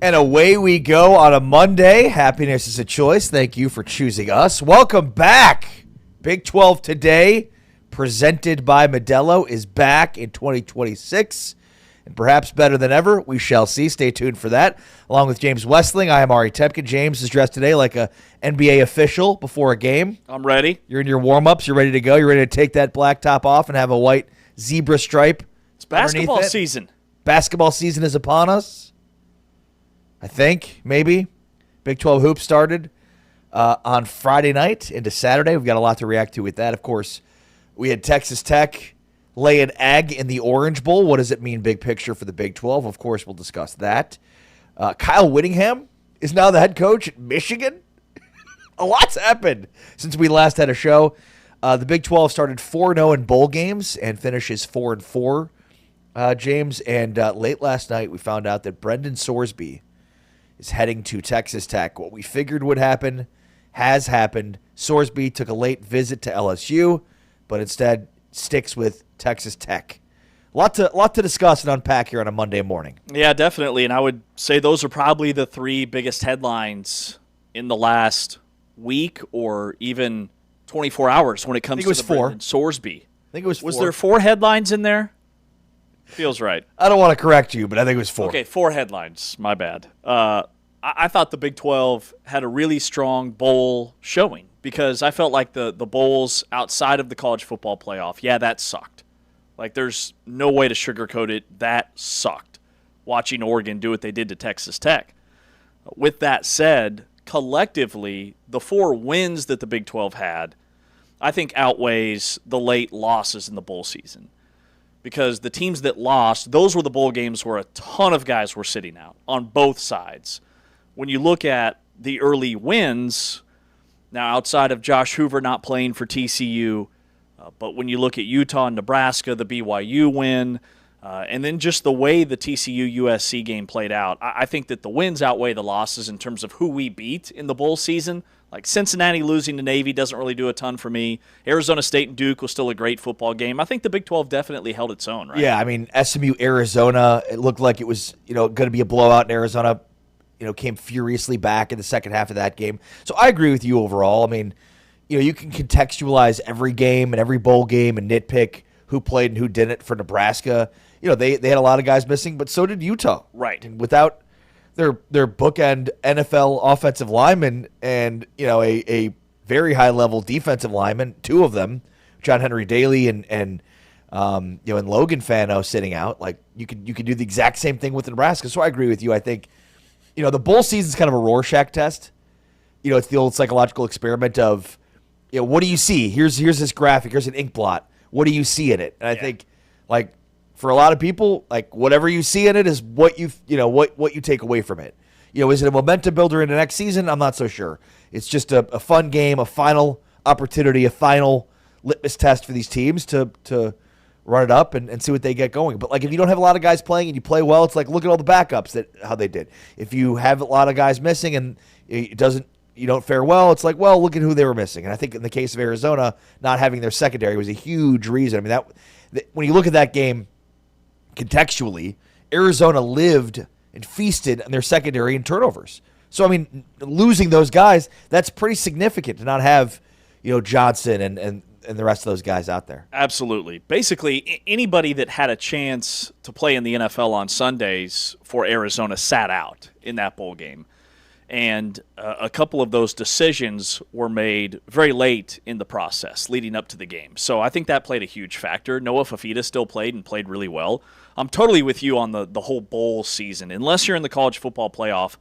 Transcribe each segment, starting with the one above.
And away we go on a Monday. Happiness is a choice. Thank you for choosing us. Welcome back. Big 12 Today, presented by Modelo, is back in 2026. And perhaps better than ever. We shall see. Stay tuned for that. Along with James Westling, I am Ari Tepkin. James is dressed today like a NBA official before a game. I'm ready. You're in your warm-ups. You're ready to go. You're ready to take that black top off and have a white zebra stripe. It's basketball season. Basketball season is upon us. I think, maybe. Big 12 Hoops started on Friday night into Saturday. We've got a lot to react to with that. Of course, we had Texas Tech lay an egg in the Orange Bowl. What does it mean, big picture, for the Big 12? Of course, we'll discuss that. Kyle Whittingham is now the head coach at Michigan. A lot's happened since we last had a show. The Big 12 started 4-0 in bowl games and finishes 4-4, James. And late last night, we found out that Brendan Sorsby is heading to Texas Tech. What we figured would happen has happened. Sorsby took a late visit to LSU, but instead sticks with Texas Tech. A lot to discuss and unpack here on a Monday morning. Yeah, definitely. And I would say those are probably the three biggest headlines in the last week or even 24 hours when it comes to Brendan Sorsby. I think it was 4. Was there 4 headlines in there? Feels right. I don't want to correct you, but I think it was 4. Okay, 4 headlines. My bad. I thought the Big 12 had a really strong bowl showing because I felt like the bowls outside of the college football playoff, that sucked. Like, there's no way to sugarcoat it. That sucked, watching Oregon do what they did to Texas Tech. With that said, collectively, the 4 wins that the Big 12 had, I think outweighs the late losses in the bowl season. Because the teams that lost, those were the bowl games where a ton of guys were sitting out on both sides. When you look at the early wins, now outside of Josh Hoover not playing for TCU, but when you look at Utah and Nebraska, the BYU win, and then just the way the TCU-USC game played out, I think that the wins outweigh the losses in terms of who we beat in the bowl season. Like Cincinnati losing to Navy doesn't really do a ton for me. Arizona State and Duke was still a great football game. I think the Big 12 definitely held its own, right? Yeah, I mean, SMU, Arizona, it looked like it was, going to be a blowout, and Arizona, came furiously back in the second half of that game. So I agree with you overall. I mean, you can contextualize every game and every bowl game and nitpick who played and who didn't for Nebraska. They had a lot of guys missing, but so did Utah. Right. And without their bookend NFL offensive linemen and a very high level defensive lineman, 2 of them, John Henry Daly and Logan Fano sitting out. Like you could do the exact same thing with Nebraska. So I agree with you. I think the bowl season is kind of a Rorschach test. It's the old psychological experiment of what do you see? Here's this graphic. Here's an ink blot. What do you see in it? And I think like for a lot of people, like whatever you see in it is what what you take away from it. Is it a momentum builder in the next season? I'm not so sure. It's just a fun game, a final opportunity, a final litmus test for these teams to run it up and see what they get going. But like if you don't have a lot of guys playing and you play well, it's like look at all the backups how they did. If you have a lot of guys missing and you don't fare well, it's like, well, look at who they were missing. And I think in the case of Arizona, not having their secondary was a huge reason. I mean, that when you look at that game contextually, Arizona lived and feasted on their secondary and turnovers. So, I mean, losing those guys, that's pretty significant to not have, Johnson and the rest of those guys out there. Absolutely. Basically, anybody that had a chance to play in the NFL on Sundays for Arizona sat out in that bowl game. And a couple of those decisions were made very late in the process leading up to the game. So I think that played a huge factor. Noah Fafita still played and played really well. I'm totally with you on the whole bowl season. Unless you're in the college football playoff,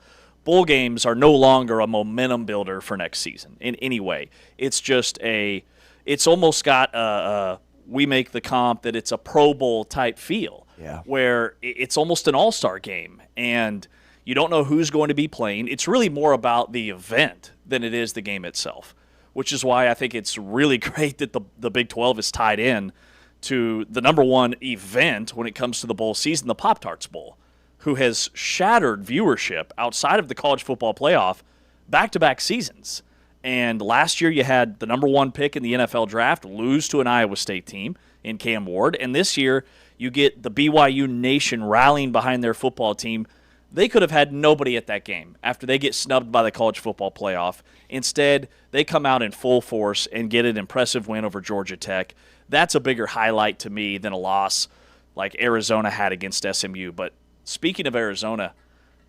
bowl games are no longer a momentum builder for next season in any way. It's just it's almost got we make the comp that it's a Pro Bowl type feel. Yeah. Where it's almost an all-star game. And you don't know who's going to be playing. It's really more about the event than it is the game itself, which is why I think it's really great that the Big 12 is tied in to the number one event when it comes to the bowl season, the Pop-Tarts Bowl, who has shattered viewership outside of the college football playoff back-to-back seasons. And last year you had the number one pick in the NFL draft lose to an Iowa State team in Cam Ward. And this year you get the BYU Nation rallying behind their football team They could have had nobody at that game after they get snubbed by the college football playoff. Instead, they come out in full force and get an impressive win over Georgia Tech. That's a bigger highlight to me than a loss like Arizona had against SMU. But speaking of Arizona,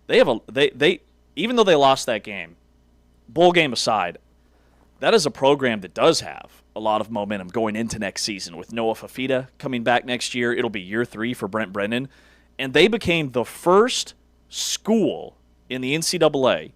they even though they lost that game, bowl game aside, that is a program that does have a lot of momentum going into next season with Noah Fafita coming back next year. It'll be year 3 for Brent Brennan. And they became the first school in the NCAA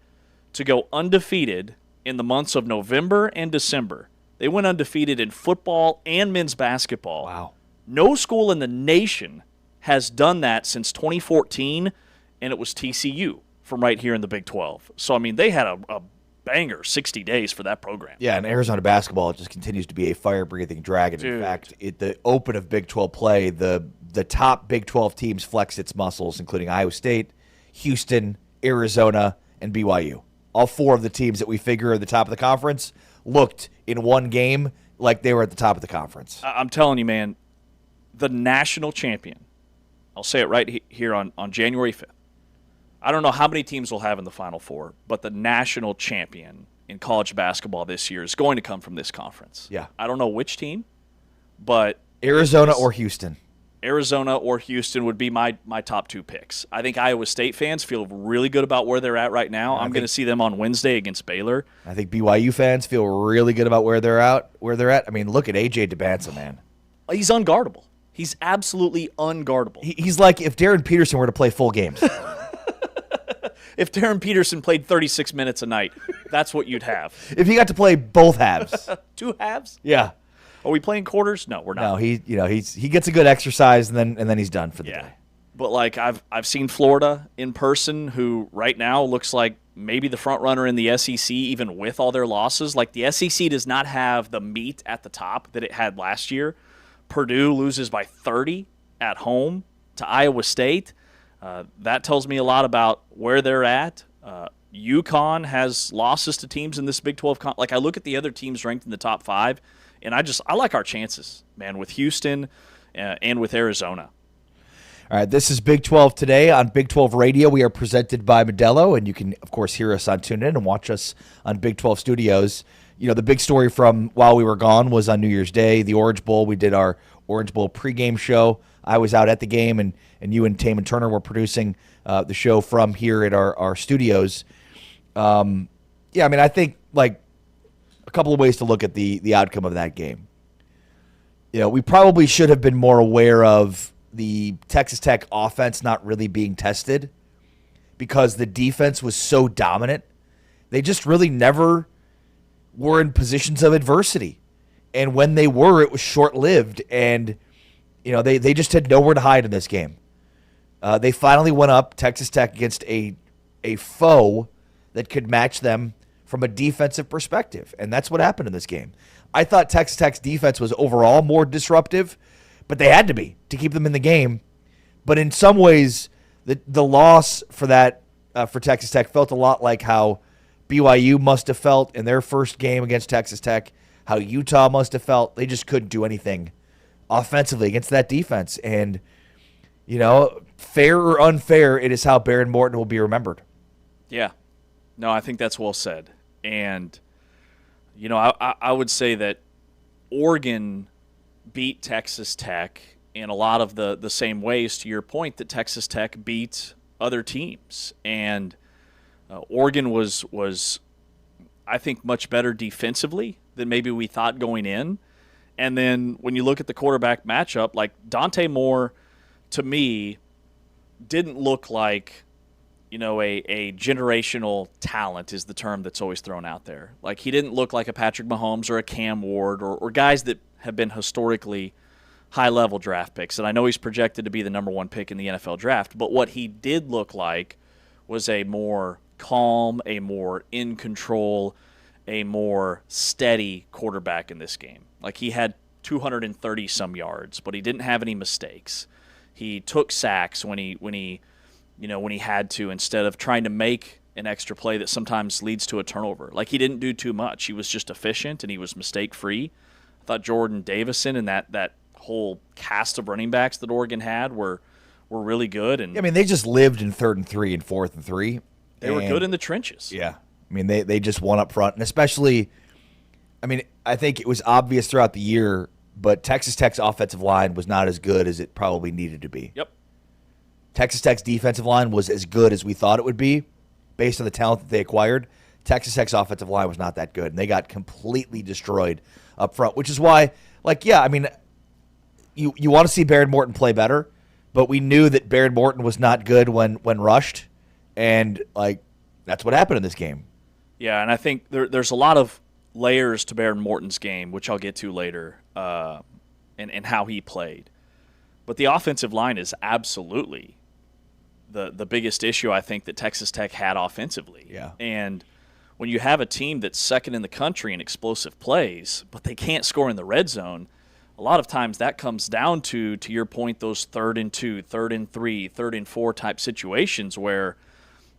to go undefeated in the months of November and December. They went undefeated in football and men's basketball. Wow. No school in the nation has done that since 2014, and it was TCU from right here in the Big 12. So, I mean, they had a banger 60 days for that program. Yeah, and Arizona basketball just continues to be a fire-breathing dragon. Dude. In fact, at the open of Big 12 play, the top Big 12 teams flexed its muscles, including Iowa State, Houston, Arizona, and BYU. All 4 of the teams that we figure are the top of the conference looked in one game like they were at the top of the conference. I'm telling you, man, the national champion, I'll say it right here on January 5th. I don't know how many teams we'll have in the Final Four, but the national champion in college basketball this year is going to come from this conference. Yeah. I don't know which team, but Arizona or Houston. Arizona or Houston would be my top 2 picks. I think Iowa State fans feel really good about where they're at right now. I'm going to see them on Wednesday against Baylor. I think BYU fans feel really good about where they're at. I mean, look at AJ DeBanza, man. He's unguardable. He's absolutely unguardable. He's like if Darren Peterson were to play full games. If Darren Peterson played 36 minutes a night, that's what you'd have. If he got to play both halves. 2 halves? Yeah. Are we playing quarters? No, we're not. No, he gets a good exercise and then he's done for the day. But like I've seen Florida in person, who right now looks like maybe the front runner in the SEC, even with all their losses. Like the SEC does not have the meat at the top that it had last year. Purdue loses by 30 at home to Iowa State. That tells me a lot about where they're at. UConn has losses to teams in this Big 12. Like I look at the other teams ranked in the top 5, and I like our chances, man, with Houston and with Arizona. All right, this is Big 12 Today on Big 12 Radio. We are presented by Modelo, and you can, of course, hear us on TuneIn and watch us on Big 12 Studios. You know, the big story from while we were gone was on New Year's Day, the Orange Bowl. We did our Orange Bowl pregame show. I was out at the game, and you and Taman Turner were producing the show from here at our studios. Yeah, I mean, I think, like, a couple of ways to look at the outcome of that game. You know, we probably should have been more aware of the Texas Tech offense not really being tested because the defense was so dominant. They just really never were in positions of adversity. And when they were, it was short-lived. And, you know, they just had nowhere to hide in this game. They finally went up, Texas Tech, against a foe that could match them from a defensive perspective. And that's what happened in this game. I thought Texas Tech's defense was overall more disruptive, but they had to be to keep them in the game. But in some ways, the loss for Texas Tech felt a lot like how BYU must have felt in their first game against Texas Tech, how Utah must have felt. They just couldn't do anything offensively against that defense. And, you know, fair or unfair, it is how Behren Morton will be remembered. Yeah. No, I think that's well said. And, you know, I would say that Oregon beat Texas Tech in a lot of the same ways, to your point, that Texas Tech beat other teams. And Oregon was, I think, much better defensively than maybe we thought going in. And then when you look at the quarterback matchup, like Dante Moore, to me, didn't look like, you know, a generational talent is the term that's always thrown out there. Like, he didn't look like a Patrick Mahomes or a Cam Ward or guys that have been historically high-level draft picks. And I know he's projected to be the number 1 pick in the NFL draft, but what he did look like was a more calm, a more in control, a more steady quarterback in this game. Like, he had 230-some yards, but he didn't have any mistakes. He took sacks when he had to, instead of trying to make an extra play that sometimes leads to a turnover. Like, he didn't do too much. He was just efficient, and he was mistake-free. I thought Jordan Davison and that whole cast of running backs that Oregon had were were really good. And I mean, they just lived in 3rd and 3 and 4th and 3. they were good in the trenches. Yeah. I mean, they just won up front. And especially, I mean, I think it was obvious throughout the year, but Texas Tech's offensive line was not as good as it probably needed to be. Yep. Texas Tech's defensive line was as good as we thought it would be based on the talent that they acquired. Texas Tech's offensive line was not that good, and they got completely destroyed up front, which is why, like, yeah, I mean, you want to see Baron Morton play better, but we knew that Baron Morton was not good when rushed, and, like, that's what happened in this game. Yeah, and I think there's a lot of layers to Baron Morton's game, which I'll get to later, and how he played. But the offensive line is absolutely the biggest issue I think that Texas Tech had offensively. Yeah. And when you have a team that's second in the country in explosive plays, but they can't score in the red zone, a lot of times that comes down to your point, those 3rd and 2, 3rd and 3, 3rd and 4 type situations where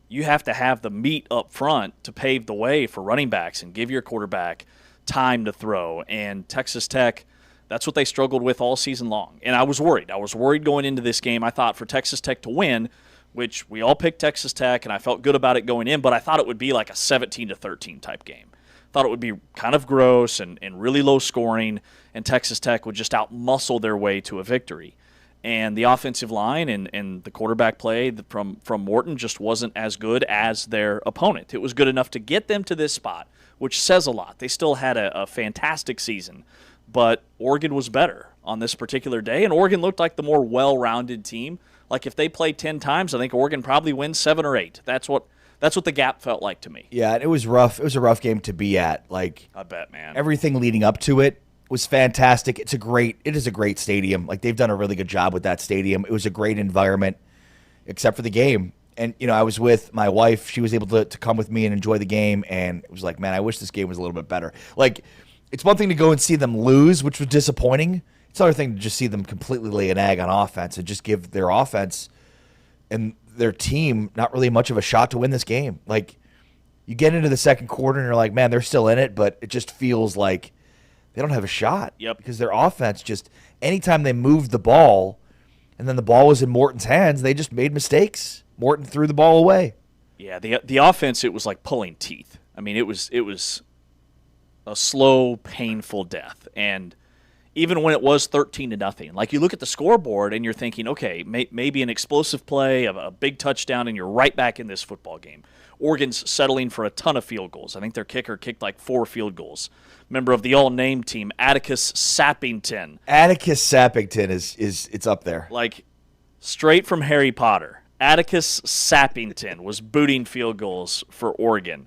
you have to have the meat up front to pave the way for running backs and give your quarterback time to throw. And Texas Tech, that's what they struggled with all season long. And I was worried. I was worried going into this game. I thought for Texas Tech to win, which we all picked Texas Tech, and I felt good about it going in, but I thought it would be like a 17-13 type game. Thought it would be kind of gross and really low scoring, and Texas Tech would just out-muscle their way to a victory. And the offensive line and the quarterback play from Morton just wasn't as good as their opponent. It was good enough to get them to this spot, which says a lot. They still had a fantastic season, but Oregon was better on this particular day, and Oregon looked like the more well-rounded team. Like if they played 10 times, I think Oregon probably wins 7 or 8. That's what the gap felt like to me. Yeah, it was rough. It was a rough game to be at. Like, I bet, man. Everything leading up to it was fantastic. It is a great stadium. Like, they've done a really good job with that stadium. It was a great environment, except for the game. And, I was with my wife. She was able to come with me and enjoy the game. And it was like, man, I wish this game was a little bit better. Like, it's one thing to go and see them lose, which was disappointing. It's another thing to just see them completely lay an egg on offense and just give their offense and their team not really much of a shot to win this game. Like, you get into the second quarter and you're like, man, they're still in it, but it just feels like they don't have a shot. Yep. Because their offense just, anytime they moved the ball and then the ball was in Morton's hands, they just made mistakes. Morton threw the ball away. Yeah, the offense, it was like pulling teeth. I mean, it was a slow, painful death. And even when it was 13-0, like you look at the scoreboard and you're thinking, okay, maybe an explosive play, a big touchdown, and you're right back in this football game. Oregon's settling for a ton of field goals. I think their kicker kicked like 4 field goals. Member of the all-name team, Atticus Sappington. Atticus Sappington is it's up there. Like straight from Harry Potter. Atticus Sappington was booting field goals for Oregon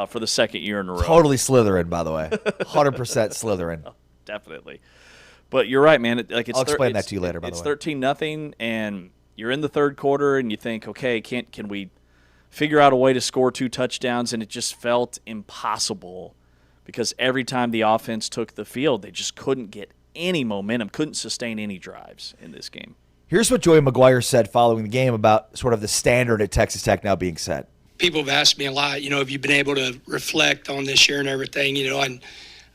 for the second year in a row. Totally Slytherin, by the way. 100% Slytherin. Definitely. But you're right, man. I'll explain that to you later, by the way. It's 13-0, and you're in the third quarter, and you think, okay, can we figure out a way to score 2 touchdowns? And it just felt impossible because every time the offense took the field, they just couldn't get any momentum, couldn't sustain any drives in this game. Here's what Joey McGuire said following the game about sort of the standard at Texas Tech now being set. People have asked me a lot, have you been able to reflect on this year and everything, and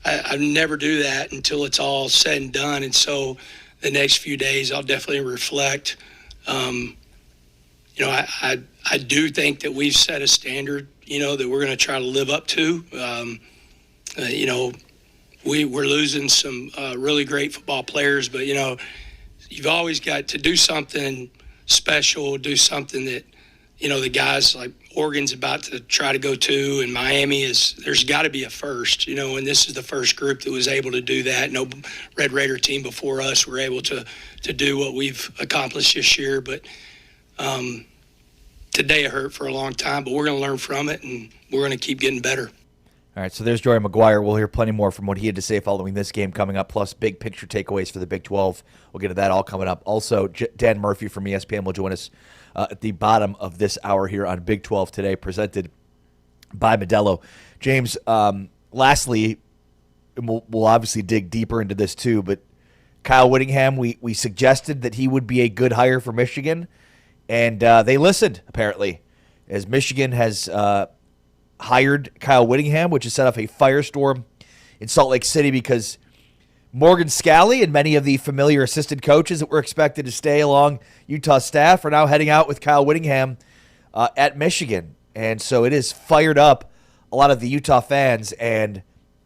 I never do that until it's all said and done. And so the next few days, I'll definitely reflect. I do think that we've set a standard, that we're going to try to live up to. We're losing some really great football players, but, you've always got to do something special, do something that, the guys like Oregon's about to try to go to, and Miami there's got to be a first, and this is the first group that was able to do that. No Red Raider team before us were able to do what we've accomplished this year. But today it hurt for a long time, but we're going to learn from it, and we're going to keep getting better. All right, so there's Joey McGuire. We'll hear plenty more from what he had to say following this game coming up, plus big picture takeaways for the Big 12. We'll get to that all coming up. Also, Dan Murphy from ESPN will join us at the bottom of this hour here on Big 12 Today, presented by Modelo. James, lastly, and we'll obviously dig deeper into this too, but Kyle Whittingham, we suggested that he would be a good hire for Michigan, and they listened, apparently, as Michigan has hired Kyle Whittingham, which has set off a firestorm in Salt Lake City because Morgan Scalley and many of the familiar assistant coaches that were expected to stay along Utah staff are now heading out with Kyle Whittingham at Michigan. And so it has fired up a lot of the Utah fans. And,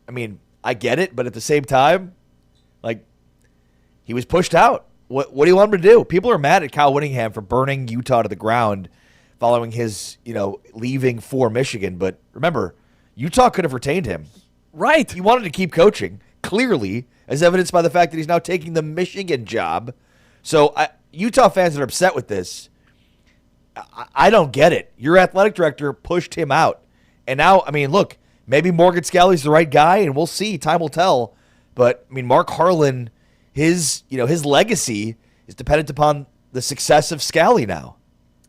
I mean, I get it, but at the same time, like, he was pushed out. What do you want him to do? People are mad at Kyle Whittingham for burning Utah to the ground following his, leaving for Michigan. But remember, Utah could have retained him. Right. He wanted to keep coaching, clearly, as evidenced by the fact that he's now taking the Michigan job. So Utah fans that are upset with this, I don't get it. Your athletic director pushed him out. And now, I mean, look, maybe Morgan Scalley's the right guy, and we'll see. Time will tell. But, I mean, Mark Harlan, his legacy is dependent upon the success of Scalley now.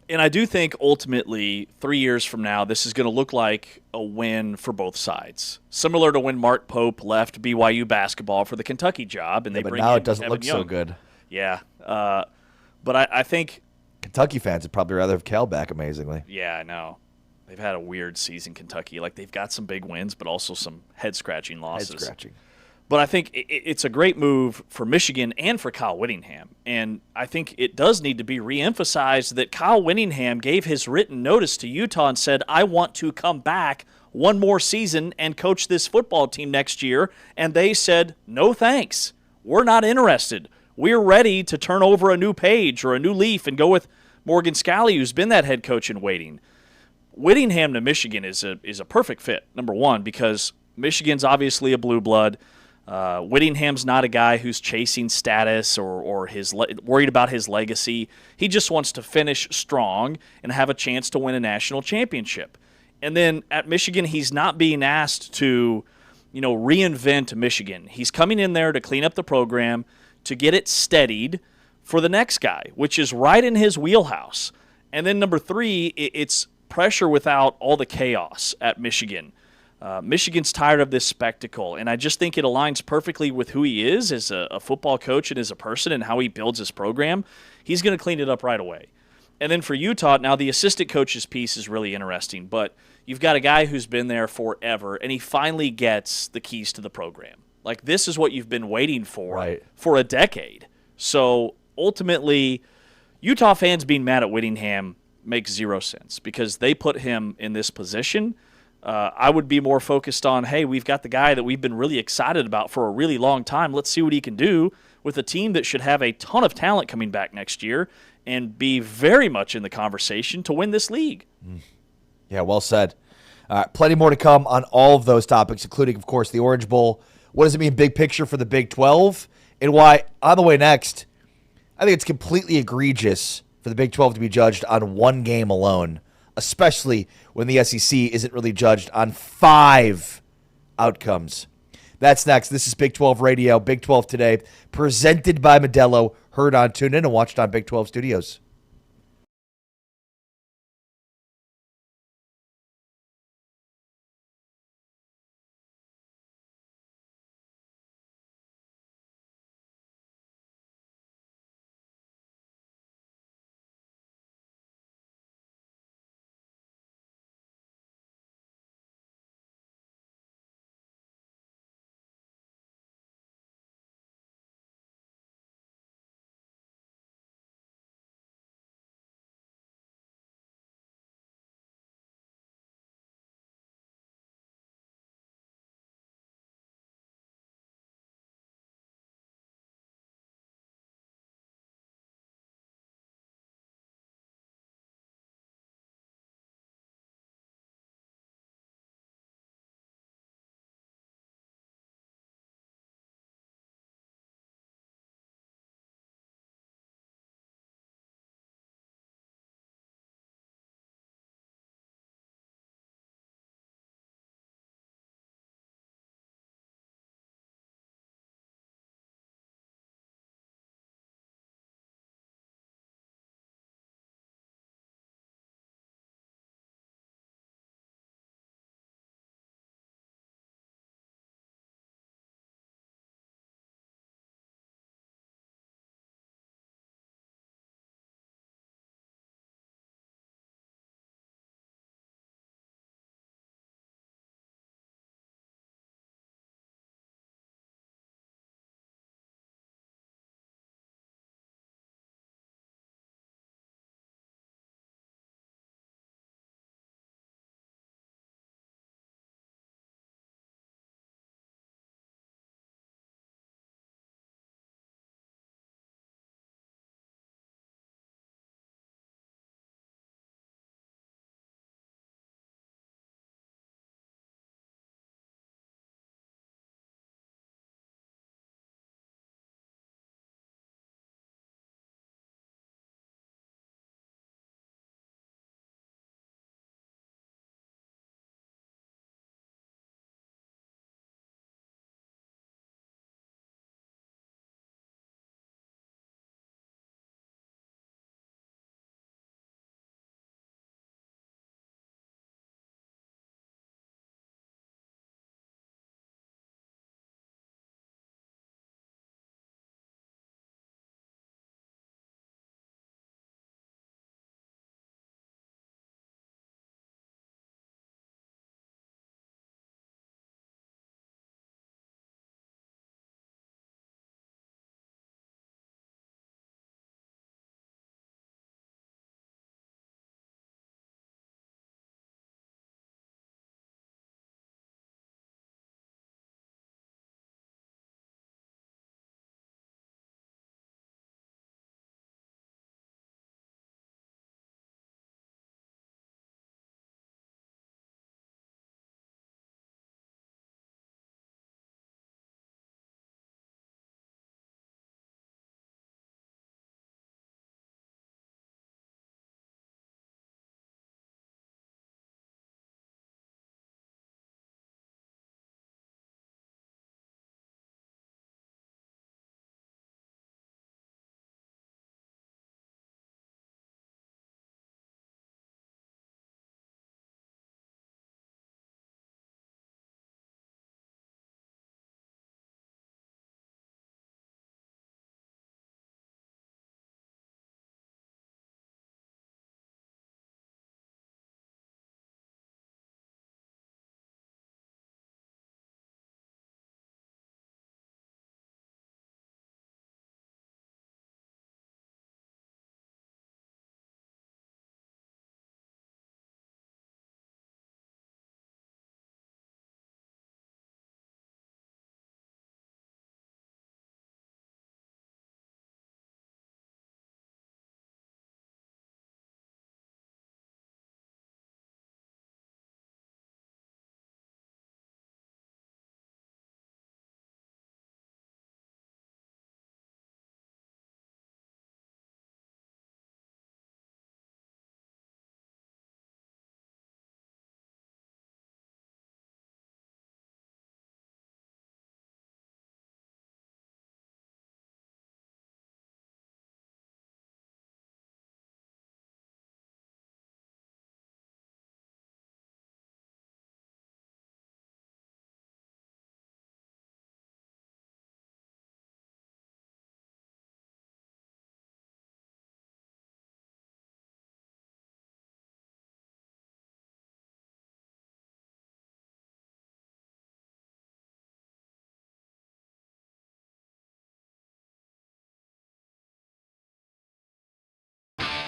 And I do think ultimately 3 years from now, this is going to look like a win for both sides. Similar to when Mark Pope left BYU basketball for the Kentucky job. And But now it doesn't look so good. Yeah. But I think Kentucky fans would probably rather have Cal back, amazingly. Yeah, I know. They've had a weird season, Kentucky. Like, they've got some big wins, but also some head-scratching losses. Head-scratching. But I think it's a great move for Michigan and for Kyle Whittingham. And I think it does need to be reemphasized that Kyle Whittingham gave his written notice to Utah and said, I want to come back one more season and coach this football team next year. And they said, no thanks. We're not interested. We're ready to turn over a new page or a new leaf and go with Morgan Scalley, who's been that head coach in waiting. Whittingham to Michigan is a perfect fit, number one, because Michigan's obviously a blue blood. Whittingham's not a guy who's chasing status or worried about his legacy. He just wants to finish strong and have a chance to win a national championship. And then at Michigan, he's not being asked to, reinvent Michigan. He's coming in there to clean up the program, to get it steadied for the next guy, which is right in his wheelhouse. And then number three, it's pressure without all the chaos at Michigan. Michigan's tired of this spectacle, and I just think it aligns perfectly with who he is as a football coach and as a person and how he builds his program. He's going to clean it up right away. And then for Utah, now the assistant coach's piece is really interesting, but you've got a guy who's been there forever, and he finally gets the keys to the program. Like, this is what you've been waiting for for a decade. So ultimately, Utah fans being mad at Whittingham makes zero sense because they put him in this position. I would be more focused on, hey, we've got the guy that we've been really excited about for a really long time. Let's see what he can do with a team that should have a ton of talent coming back next year and be very much in the conversation to win this league. Yeah, well said. Plenty more to come on all of those topics, including, of course, the Orange Bowl. What does it mean big picture for the Big 12? And why, on the way next, I think it's completely egregious for the Big 12 to be judged on one game alone, especially when the SEC isn't really judged on 5 outcomes. That's next. This is Big 12 Radio, Big 12 Today, presented by Modelo, heard on TuneIn and watched on Big 12 Studios.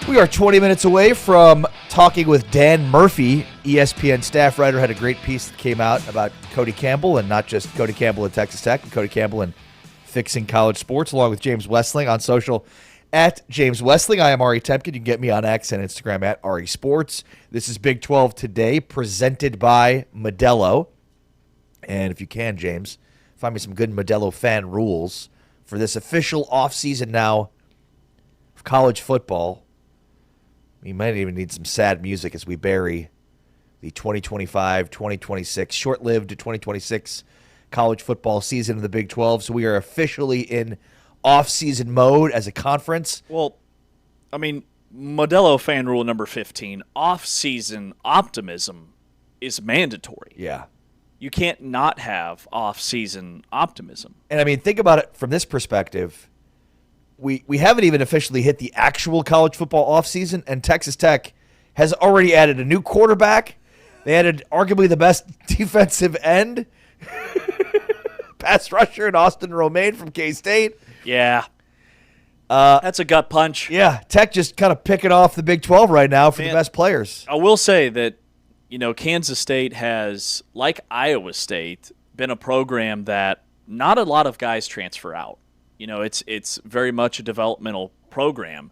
We are 20 minutes away from talking with Dan Murphy, ESPN staff writer. Had a great piece that came out about Cody Campbell, and not just Cody Campbell at Texas Tech, and Cody Campbell and fixing college sports, along with James Westling on social at James Westling. I am Ari Temkin. You can get me on X and Instagram at Ari Sports. This is Big 12 Today, presented by Modelo. And if you can, James, find me some good Modelo fan rules for this official offseason now of college football. We might even need some sad music as we bury the 2025-2026, short-lived 2026 college football season of the Big 12. So we are officially in off-season mode as a conference. Well, I mean, Modelo fan rule number 15, off-season optimism is mandatory. Yeah. You can't not have off-season optimism. And, I mean, think about it from this perspective. We haven't even officially hit the actual college football offseason, and Texas Tech has already added a new quarterback. They added arguably the best defensive end, pass rusher, and Austin Romaine from K-State. Yeah. That's a gut punch. Yeah, Tech just kind of picking off the Big 12 right now for the best players. I will say that, Kansas State has, like Iowa State, been a program that not a lot of guys transfer out. It's very much a developmental program.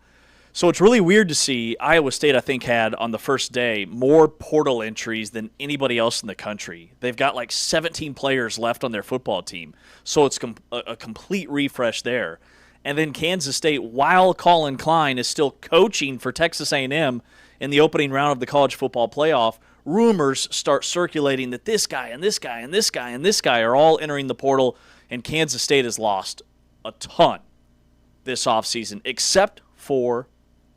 So it's really weird to see Iowa State, I think, had on the first day more portal entries than anybody else in the country. They've got like 17 players left on their football team. So it's a complete refresh there. And then Kansas State, while Colin Klein is still coaching for Texas A&M in the opening round of the college football playoff, rumors start circulating that this guy and this guy and this guy and this guy are all entering the portal, and Kansas State has lost a ton this offseason, except for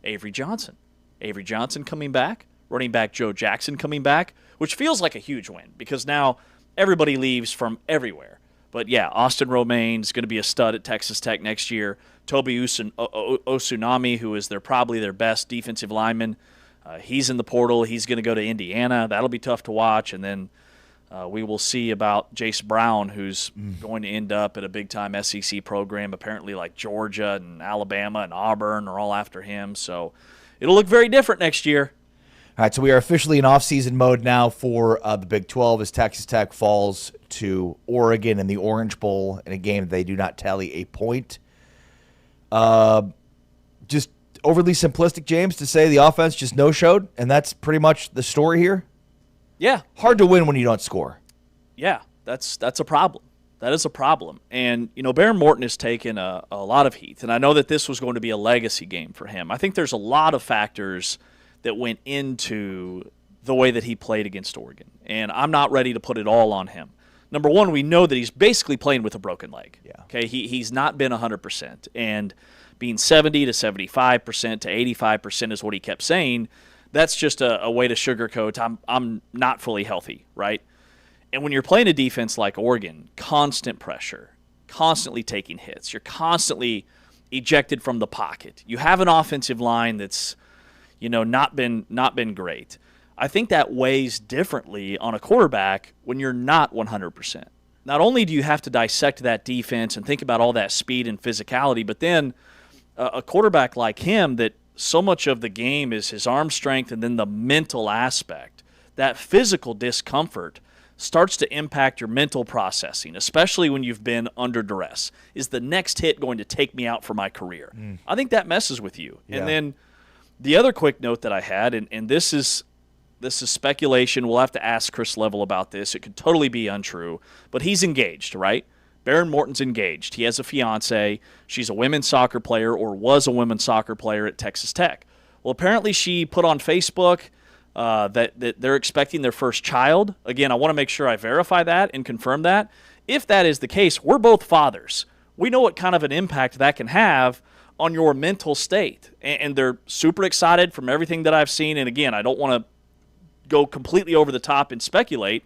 Avery Johnson. Avery Johnson coming back, running back Joe Jackson coming back, which feels like a huge win because now everybody leaves from everywhere. But yeah, Austin Romaine's going to be a stud at Texas Tech next year. Toby Osunami, who is probably their best defensive lineman, he's in the portal. He's going to go to Indiana. That'll be tough to watch. And then we will see about Jace Brown, who's going to end up at a big-time SEC program. Apparently, like Georgia and Alabama and Auburn are all after him. So it'll look very different next year. All right, so we are officially in off-season mode now for the Big 12 as Texas Tech falls to Oregon in the Orange Bowl in a game they do not tally a point. Just overly simplistic, James, to say the offense just no-showed, and that's pretty much the story here? Yeah. Hard to win when you don't score. Yeah, that's a problem. That is a problem. And, Behren Morton has taken a lot of heat, and I know that this was going to be a legacy game for him. I think there's a lot of factors that went into the way that he played against Oregon, and I'm not ready to put it all on him. Number one, we know that he's basically playing with a broken leg. Yeah. Okay, he's not been 100%, and being 70 to 75% to 85% is what he kept saying. That's just a way to sugarcoat I'm not fully healthy, right? And when you're playing a defense like Oregon, constant pressure, constantly taking hits, you're constantly ejected from the pocket. You have an offensive line that's, not been great. I think that weighs differently on a quarterback when you're not 100%. Not only do you have to dissect that defense and think about all that speed and physicality, but then a quarterback like him that so much of the game is his arm strength and then the mental aspect. That physical discomfort starts to impact your mental processing, especially when you've been under duress. Is the next hit going to take me out for my career? I think that messes with you. Yeah. And then the other quick note that I had, and this is speculation. We'll have to ask Chris Level about this. It could totally be untrue, but he's engaged, right? Behren Morton's engaged. He has a fiance. She's a women's soccer player or was a women's soccer player at Texas Tech. Well, apparently she put on Facebook that they're expecting their first child. Again, I want to make sure I verify that and confirm that. If that is the case, we're both fathers. We know what kind of an impact that can have on your mental state. And they're super excited from everything that I've seen. And again, I don't want to go completely over the top and speculate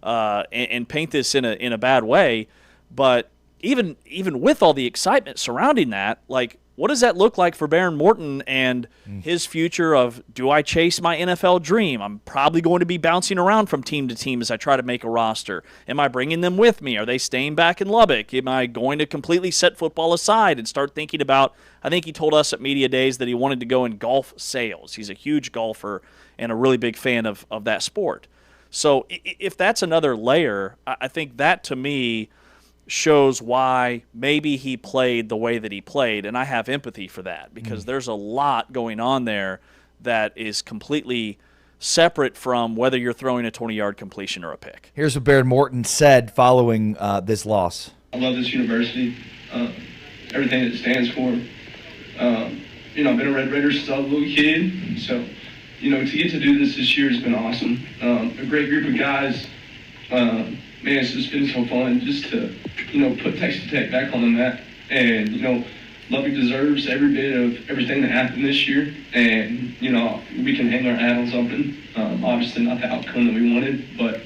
and paint this in a bad way. But even with all the excitement surrounding that, like what does that look like for Baron Morton and his future of, do I chase my NFL dream? I'm probably going to be bouncing around from team to team as I try to make a roster. Am I bringing them with me? Are they staying back in Lubbock? Am I going to completely set football aside and start thinking about, I think he told us at Media Days that he wanted to go in golf sales. He's a huge golfer and a really big fan of that sport. So if that's another layer, I think that to me shows why maybe he played the way that he played, and I have empathy for that because there's a lot going on there that is completely separate from whether you're throwing a 20-yard completion or a pick. Here's what Baron Morton said following this loss. I love this university, everything it stands for. I've been a Red Raider since I was a little kid, so, to get to do this year has been awesome. A great group of guys. Man, it's just been so fun just to, put Texas Tech back on the map. And, Lubbock deserves every bit of everything that happened this year. And, we can hang our hat on something. Obviously not the outcome that we wanted, but,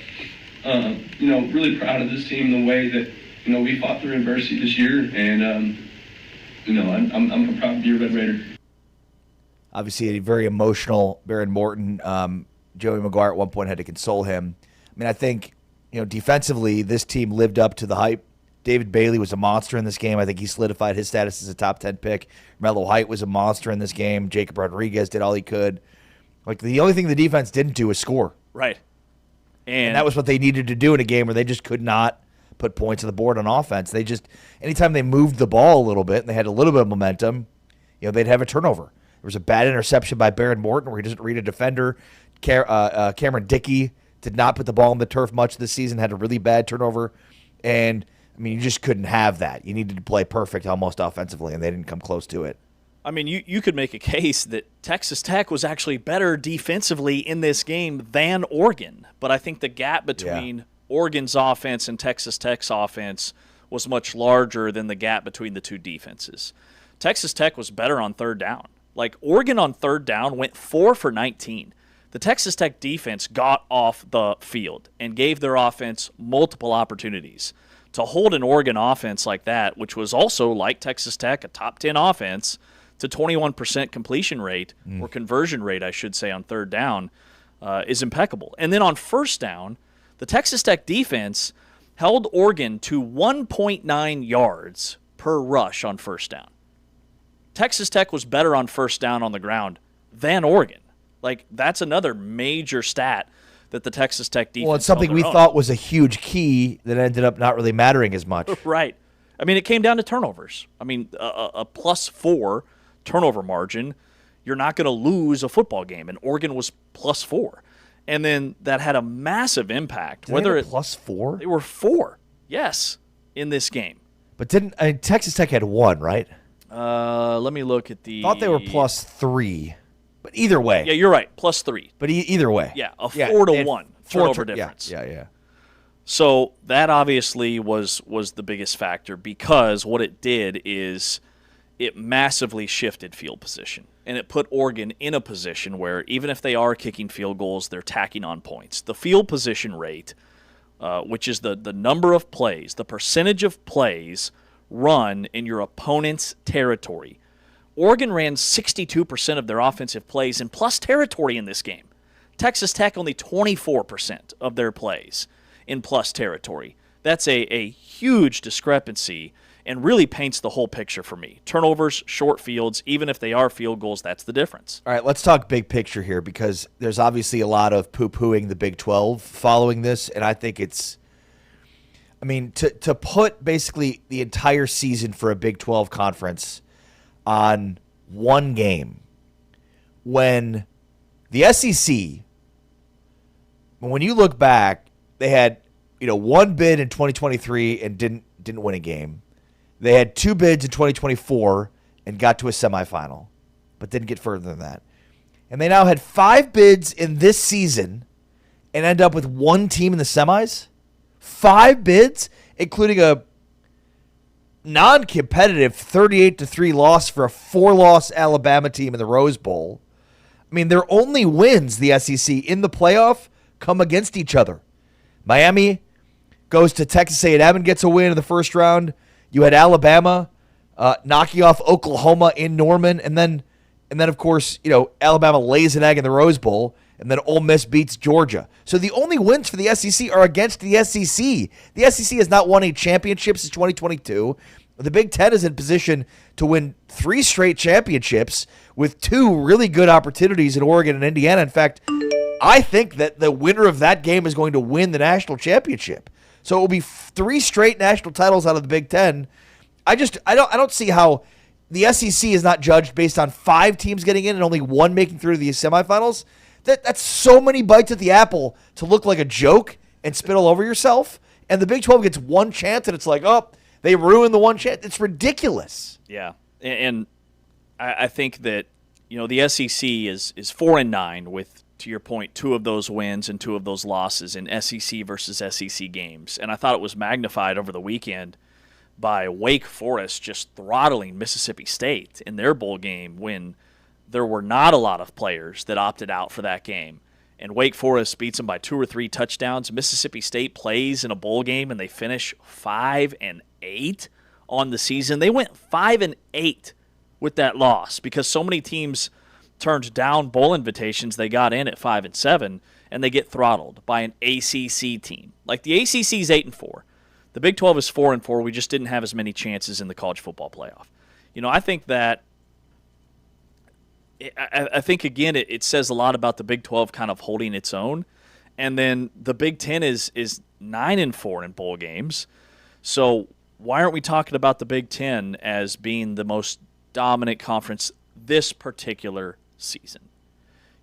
really proud of this team, the way that, we fought through adversity this year. And, I'm proud to be a Red Raider. Obviously, a very emotional Baron Morton. Joey McGuire at one point had to console him. I mean, I think, defensively, this team lived up to the hype. David Bailey was a monster in this game. I think he solidified his status as a top 10 pick. Mello Height was a monster in this game. Jacob Rodriguez did all he could. Like, the only thing the defense didn't do was score. Right. And that was what they needed to do in a game where they just could not put points on the board on offense. They just, anytime they moved the ball a little bit and they had a little bit of momentum, they'd have a turnover. There was a bad interception by Baron Morton where he doesn't read a defender. Cameron Dickey did not put the ball on the turf much this season, had a really bad turnover. And, you just couldn't have that. You needed to play perfect almost offensively, and they didn't come close to it. I mean, you could make a case that Texas Tech was actually better defensively in this game than Oregon. But I think the gap between Oregon's offense and Texas Tech's offense was much larger than the gap between the two defenses. Texas Tech was better on third down. Like, Oregon on third down went 4 for 19. The Texas Tech defense got off the field and gave their offense multiple opportunities. To hold an Oregon offense like that, which was also, like Texas Tech, a top 10 offense, to 21% completion rate, or conversion rate, I should say, on third down, is impeccable. And then on first down, the Texas Tech defense held Oregon to 1.9 yards per rush on first down. Texas Tech was better on first down on the ground than Oregon. Like, that's another major stat that the Texas Tech defense. Well, it's something we thought was a huge key that ended up not really mattering as much. Right. I mean, it came down to turnovers. I mean, a +4 turnover margin, you're not going to lose a football game, and Oregon was +4. And then that had a massive impact. Whether it +4? They were 4, yes, in this game. But Texas Tech had 1, right? Let me look at the. Thought they were +3. But either way. Yeah, you're right. +3. But either way. Yeah, 4 to 1 turnover difference. Yeah. So that obviously was the biggest factor because what it did is it massively shifted field position. And it put Oregon in a position where even if they are kicking field goals, they're tacking on points. The field position rate, which is the number of plays, the percentage of plays run in your opponent's territory. Oregon ran 62% of their offensive plays in plus territory in this game. Texas Tech only 24% of their plays in plus territory. That's a huge discrepancy and really paints the whole picture for me. Turnovers, short fields, even if they are field goals, that's the difference. All right, let's talk big picture here because there's obviously a lot of poo-pooing the Big 12 following this, and I think it's – to put basically the entire season for a Big 12 conference on one game when the SEC, when you look back, they had one bid in 2023 and didn't win a game. They had 2 bids in 2024 and got to a semifinal, but didn't get further than that. And they now had 5 bids in this season and end up with 1 team in the semis. 5 bids, including a non-competitive 38-3 loss for a 4-loss Alabama team in the Rose Bowl. I mean, their only wins, the SEC, in the playoff come against each other. Miami goes to Texas A&M and gets a win in the first round. You had Alabama knocking off Oklahoma in Norman, and then of course, Alabama lays an egg in the Rose Bowl, and then Ole Miss beats Georgia. So the only wins for the SEC are against the SEC. The SEC has not won a championship since 2022. The Big Ten is in position to win 3 straight championships with 2 really good opportunities in Oregon and Indiana. In fact, I think that the winner of that game is going to win the national championship. So it will be 3 straight national titles out of the Big Ten. I don't see how the SEC is not judged based on 5 teams getting in and only 1 making through to the semifinals. That's so many bites at the apple to look like a joke and spit all over yourself. And the Big 12 gets 1 chance, and it's like, oh, they ruined the 1 chance. It's ridiculous. Yeah, and I think that the SEC is 4-9 with, to your point, 2 of those wins and 2 of those losses in SEC versus SEC games. And I thought it was magnified over the weekend by Wake Forest just throttling Mississippi State in their bowl game when there were not a lot of players that opted out for that game. And Wake Forest beats them by 2 or 3 touchdowns. Mississippi State plays in a bowl game and they finish 5-8 on the season. They went 5-8 with that loss because so many teams turned down bowl invitations. They got in at 5-7 and they get throttled by an ACC team. Like the ACC is 8-4. The Big 12 is 4-4. We just didn't have as many chances in the college football playoff. I think that I think, again, it says a lot about the Big 12 kind of holding its own. And then the Big 10 is 9-4 in bowl games. So why aren't we talking about the Big 10 as being the most dominant conference this particular season?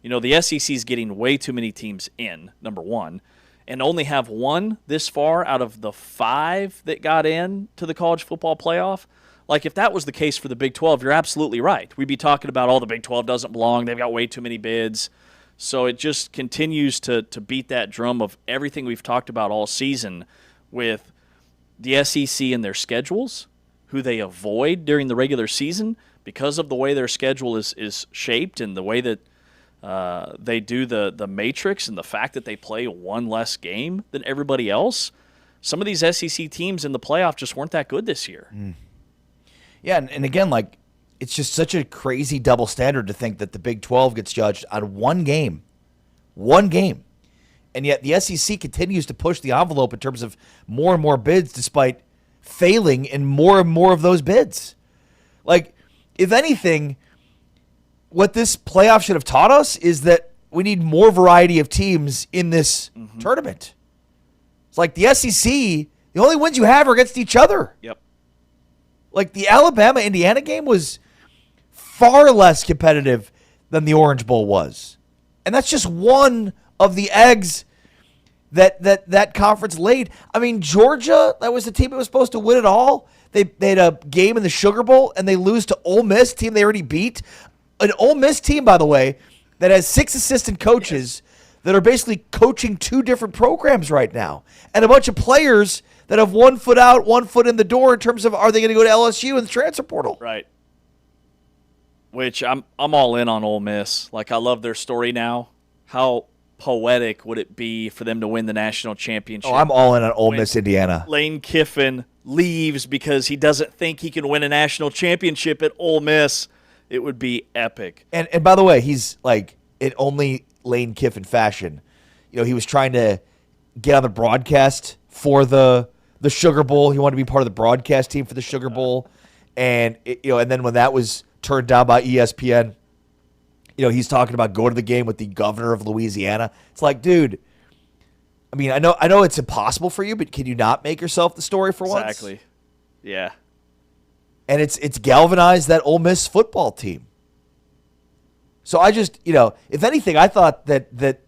The SEC is getting way too many teams in, number one, and only have 1 this far out of the 5 that got in to the college football playoff. Like, if that was the case for the Big 12, you're absolutely right. We'd be talking about, the Big 12 doesn't belong. They've got way too many bids. So it just continues to beat that drum of everything we've talked about all season with the SEC and their schedules, who they avoid during the regular season because of the way their schedule is shaped and the way that they do the matrix and the fact that they play 1 less game than everybody else. Some of these SEC teams in the playoff just weren't that good this year. Yeah, and again, it's just such a crazy double standard to think that the Big 12 gets judged on 1 game. 1 game. And yet the SEC continues to push the envelope in terms of more and more bids despite failing in more and more of those bids. If anything, what this playoff should have taught us is that we need more variety of teams in this tournament. It's like the SEC, the only wins you have are against each other. Yep. The Alabama-Indiana game was far less competitive than the Orange Bowl was. And that's just one of the eggs that conference laid. I mean, Georgia, that was the team that was supposed to win it all. They had a game in the Sugar Bowl, and they lose to Ole Miss, team they already beat. An Ole Miss team, by the way, that has 6 assistant coaches that are basically coaching 2 different programs right now. And a bunch of players that have 1 foot out, 1 foot in the door in terms of are they going to go to LSU in the transfer portal? Right. Which I'm all in on Ole Miss. I love their story now. How poetic would it be for them to win the national championship? Oh, I'm all in on Ole Miss, Indiana. Lane Kiffin leaves because he doesn't think he can win a national championship at Ole Miss. It would be epic. And by the way, he's in only Lane Kiffin fashion. He was trying to get on the broadcast for the Sugar Bowl. He wanted to be part of the broadcast team for the Sugar Bowl. And and then when that was turned down by ESPN, he's talking about going to the game with the governor of Louisiana. It's like, dude, I mean, I know it's impossible for you, but can you not make yourself the story for once? Exactly. Yeah. And it's galvanized that Ole Miss football team. So I just, if anything, I thought that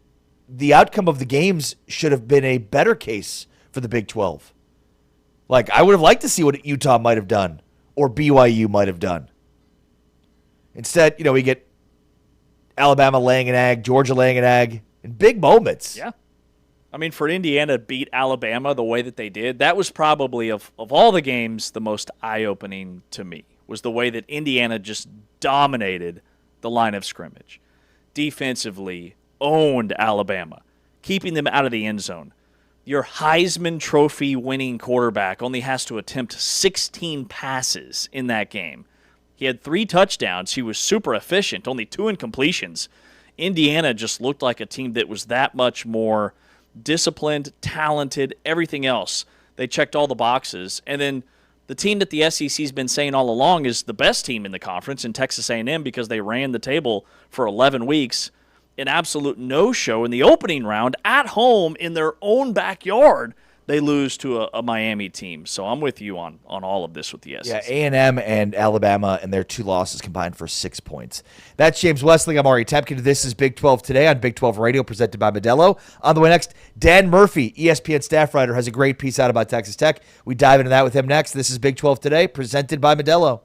the outcome of the games should have been a better case for the Big 12. I would have liked to see what Utah might have done or BYU might have done. Instead, we get Alabama laying an egg, Georgia laying an egg in big moments. Yeah. I mean, for Indiana to beat Alabama the way that they did, that was probably, of all the games, the most eye-opening to me, was the way that Indiana just dominated the line of scrimmage. Defensively, owned Alabama, keeping them out of the end zone. Your Heisman Trophy winning quarterback only has to attempt 16 passes in that game. He had 3 touchdowns. He was super efficient, only 2 incompletions. Indiana just looked like a team that was that much more disciplined, talented, everything else. They checked all the boxes. And then the team that the SEC's been saying all along is the best team in the conference in Texas A&M because they ran the table for 11 weeks. An absolute no-show in the opening round at home in their own backyard. They lose to a Miami team. So I'm with you on all of this with the SEC. Yeah, A&M and Alabama and their 2 losses combined for 6 points. That's James Westling. I'm Ari Temkin. This is Big 12 Today on Big 12 Radio, presented by Modelo. On the way next, Dan Murphy, ESPN staff writer, has a great piece out about Texas Tech. We dive into that with him next. This is Big 12 Today, presented by Modelo.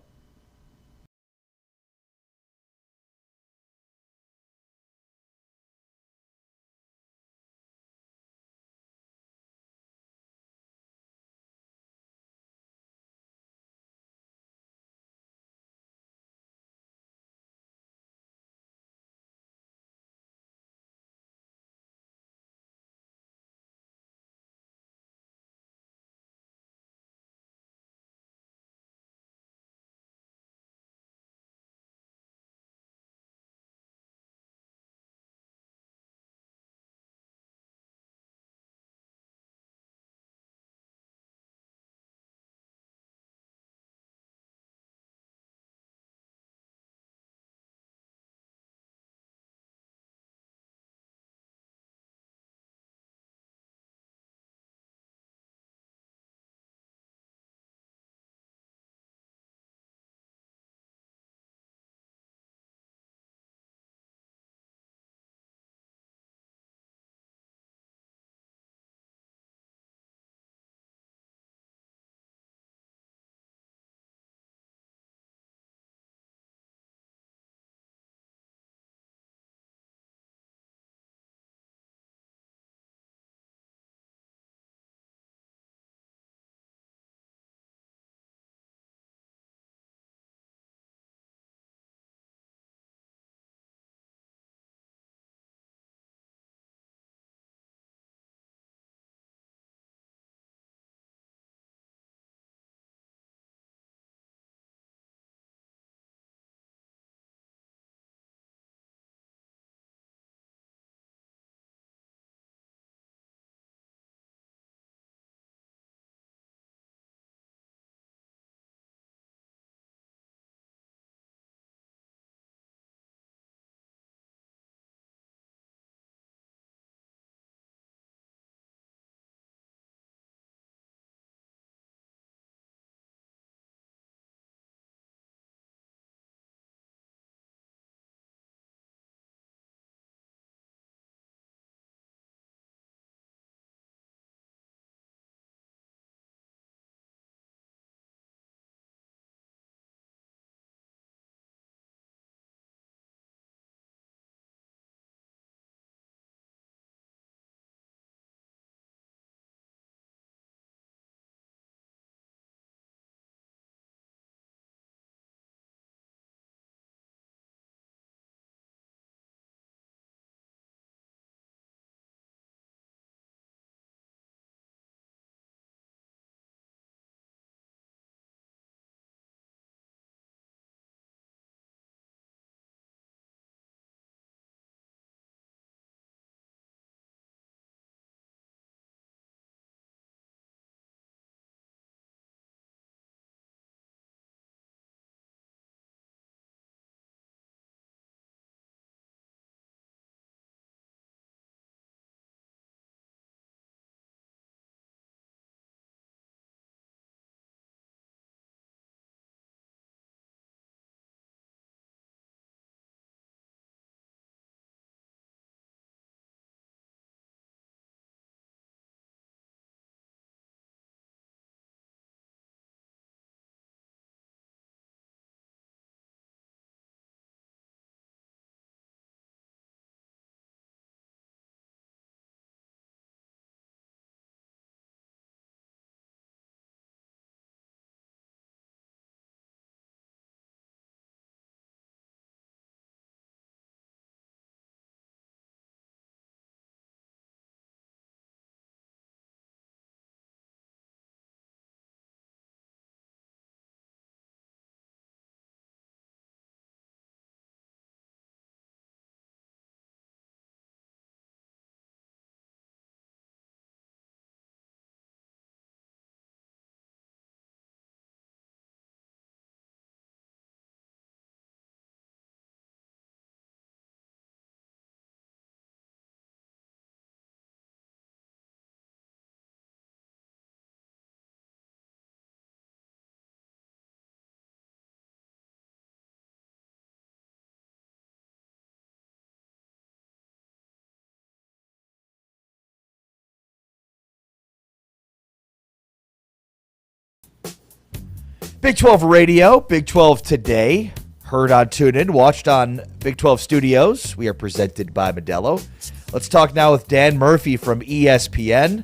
Big 12 Radio, Big 12 Today, heard on TuneIn, watched on Big 12 Studios. We are presented by Modelo. Let's talk now with Dan Murphy from ESPN.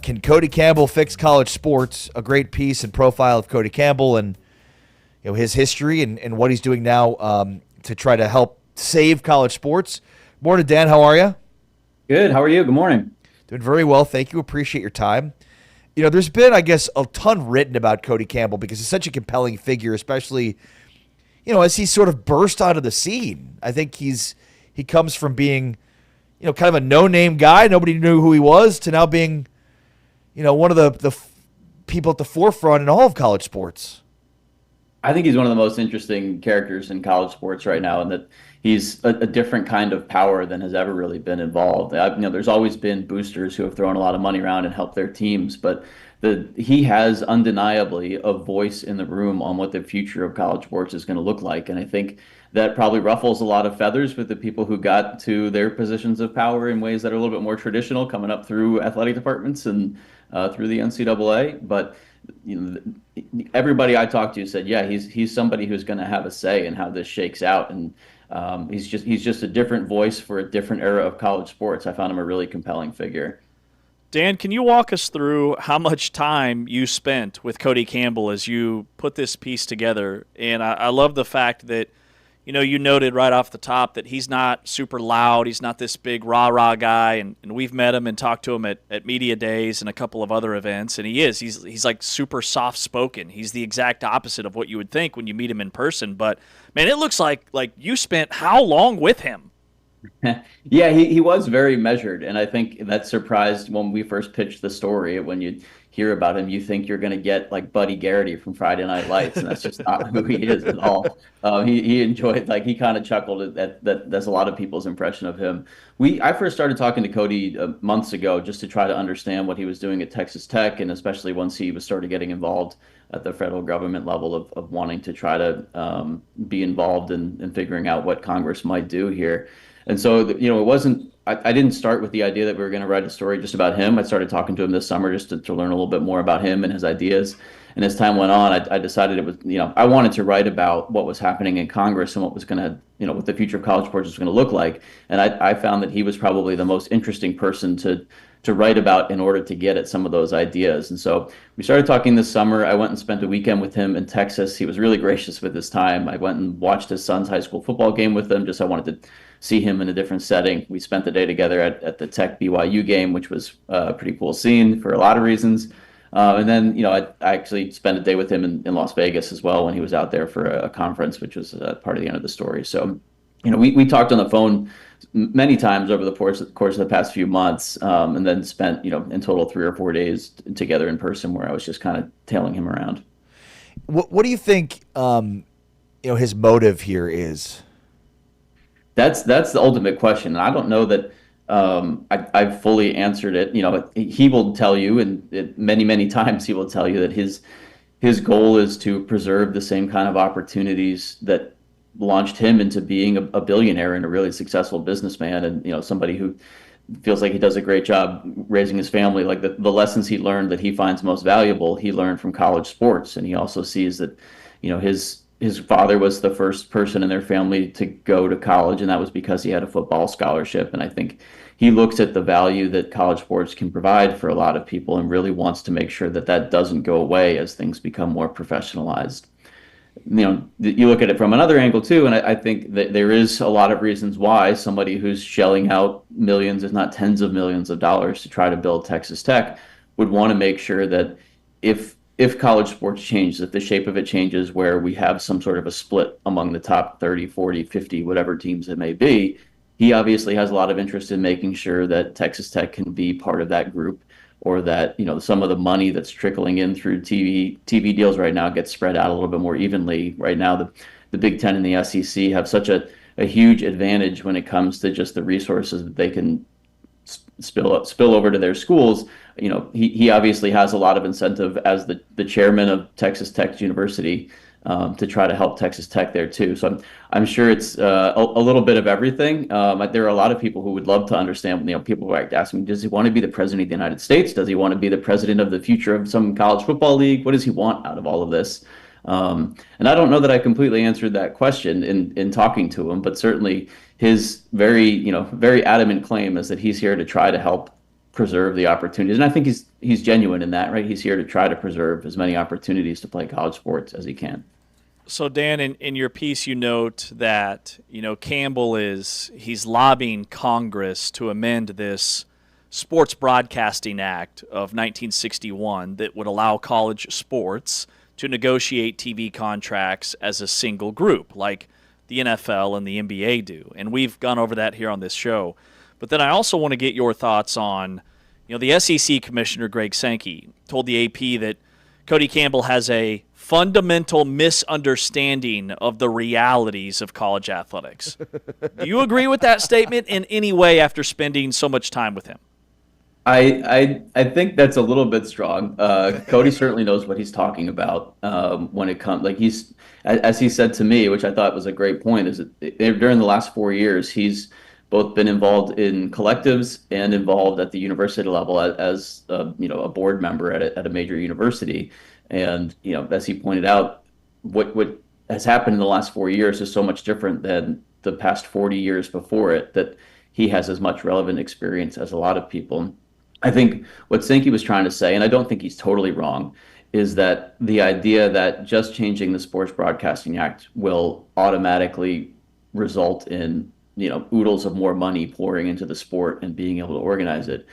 Can Cody Campbell fix college sports? A great piece and profile of Cody Campbell and his history and what he's doing now to try to help save college sports. Morning, Dan. How are you? Good. How are you? Good morning. Doing very well. Thank you. Appreciate your time. There's been, I guess, a ton written about Cody Campbell because he's such a compelling figure, especially, as he sort of burst onto the scene. I think he comes from being, kind of a no-name guy. Nobody knew who he was to now being, one of the people at the forefront in all of college sports. I think he's one of the most interesting characters in college sports right now, and that he's a different kind of power than has ever really been involved. There's always been boosters who have thrown a lot of money around and helped their teams, but he has undeniably a voice in the room on what the future of college sports is going to look like. And I think that probably ruffles a lot of feathers with the people who got to their positions of power in ways that are a little bit more traditional, coming up through athletic departments and through the NCAA. But everybody I talked to said, yeah, he's somebody who's going to have a say in how this shakes out. And he's just a different voice for a different era of college sports. I found him a really compelling figure. Dan, can you walk us through how much time you spent with Cody Campbell as you put this piece together? And I love the fact that, you noted right off the top that he's not super loud. He's not this big rah-rah guy. And we've met him and talked to him at media days and a couple of other events. And he's like super soft-spoken. He's the exact opposite of what you would think when you meet him in person. But, man, it looks like you spent how long with him? Yeah, he was very measured, and I think that surprised when we first pitched the story. When you hear about him, you think you're going to get like Buddy Garrity from Friday Night Lights, and that's just not who he is at all. He enjoyed, he kind of chuckled at that. That's a lot of people's impression of him. I first started talking to Cody months ago just to try to understand what he was doing at Texas Tech, and especially once he was started getting involved at the federal government level of wanting to try to be involved in figuring out what Congress might do here. And so, it wasn't, I didn't start with the idea that we were going to write a story just about him. I started talking to him this summer just to learn a little bit more about him and his ideas. And as time went on, I decided it was, I wanted to write about what was happening in Congress and what was going to, what the future of college sports was going to look like. And I found that he was probably the most interesting person to write about in order to get at some of those ideas. And so we started talking this summer. I went and spent a weekend with him in Texas. He was really gracious with his time. I went and watched his son's high school football game with him. I wanted to see him in a different setting. We spent the day together at the Tech BYU game, which was a pretty cool scene for a lot of reasons. And then, I actually spent a day with him in Las Vegas as well when he was out there for a conference, which was part of the end of the story. So, we talked on the phone many times over the course of the past few months, and then spent, in total 3 or 4 days together in person where I was just kind of tailing him around. What do you think, his motive here is? That's the ultimate question. And I don't know that I've fully answered it. He will tell you, and many, many times he will tell you that his goal is to preserve the same kind of opportunities that launched him into being a billionaire and a really successful businessman, and somebody who feels like he does a great job raising his family. Like the lessons he learned that he finds most valuable, he learned from college sports, and he also sees that his father was the first person in their family to go to college, and that was because he had a football scholarship. And I think he looks at the value that college sports can provide for a lot of people and really wants to make sure that doesn't go away as things become more professionalized. You look at it from another angle too, and I think that there is a lot of reasons why somebody who's shelling out millions, if not tens of millions of dollars to try to build Texas Tech would want to make sure that if college sports changes, if the shape of it changes where we have some sort of a split among the top 30, 40, 50, whatever teams it may be, he obviously has a lot of interest in making sure that Texas Tech can be part of that group, or that some of the money that's trickling in through TV deals right now gets spread out a little bit more evenly. Right now, the Big Ten and the SEC have such a huge advantage when it comes to just the resources that they can spill over to their schools. He obviously has a lot of incentive as the chairman of Texas Tech University to try to help Texas Tech there too. So I'm sure it's a little bit of everything. There are a lot of people who would love to understand. People who are asking, does he want to be the president of the United States? Does he want to be the president of the future of some college football league? What does he want out of all of this? And I don't know that I completely answered that question in talking to him, but certainly his very adamant claim is that he's here to try to help preserve the opportunities. And I think he's genuine in that, right? He's here to try to preserve as many opportunities to play college sports as he can. So Dan, in your piece, you note that Campbell he's lobbying Congress to amend this Sports Broadcasting Act of 1961 that would allow college sports to negotiate TV contracts as a single group, like the NFL and the NBA do. And we've gone over that here on this show. But then I also want to get your thoughts on, the SEC Commissioner Greg Sankey told the AP that Cody Campbell has a fundamental misunderstanding of the realities of college athletics. Do you agree with that statement in any way after spending so much time with him? I think that's a little bit strong. Cody certainly knows what he's talking about when it comes. Like as he said to me, which I thought was a great point, is that during the last 4 years he's both been involved in collectives and involved at the university level as a board member at a major university. And as he pointed out, what has happened in the last 4 years is so much different than the past 40 years before it, that he has as much relevant experience as a lot of people. I think what Sankey was trying to say, and I don't think he's totally wrong, is that the idea that just changing the Sports Broadcasting Act will automatically result in oodles of more money pouring into the sport and being able to organize it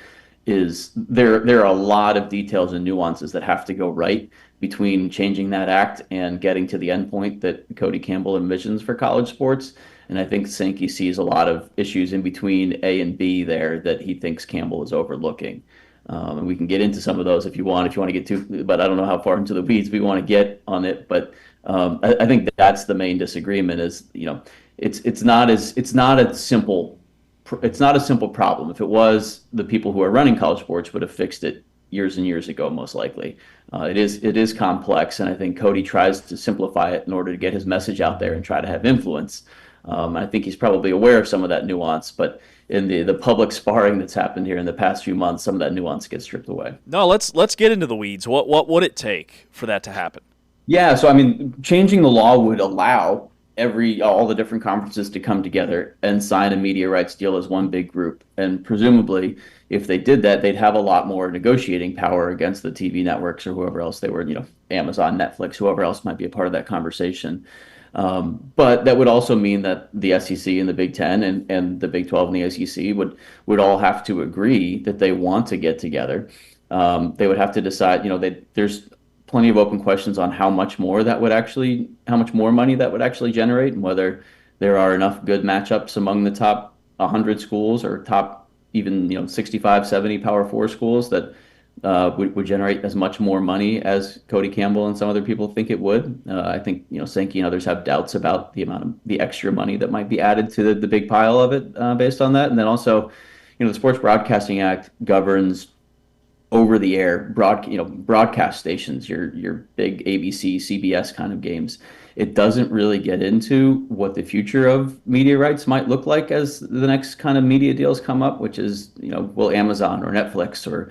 is there are a lot of details and nuances that have to go right between changing that act and getting to the endpoint that Cody Campbell envisions for college sports. And I think Sankey sees a lot of issues in between A and B there that he thinks Campbell is overlooking. And we can get into some of those if you want to get to, but I don't know how far into the weeds we want to get on it. But I think that's the main disagreement is, it's not a simple problem. If it was, the people who are running college sports would have fixed it years and years ago, most likely. It is complex, and I think Cody tries to simplify it in order to get his message out there and try to have influence. I think he's probably aware of some of that nuance, but in the public sparring that's happened here in the past few months, some of that nuance gets stripped away. No, let's get into the weeds. What would it take for that to happen? Yeah, so I mean, changing the law would allow all the different conferences to come together and sign a media rights deal as one big group. And presumably, if they did that, they'd have a lot more negotiating power against the TV networks or whoever else they were, Amazon, Netflix, whoever else might be a part of that conversation. But that would also mean that the SEC and the Big Ten and the Big 12 and the ACC would all have to agree that they want to get together. They would have to decide, there's plenty of open questions on how much more money that would actually generate, and whether there are enough good matchups among the top 100 schools or top even 65, 70 Power 4 schools that would generate as much more money as Cody Campbell and some other people think it would. I think Sankey and others have doubts about the amount of the extra money that might be added to the big pile of it based on that. And then also, the Sports Broadcasting Act governs over-the-air broadcast stations, your big ABC, CBS kind of games. It doesn't really get into what the future of media rights might look like as the next kind of media deals come up, which is, will Amazon or Netflix or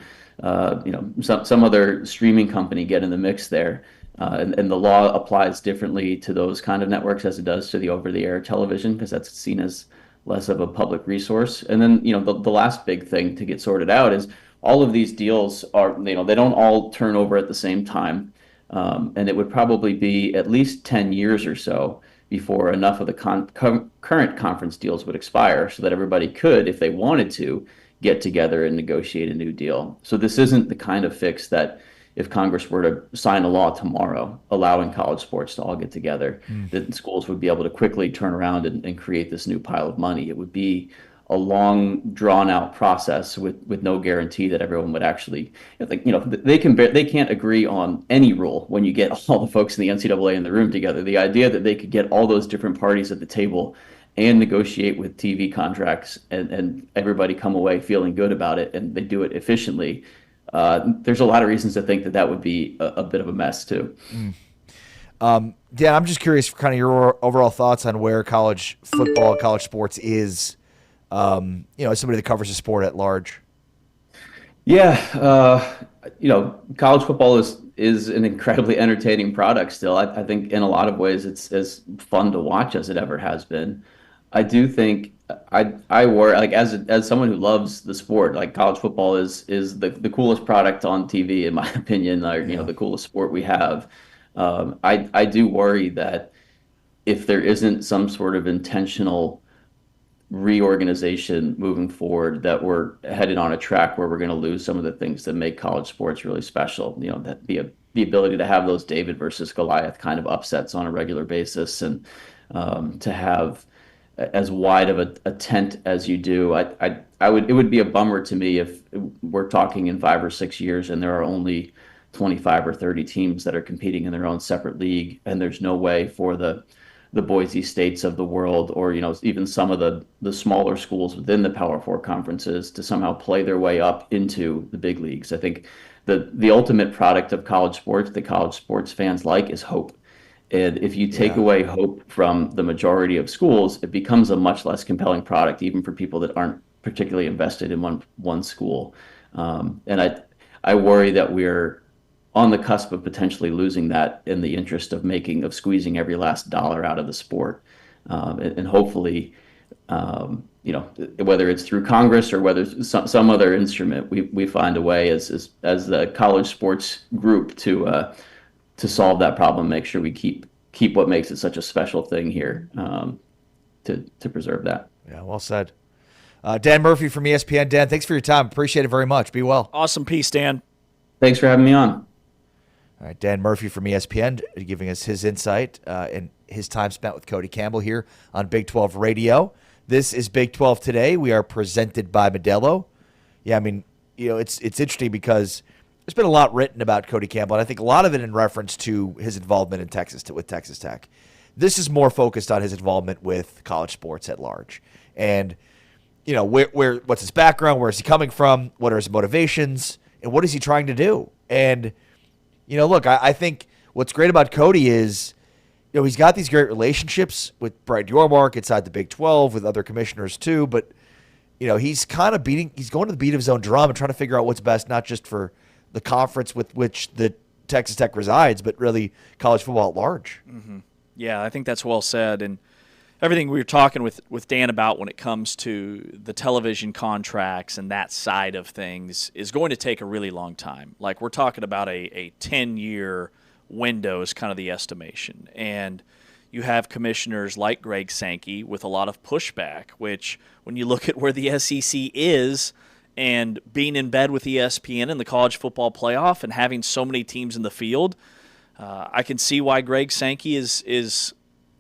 some other streaming company get in the mix there? And the law applies differently to those kind of networks as it does to the over-the-air television, because that's seen as less of a public resource. And then, the last big thing to get sorted out is all of these deals are, they don't all turn over at the same time. And it would probably be at least 10 years or so before enough of the current conference deals would expire so that everybody could, if they wanted to, get together and negotiate a new deal. So this isn't the kind of fix that if Congress were to sign a law tomorrow allowing college sports to all get together, that schools would be able to quickly turn around and create this new pile of money. It would be a long, drawn-out process with no guarantee that everyone would actually, they can't agree on any rule when you get all the folks in the NCAA in the room together. The idea that they could get all those different parties at the table and negotiate with TV contracts and everybody come away feeling good about it and they do it efficiently, there's a lot of reasons to think that would be a bit of a mess too. Dan, I'm just curious for kind of your overall thoughts on where college football, college sports is, as somebody that covers the sport at large. Yeah, college football is an incredibly entertaining product still. I think in a lot of ways it's as fun to watch as it ever has been. I do think I worry like as someone who loves the sport, like college football is the coolest product on TV in my opinion, or Yeah. the coolest sport we have. I do worry that if there isn't some sort of intentional reorganization moving forward, that we're headed on a track where we're going to lose some of the things that make college sports really special. That the ability to have those David versus Goliath kind of upsets on a regular basis, and to have as wide of a tent as you do. It would be a bummer to me if we're talking in 5 or 6 years and there are only 25 or 30 teams that are competing in their own separate league, and there's no way for the Boise States of the world, or even some of the smaller schools within the Power Four conferences, to somehow play their way up into the big leagues. I think the ultimate product of college sports that college sports fans like is hope. And if you take Yeah. away hope from the majority of schools, it becomes a much less compelling product, even for people that aren't particularly invested in one school. And I worry that we're on the cusp of potentially losing that in the interest of squeezing every last dollar out of the sport. And hopefully, whether it's through Congress or whether it's some other instrument, we find a way as the college sports group to solve that problem, make sure we keep what makes it such a special thing here, to preserve that. Yeah, well said. Dan Murphy from ESPN. Dan, thanks for your time. Appreciate it very much. Be well. Awesome piece, Dan. Thanks for having me on. All right, Dan Murphy from ESPN giving us his insight and his time spent with Cody Campbell here on Big 12 Radio. This is Big 12 Today. We are presented by Modelo. Yeah, I mean, it's interesting because there's been a lot written about Cody Campbell, and I think a lot of it in reference to his involvement in with Texas Tech. This is more focused on his involvement with college sports at large, and what's his background, where is he coming from, what are his motivations, and what is he trying to do? And look, I think what's great about Cody is, he's got these great relationships with Brad Yormark inside the Big 12, with other commissioners too, but he's kind of he's going to the beat of his own drum and trying to figure out what's best, not just for the conference with which the Texas Tech resides, but really college football at large. Mm-hmm. Yeah, I think that's well said. And everything we were talking with Dan about when it comes to the television contracts and that side of things is going to take a really long time. Like, we're talking about a 10-year window is kind of the estimation. And you have commissioners like Greg Sankey with a lot of pushback, which when you look at where the SEC is and being in bed with ESPN and the college football playoff and having so many teams in the field, I can see why Greg Sankey is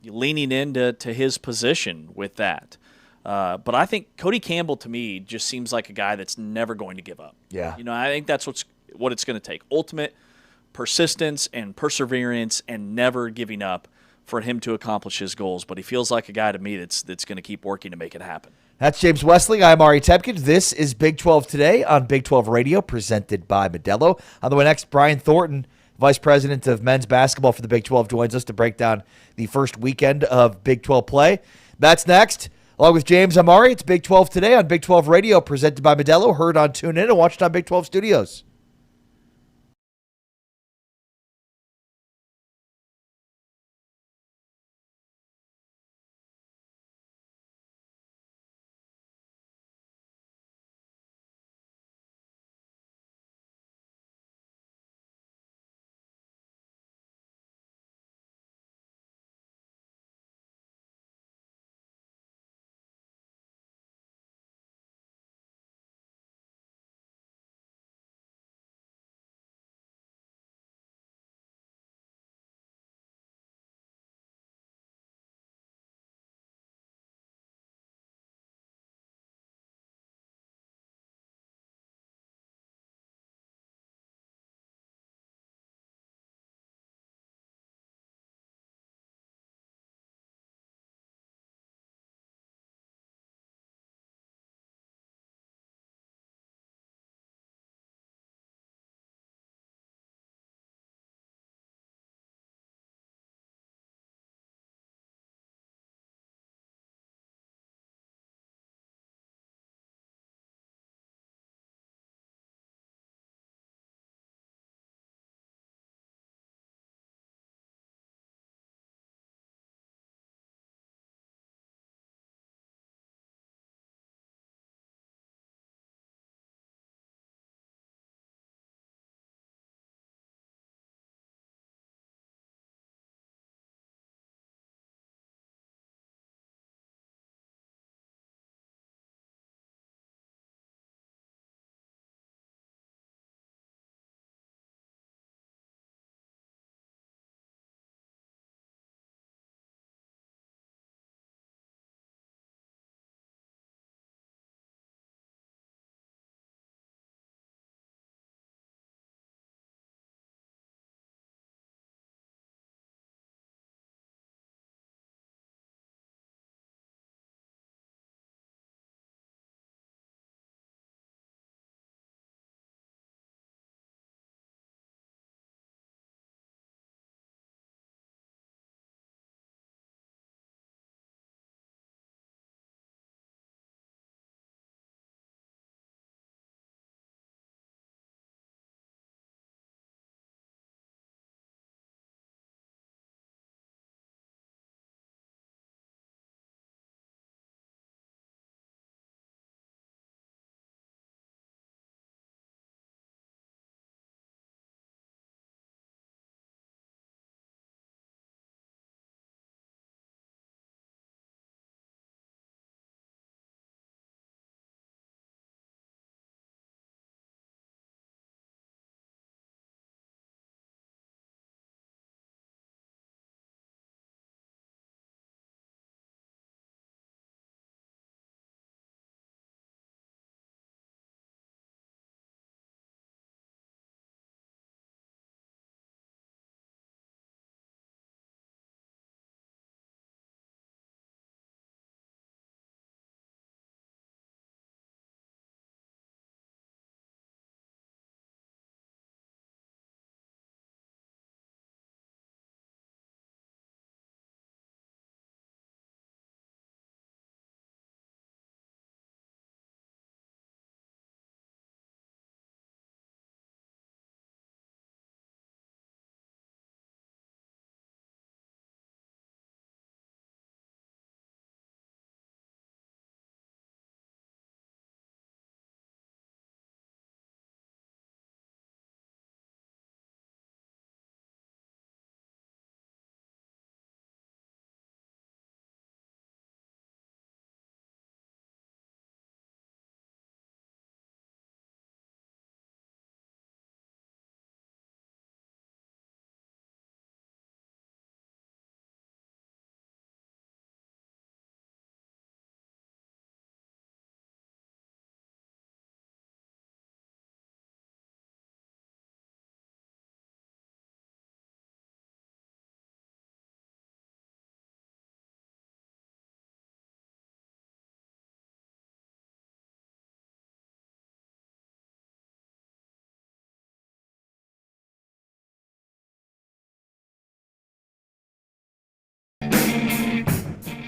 leaning into his position with that. But I think Cody Campbell, to me, just seems like a guy that's never going to give up. Yeah. I think that's what it's going to take. Ultimate persistence and perseverance and never giving up for him to accomplish his goals. But he feels like a guy to me that's going to keep working to make it happen. That's James Westling. I'm Ari Tepkin. This is Big 12 Today on Big 12 Radio, presented by Modelo. On the way next, Brian Thornton, Vice President of Men's Basketball for the Big 12, joins us to break down the first weekend of Big 12 play. That's next. Along with James Amari, it's Big 12 Today on Big 12 Radio, presented by Modelo, heard on TuneIn and watched on Big 12 Studios.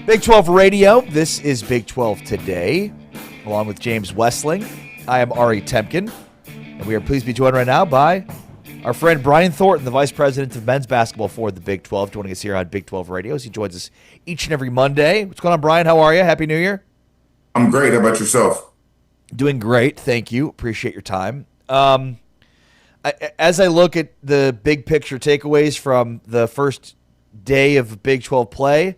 Big 12 Radio. This is Big 12 Today, along with James Westling. I am Ari Temkin, and we are pleased to be joined right now by our friend Brian Thornton, the Vice President of Men's Basketball for the Big 12, joining us here on Big 12 Radio. He joins us each and every Monday. What's going on, Brian? How are you? Happy New Year. I'm great. How about yourself? Doing great. Thank you. Appreciate your time. As I look at the big picture takeaways from the first day of Big 12 play,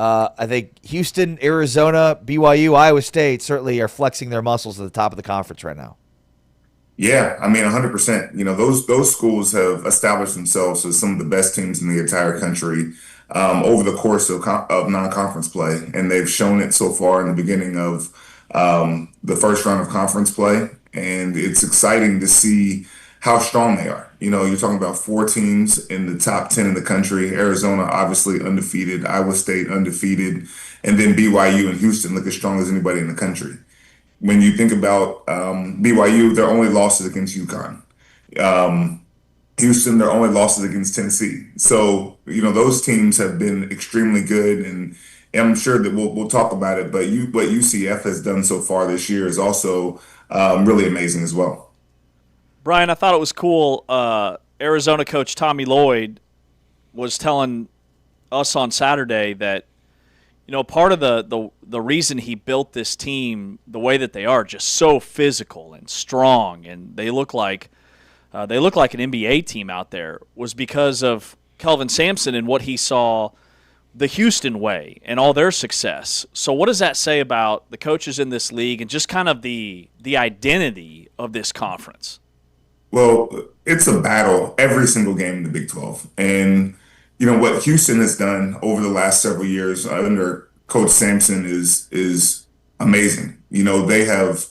I think Houston, Arizona, BYU, Iowa State certainly are flexing their muscles at the top of the conference right now. Yeah, I mean, 100%. You know, those schools have established themselves as some of the best teams in the entire country over the course of non-conference play, and they've shown it so far in the beginning of the first round of conference play, and it's exciting to see how strong they are. You know, you're talking about 4 teams in the top 10 in the country. Arizona, obviously undefeated. Iowa State, undefeated. And then BYU and Houston look as strong as anybody in the country. When you think about BYU, their only losses against UConn. Houston, their only losses against Tennessee. So, you know, those teams have been extremely good, and I'm sure that we'll talk about it, but what UCF has done so far this year is also really amazing as well. Brian, I thought it was cool. Arizona coach Tommy Lloyd was telling us on Saturday that, you know, part of the reason he built this team the way that they are, just so physical and strong, and they look like an NBA team out there, was because of Kelvin Sampson and what he saw the Houston way and all their success. So what does that say about the coaches in this league and just kind of the identity of this conference? Well, it's a battle every single game in the Big 12. And, you know, what Houston has done over the last several years under Coach Sampson is amazing. You know, they have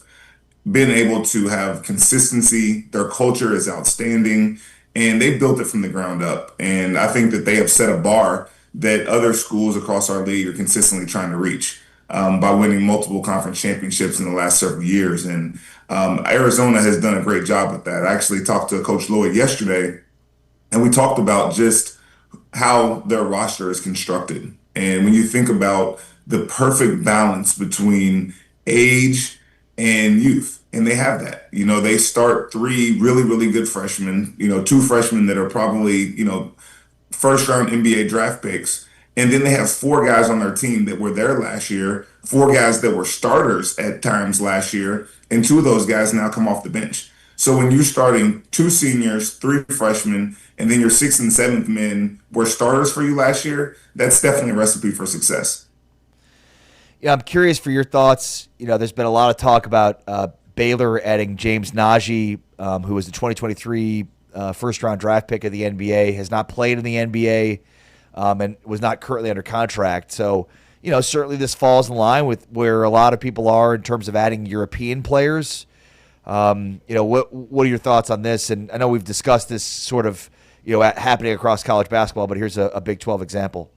been able to have consistency. Their culture is outstanding, and they built it from the ground up. And I think that they have set a bar that other schools across our league are consistently trying to reach by winning multiple conference championships in the last several years. And Arizona has done a great job with that. I actually talked to Coach Lloyd yesterday, and we talked about just how their roster is constructed. And when you think about the perfect balance between age and youth, and they have that. You know, they start 3 really, really good freshmen, you know, 2 freshmen that are probably, you know, first-round NBA draft picks. And then they have 4 guys on their team that were there last year, 4 guys that were starters at times last year, and 2 of those guys now come off the bench. So when you're starting 2 seniors, 3 freshmen, and then your 6th and 7th men were starters for you last year, that's definitely a recipe for success. Yeah, I'm curious for your thoughts. You know, there's been a lot of talk about Baylor adding James Najee, who was the 2023 first-round draft pick of the NBA, has not played in the NBA, and was not currently under contract. So, you know, certainly this falls in line with where a lot of people are in terms of adding European players. You know, what are your thoughts on this? And I know we've discussed this sort of, you know, happening across college basketball, but here's a Big 12 example.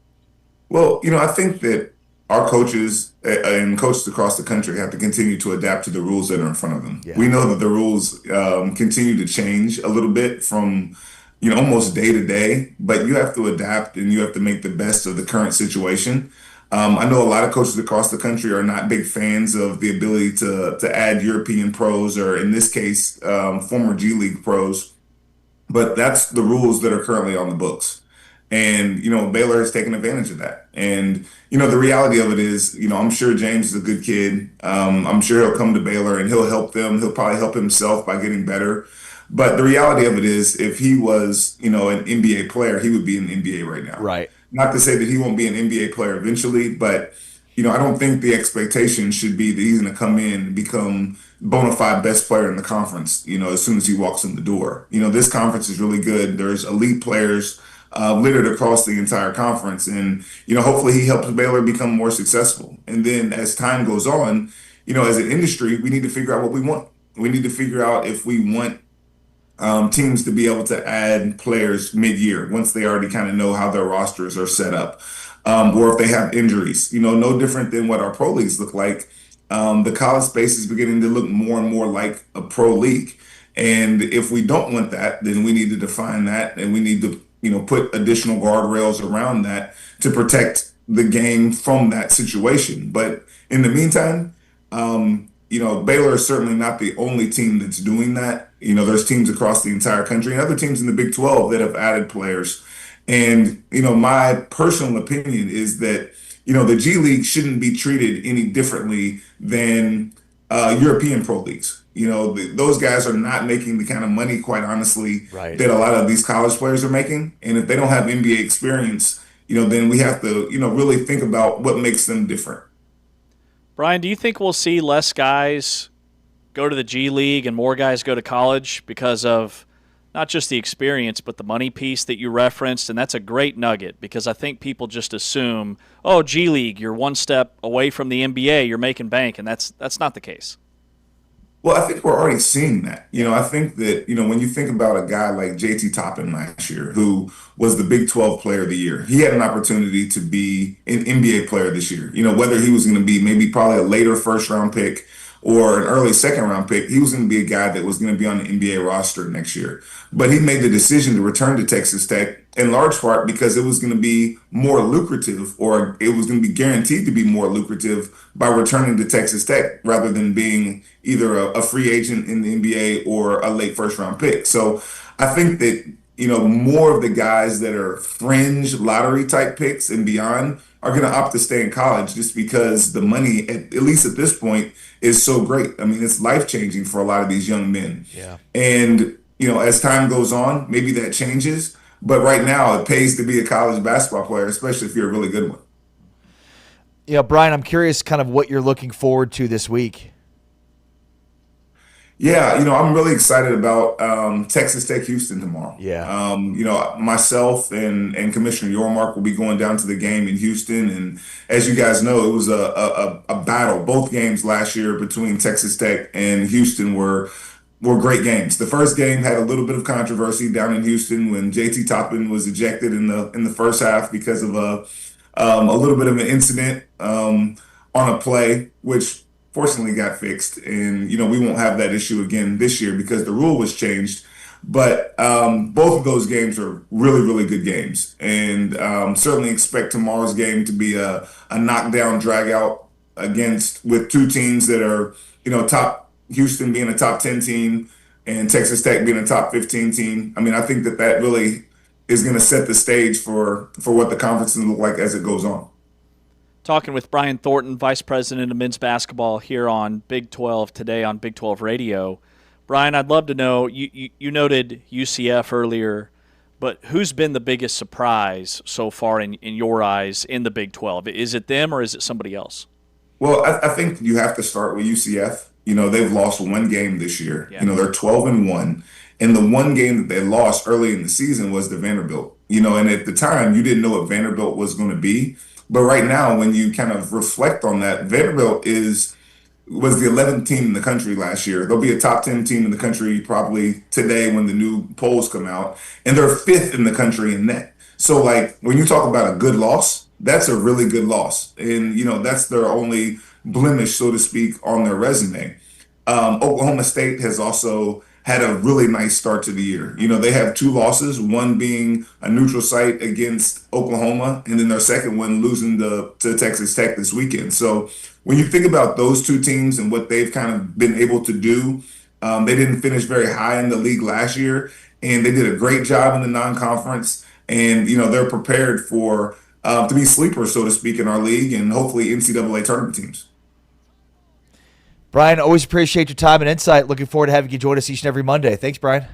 Well, you know, I think that our coaches and coaches across the country have to continue to adapt to the rules that are in front of them. Yeah. We know that the rules continue to change a little bit from, you know, almost day to day, but you have to adapt and you have to make the best of the current situation. I know a lot of coaches across the country are not big fans of the ability to add European pros, or in this case, former G League pros, but that's the rules that are currently on the books. And, you know, Baylor has taken advantage of that. And, you know, the reality of it is, you know, I'm sure James is a good kid. I'm sure he'll come to Baylor and he'll help them. He'll probably help himself by getting better. But the reality of it is, if he was, you know, an NBA player, he would be in the NBA right now. Right. Not to say that he won't be an NBA player eventually, but, you know, I don't think the expectation should be that he's going to come in and become bona fide best player in the conference, you know, as soon as he walks in the door. You know, this conference is really good. There's elite players littered across the entire conference. And, you know, hopefully he helps Baylor become more successful. And then as time goes on, you know, as an industry, we need to figure out what we want. We need to figure out if we want teams to be able to add players mid-year once they already kind of know how their rosters are set up, or if they have injuries. You know, no different than what our pro leagues look like. The college space is beginning to look more and more like a pro league. And if we don't want that, then we need to define that, and we need to, you know, put additional guardrails around that to protect the game from that situation. But in the meantime, Baylor is certainly not the only team that's doing that. There's teams across the entire country and other teams in the Big 12 that have added players. And, my personal opinion is that, the G League shouldn't be treated any differently than European pro leagues. Those guys are not making the kind of money, quite honestly, Right. that a lot of these college players are making. And if they don't have NBA experience, then we have to, really think about what makes them different. Brian, do you think we'll see less guys go to the G League and more guys go to college because of not just the experience but the money piece that you referenced? And that's a great nugget because I think people just assume, oh, G League, you're one step away from the NBA, you're making bank, and that's not the case. Well, I think we're already seeing that. I think that, when you think about a guy like JT Toppin last year, who was the Big 12 Player of the Year, he had an opportunity to be an NBA player this year. Whether he was going to be maybe probably a later first round pick or an early second round pick, he was going to be a guy that was going to be on the NBA roster next year. But he made the decision to return to Texas Tech in large part because it was going to be more lucrative, or it was going to be guaranteed to be more lucrative by returning to Texas Tech rather than being either a free agent in the NBA or a late first round pick. So I think that, more of the guys that are fringe lottery type picks and beyond are going to opt to stay in college just because the money, at least at this point, is so great. I mean, it's life-changing for a lot of these young men. Yeah. And, as time goes on, maybe that changes. But right now, it pays to be a college basketball player, especially if you're a really good one. Yeah, Brian, I'm curious kind of what you're looking forward to this week. Yeah, I'm really excited about Texas Tech Houston tomorrow. Yeah. Myself and Commissioner Yormark will be going down to the game in Houston. And as you guys know, it was a battle. Both games last year between Texas Tech and Houston were great games. The first game had a little bit of controversy down in Houston when JT Toppin was ejected in the first half because of a little bit of an incident on a play, which fortunately got fixed. And, we won't have that issue again this year because the rule was changed. But both of those games are really, really good games. And certainly expect tomorrow's game to be a knockdown, drag out with two teams that are, Houston being a top 10 team and Texas Tech being a top 15 team. I mean, I think that really is going to set the stage for what the conference will look like as it goes on. Talking with Brian Thornton, Vice President of Men's Basketball here on Big 12 today on Big 12 Radio. Brian, I'd love to know, you noted UCF earlier, but who's been the biggest surprise so far in your eyes in the Big 12? Is it them or is it somebody else? Well, I think you have to start with UCF. They've lost one game this year. Yeah. They're 12-1. And the one game that they lost early in the season was to Vanderbilt. And at the time, you didn't know what Vanderbilt was going to be. But right now, when you kind of reflect on that, Vanderbilt was the 11th team in the country last year. They'll be a top 10 team in the country probably today when the new polls come out. And they're 5th in the country in net. So, when you talk about a good loss, that's a really good loss. And, that's their only blemish, so to speak, on their resume. Oklahoma State has also had a really nice start to the year. They have 2 losses, one being a neutral site against Oklahoma, and then their second one losing to Texas Tech this weekend. So when you think about those 2 teams and what they've kind of been able to do, they didn't finish very high in the league last year, and they did a great job in the non-conference. And, they're prepared to be sleepers, so to speak, in our league and hopefully NCAA tournament teams. Brian, always appreciate your time and insight. Looking forward to having you join us each and every Monday. Thanks, Brian.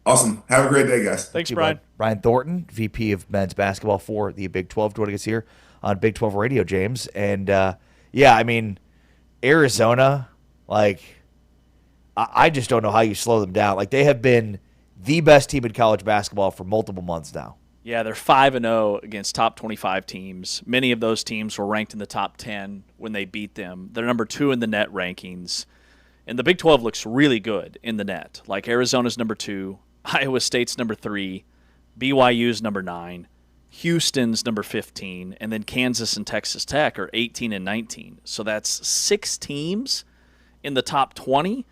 Awesome. Have a great day, guys. Thanks, Thank you, Brian. bud. Brian Thornton, VP of Men's Basketball for the Big 12, joining us here on Big 12 Radio, James. And, Arizona, I just don't know how you slow them down. They have been the best team in college basketball for multiple months now. Yeah, they're 5-0 against top 25 teams. Many of those teams were ranked in the top 10 when they beat them. They're number 2 in the net rankings. And the Big 12 looks really good in the net. Arizona's number 2, Iowa State's number 3, BYU's number 9, Houston's number 15, and then Kansas and Texas Tech are 18 and 19. So that's 6 teams in the top 20.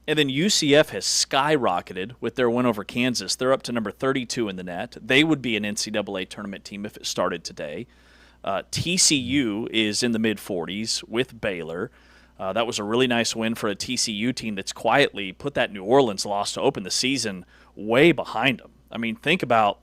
And then UCF has skyrocketed with their win over Kansas. They're up to number 32 in the net. They would be an NCAA tournament team if it started today. TCU is in the mid 40s with Baylor. That was a really nice win for a TCU team that's quietly put that New Orleans loss to open the season way behind them. I mean, think about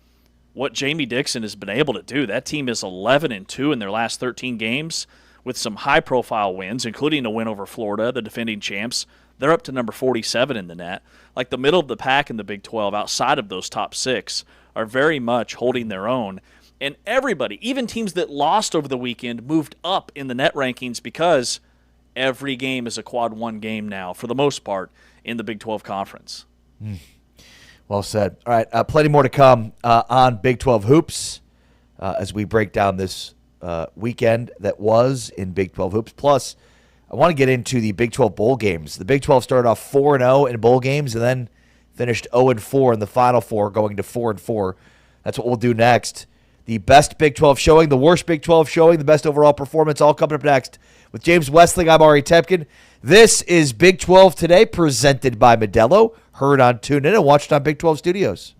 what Jamie Dixon has been able to do. That team is 11-2 in their last 13 games with some high-profile wins, including a win over Florida, the defending champs. They're up to number 47 in the net. Like the middle of the pack in the Big 12, outside of those top six, are very much holding their own. And everybody, even teams that lost over the weekend, moved up in the net rankings because every game is a quad one game now, for the most part, in the Big 12 conference. Well said. All right, plenty more to come on Big 12 hoops as we break down this weekend that was in Big 12 hoops. Plus, I want to get into the Big 12 bowl games. The Big 12 started off 4-0 in bowl games and then finished 0-4 in the Final Four, going to 4-4. That's what we'll do next. The best Big 12 showing, the worst Big 12 showing, the best overall performance, all coming up next. With James Westling, I'm Ari Tepkin. This is Big 12 Today, presented by Modelo. Heard on TuneIn and watched on Big 12 Studios.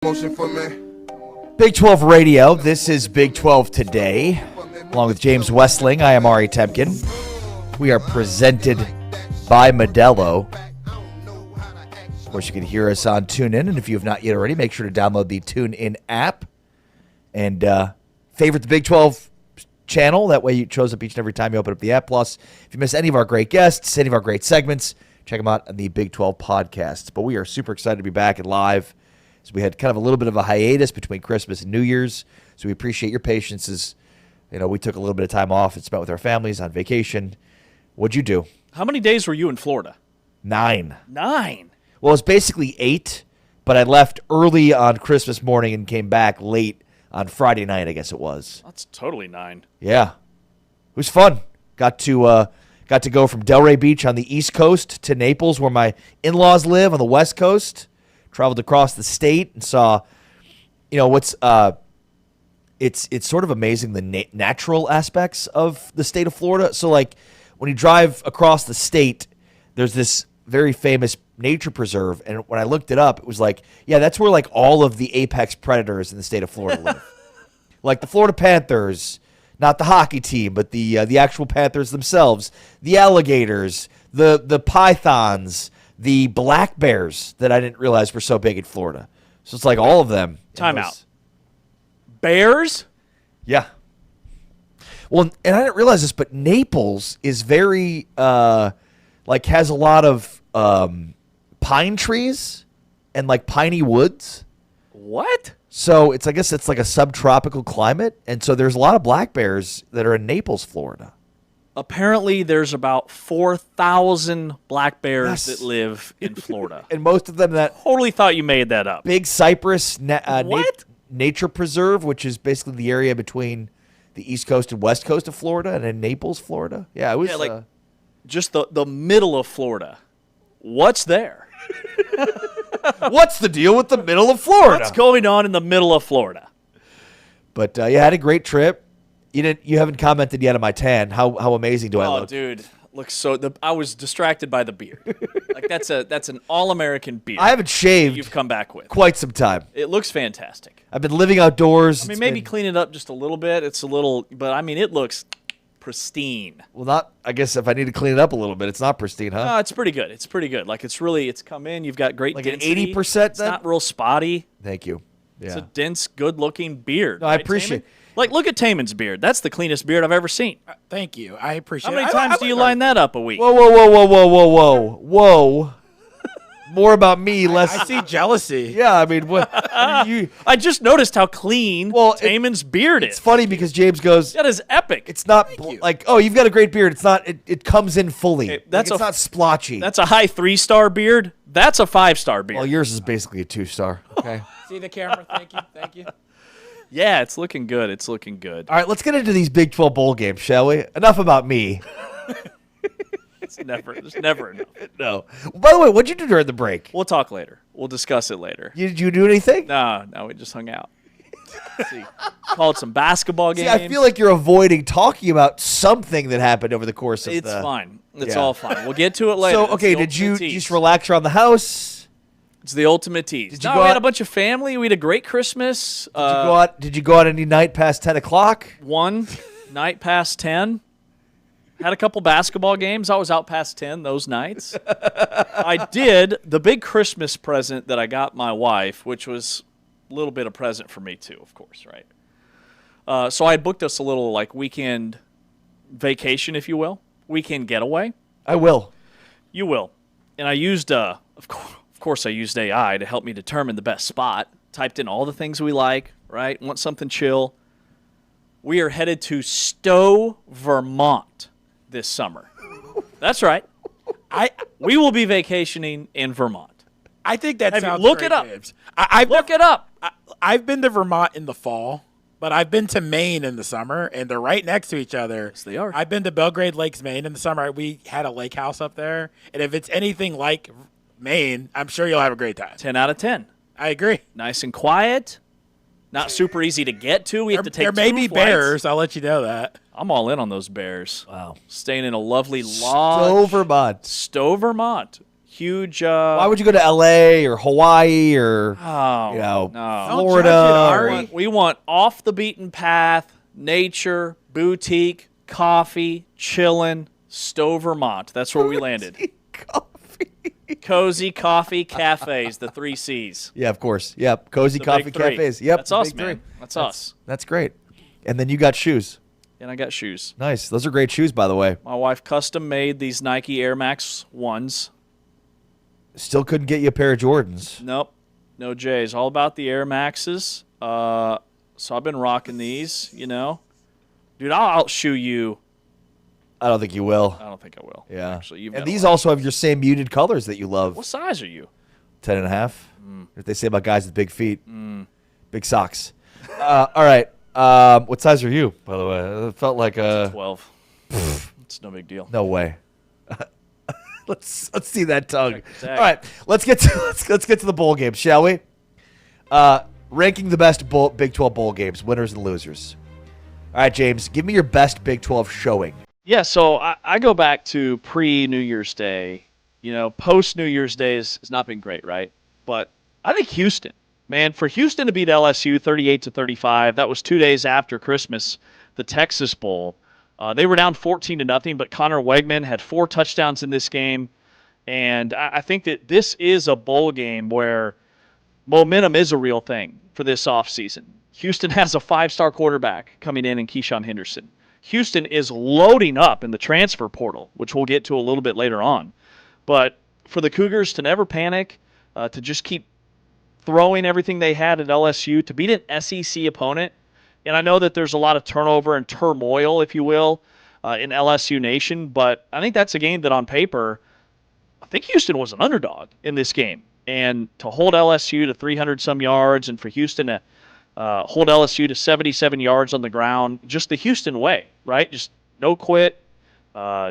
Motion for me. Big 12 Radio. This is Big 12 Today. Along with James Westling, I am Ari Temkin. We are presented by Modelo. Of course, you can hear us on TuneIn, and if you have not yet already, make sure to download the TuneIn app and favorite the Big 12 channel. That way it shows up each and every time you open up the app. Plus, if you miss any of our great guests, any of our great segments, check them out on the Big 12 podcast. But we are super excited to be back and live. So we had kind of a little bit of a hiatus between Christmas and New Year's. So we appreciate your patience as, we took a little bit of time off and spent with our families on vacation. What'd you do? How many days were you in Florida? 9. 9. Well, it's basically 8, but I left early on Christmas morning and came back late on Friday night, I guess it was. That's totally 9. Yeah. It was fun. Got to go from Delray Beach on the East Coast to Naples, where my in-laws live on the West Coast. Traveled across the state and saw, it's sort of amazing the natural aspects of the state of Florida. So, like, when you drive across the state, there's this very famous nature preserve, and when I looked it up, it was like, yeah, that's where like all of the apex predators in the state of Florida live. Like the Florida Panthers, not the hockey team, but the actual Panthers themselves, the alligators, the pythons, the black bears that I didn't realize were so big in Florida. So it's like all of them. Time out. Bears? Yeah. Well, and I didn't realize this, but Naples is very has a lot of pine trees and like piney woods. What? So I guess it's like a subtropical climate, and so there's a lot of black bears that are in Naples, Florida. Apparently, there's about 4,000 black bears Yes. that live in Florida. And most of them that Totally thought you made that up. Big Cypress What? Nature Preserve, which is basically the area between the East Coast and West Coast of Florida, and in Naples, Florida. Yeah, it was. Yeah, just the middle of Florida. What's there? What's the deal with the middle of Florida? What's going on in the middle of Florida? But I had a great trip. You haven't commented yet on my tan. How amazing do I Oh, look? dude, looks so. I was distracted by the beard. Like that's an all-American beard. I haven't shaved You've come back with. quite some time. It looks fantastic. I've been living outdoors. I mean, maybe clean it up just a little bit. It's a little, but I mean, it looks pristine. Well, not. I guess if I need to clean it up a little bit, it's not pristine, huh? No, it's pretty good. It's pretty good. Like it's come in. You've got great Like an density. 80% It's then? not real spotty. Thank you. It's Yeah. a dense, good-looking beard. No, I right, appreciate- Taman? Like, look at Taman's beard. That's the cleanest beard I've ever seen. Thank you. I appreciate How it. many times do you line that up a week? Whoa. More about me, less. I see jealousy. Yeah, I mean, what? you, I just noticed how clean Taman's beard is. it's funny because James goes, That is epic. it's not like, oh, you've got a great beard. It's not. It comes in fully. Hey, It's not splotchy. That's a high 3-star beard. That's a 5-star beard. Well, yours is basically a 2-star. Okay. See the camera? Thank you. Thank you. Yeah, it's looking good. It's looking good. All right, let's get into these Big 12 bowl games, shall we? Enough about me. It's never enough. No. By the way, what'd you do during the break? We'll talk later. We'll discuss it later. Did you do anything? No, we just hung out. See, called some basketball See, games. I feel like you're avoiding talking about something that happened over the course of it's the. fine. It's Yeah. all fine. We'll get to it later. So, It's okay, the did you ultimate tease. just relax around the house? It's the ultimate tease. Did you No, go we had out- a bunch of family. We had a great Christmas. Did you go out any night past 10 o'clock? One night past 10. Had a couple basketball games. I was out past 10 those nights. I did the big Christmas present that I got my wife, which was a little bit of present for me too, of course, right? So I had booked us a little like weekend vacation, if you will, weekend getaway. I will. You will. And I used, of course, I used AI to help me determine the best spot. Typed in all the things we like, right? Want something chill. We are headed to Stowe, Vermont this summer. That's right. We will be vacationing in Vermont. I think that Have you- sounds look great, it up. James. I've Look it up. I've been to Vermont in the fall, but I've been to Maine in the summer, and they're right next to each other. Yes, they are. I've been to Belgrade Lakes, Maine in the summer. We had a lake house up there, and if it's anything like Maine, I'm sure you'll have a great time. 10 out of 10. I agree. Nice and quiet. Not super easy to get to. We have to take There may 2 be flights. bears. I'll let you know that. I'm all in on those bears. Wow. Staying in a lovely Stowe, lodge. Vermont. Stowe, Vermont. Huge. Why would you go to L.A. or Hawaii or Oh, you know no. Don't Florida? judge it, or- Ari. We want off the beaten path, nature, boutique, coffee, chillin', Stowe, Vermont. That's where we landed. Cozy coffee cafes, the 3 C's. Yeah, of course. Yep, cozy The coffee big three. cafes. Yep, That's the us, big three. man. That's us. That's great. And then you got shoes. And I got shoes. Nice. Those are great shoes, by the way. My wife custom made these Nike Air Max 1s. Still couldn't get you a pair of Jordans. Nope. No J's. All about the Air Maxes. So I've been rocking these, you know. Dude, I'll outshoe you. I don't think you will. I don't think I will. Yeah. Actually, you've and got a these lot. also have your same muted colors that you love. What size are you? 10 and a half. If they say about guys with big feet. Big socks. All right. What size are you, by the way? It felt like 12. It's no big deal. no way. let's see that tongue. Exactly. All right. Let's get to the bowl games, shall we? Ranking the best Big 12 bowl games, winners and losers. All right, James, give me your best Big 12 showing. Yeah, so I go back to pre-New Year's Day. You know, post-New Year's Day has not been great, right? But I think Houston, man, for Houston to beat LSU 38-35, that was 2 days after Christmas, the Texas Bowl. They were down 14-0, but Connor Wegman had 4 touchdowns in this game. And I think that this is a bowl game where momentum is a real thing for this offseason. Houston has a 5-star quarterback coming in Keyshawn Henderson. Houston is loading up in the transfer portal, which we'll get to a little bit later on. But for the Cougars to never panic, to just keep throwing everything they had at LSU, to beat an SEC opponent, and I know that there's a lot of turnover and turmoil, if you will, in LSU Nation, but I think that's a game that on paper, I think Houston was an underdog in this game. And to hold LSU to 300-some yards and for Houston to hold LSU to 77 yards on the ground, just the Houston way, right? Just no quit,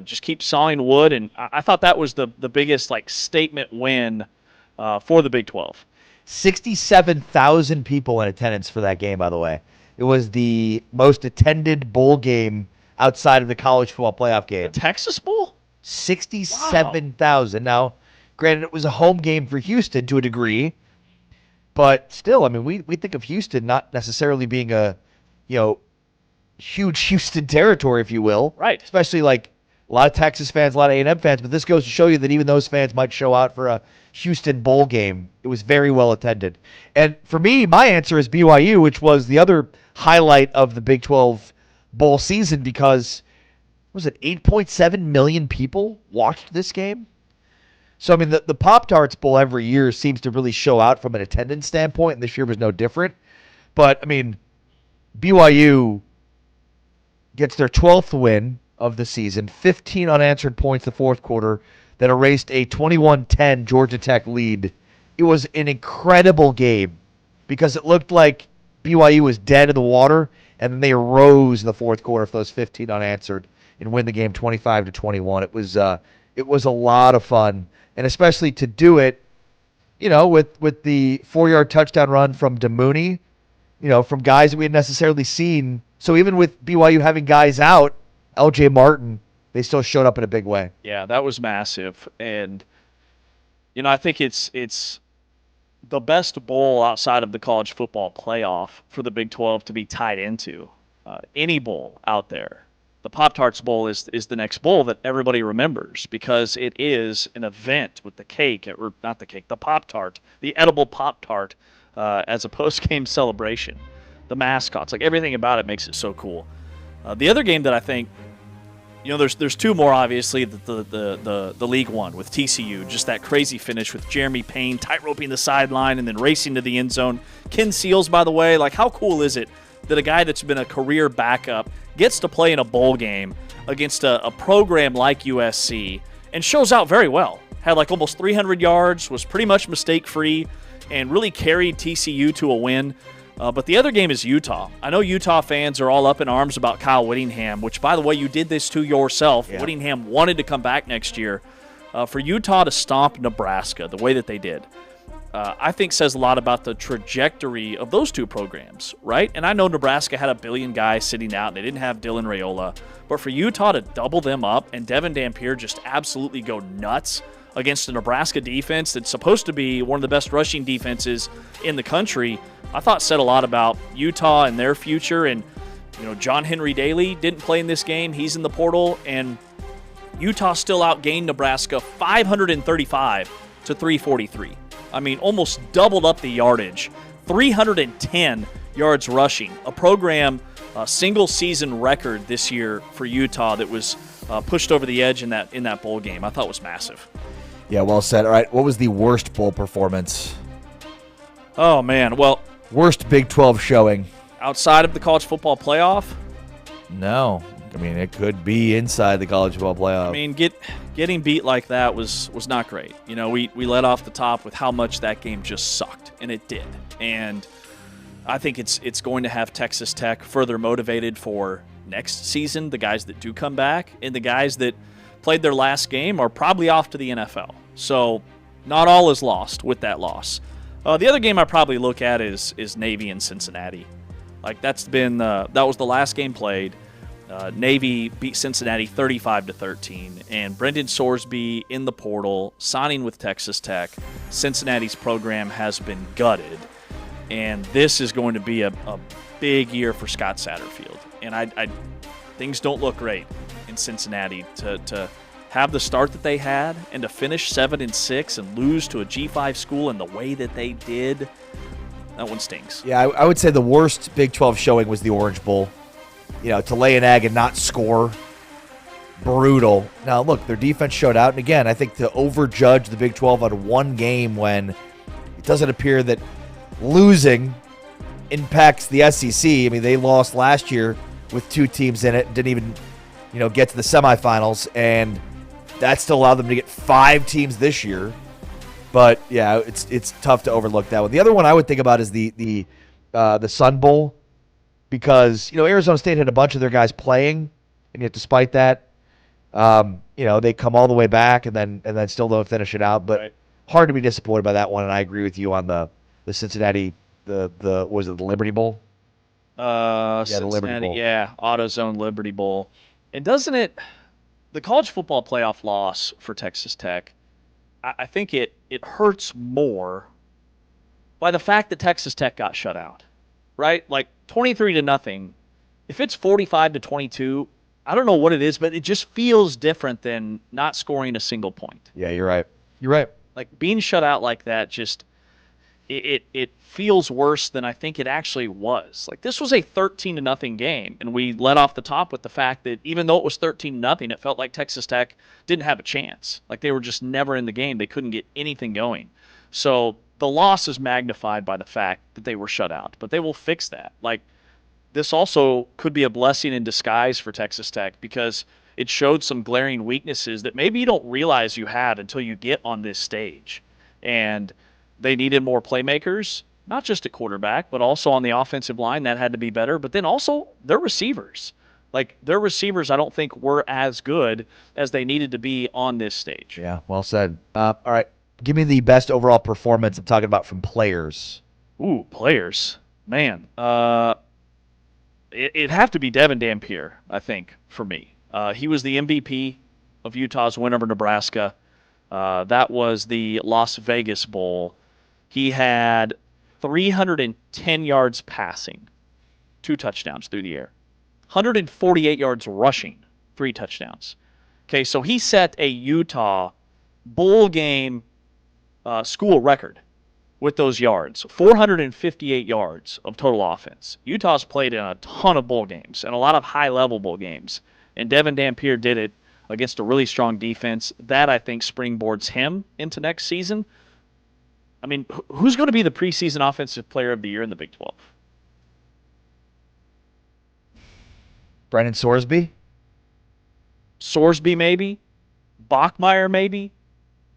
just keep sawing wood. And I thought that was the biggest statement win for the Big 12. 67,000 people in attendance for that game, by the way. It was the most attended bowl game outside of the college football playoff game. Texas Bowl? 67,000. Now, granted, it was a home game for Houston to a degree, but still, I mean, we think of Houston not necessarily being a, huge Houston territory, if you will. Right. Especially like a lot of Texas fans, a lot of A&M fans, but this goes to show you that even those fans might show out for a Houston bowl game. It was very well attended. And for me, my answer is BYU, which was the other highlight of the Big 12 bowl season because, was it 8.7 million people watched this game? So, I mean, the Pop-Tarts Bowl every year seems to really show out from an attendance standpoint, and this year was no different. But, I mean, BYU gets their 12th win of the season, 15 unanswered points the fourth quarter that erased a 21-10 Georgia Tech lead. It was an incredible game because it looked like BYU was dead in the water, and then they rose in the fourth quarter for those 15 unanswered and win the game 25-21. It was a lot of fun, and especially to do it, with the 4-yard touchdown run from DeMooney, from guys that we hadn't necessarily seen. So even with BYU having guys out, LJ Martin, they still showed up in a big way. Yeah, that was massive. And, I think it's the best bowl outside of the college football playoff for the Big 12 to be tied into. Any bowl out there. The Pop-Tarts Bowl is the next bowl that everybody remembers because it is an event with the cake, or not the cake, the Pop-Tart, the edible Pop-Tart as a post-game celebration. The mascots, everything about it makes it so cool. The other game that I think, there's two more, obviously, the League One with TCU, just that crazy finish with Jeremy Payne tight-roping the sideline and then racing to the end zone. Ken Seals, by the way, how cool is it that a guy that's been a career backup gets to play in a bowl game against a program like USC and shows out very well. Had almost 300 yards, was pretty much mistake-free, and really carried TCU to a win. But the other game is Utah. I know Utah fans are all up in arms about Kyle Whittingham, which, by the way, you did this to yourself. Yeah. Whittingham wanted to come back next year. For Utah to stomp Nebraska the way that they did, I think says a lot about the trajectory of those two programs, right? And I know Nebraska had a billion guys sitting out, and they didn't have Dylan Raiola. But for Utah to double them up and Devin Dampier just absolutely go nuts against the Nebraska defense that's supposed to be one of the best rushing defenses in the country, I thought said a lot about Utah and their future. And, John Henry Daly didn't play in this game. He's in the portal, and Utah still outgained Nebraska 535 to 343. I mean, almost doubled up the yardage. 310 yards rushing. A program single-season record this year for Utah that was pushed over the edge in that bowl game. I thought was massive. Yeah, well said. All right, what was the worst bowl performance? Oh, man. Well, worst Big 12 showing? Outside of the college football playoff? No. I mean, it could be inside the college football playoff. I mean, getting beat like that was not great. We led off the top with how much that game just sucked, and it did. And I think it's going to have Texas Tech further motivated for next season. The guys that do come back and the guys that played their last game are probably off to the NFL. So not all is lost with that loss. The other game I probably look at is Navy and Cincinnati. Like that was the last game played. Navy beat Cincinnati 35-13, and Brendan Sorsby in the portal, signing with Texas Tech. Cincinnati's program has been gutted, and this is going to be a big year for Scott Satterfield. And things don't look great in Cincinnati to have the start that they had and to finish 7-6 and lose to a G5 school in the way that they did. That one stings. Yeah, I would say the worst Big 12 showing was the Orange Bowl. To lay an egg and not score, brutal. Now, look, their defense showed out. And again, I think to overjudge the Big 12 on one game when it doesn't appear that losing impacts the SEC. I mean, they lost last year with two teams in it, didn't even, get to the semifinals, and that still allowed them to get 5 teams this year. But yeah, it's tough to overlook that one. The other one I would think about is the Sun Bowl. Because, Arizona State had a bunch of their guys playing, and yet despite that, they come all the way back and then still don't finish it out. But hard to be disappointed by that one, and I agree with you on the Cincinnati, was it the Liberty Bowl? The Liberty Bowl. Yeah, AutoZone Liberty Bowl. And doesn't it, the college football playoff loss for Texas Tech, I think it hurts more by the fact that Texas Tech got shut out, right? Like 23-0. If it's 45-22, I don't know what it is, but it just feels different than not scoring a single point. Yeah, you're right. You're right. Like being shut out like that, just it feels worse than I think it actually was. Like this was a 13-0 game, and we let off the top with the fact that even though it was 13-0, it felt like Texas Tech didn't have a chance. Like they were just never in the game. They couldn't get anything going. So the loss is magnified by the fact that they were shut out, but they will fix that. Like this also could be a blessing in disguise for Texas Tech because it showed some glaring weaknesses that maybe you don't realize you had until you get on this stage. And they needed more playmakers, not just at quarterback, but also on the offensive line. That had to be better. But then also their receivers. Like their receivers, I don't think were as good as they needed to be on this stage. Yeah, well said. All right. Give me the best overall performance I'm talking about from players. Ooh, players. Man. It'd have to be Devin Dampier, I think, for me. He was the MVP of Utah's win over Nebraska. That was the Las Vegas Bowl. He had 310 yards passing, 2 touchdowns through the air. 148 yards rushing, 3 touchdowns. Okay, so he set a Utah bowl game school record with those yards. 458 yards of total offense. Utah's played in a ton of bowl games and a lot of high-level bowl games. And Devin Dampier did it against a really strong defense. That, I think, springboards him into next season. I mean, who's going to be the preseason offensive player of the year in the Big 12? Brendan Sorsby? Sorsby, maybe. Bachmeier, maybe.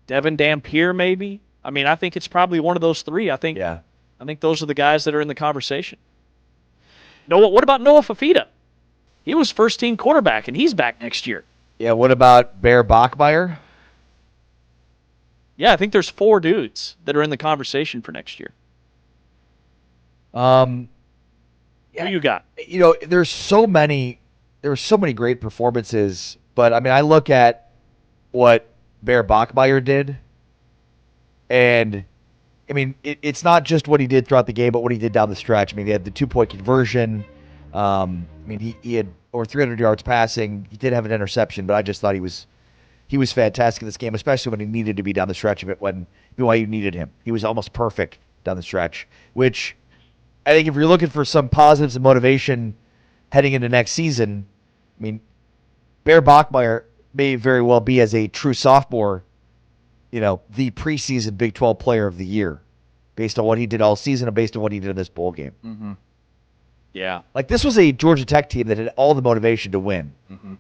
Devin Dampier, maybe. I mean, I think it's probably one of those 3. I think those are the guys that are in the conversation. What about Noah Fafita? He was first-team quarterback, and he's back next year. Yeah, what about Bear Bachmeier? Yeah, I think there's 4 dudes that are in the conversation for next year. Who you got? There were so many great performances, but I mean, I look at what Bear Bachmeyer did. And, I mean, it's not just what he did throughout the game, but what he did down the stretch. I mean, he had the 2-point conversion. I mean, he had over 300 yards passing. He did have an interception, but I just thought he was fantastic in this game, especially when he needed to be down the stretch of it when BYU needed him. He was almost perfect down the stretch, which I think if you're looking for some positives and motivation heading into next season, I mean, Bear Bachmeyer may very well be, as a true sophomore, the preseason Big 12 player of the year based on what he did all season and based on what he did in this bowl game. Mm-hmm. Yeah. Like, this was a Georgia Tech team that had all the motivation to win. Mm-hmm.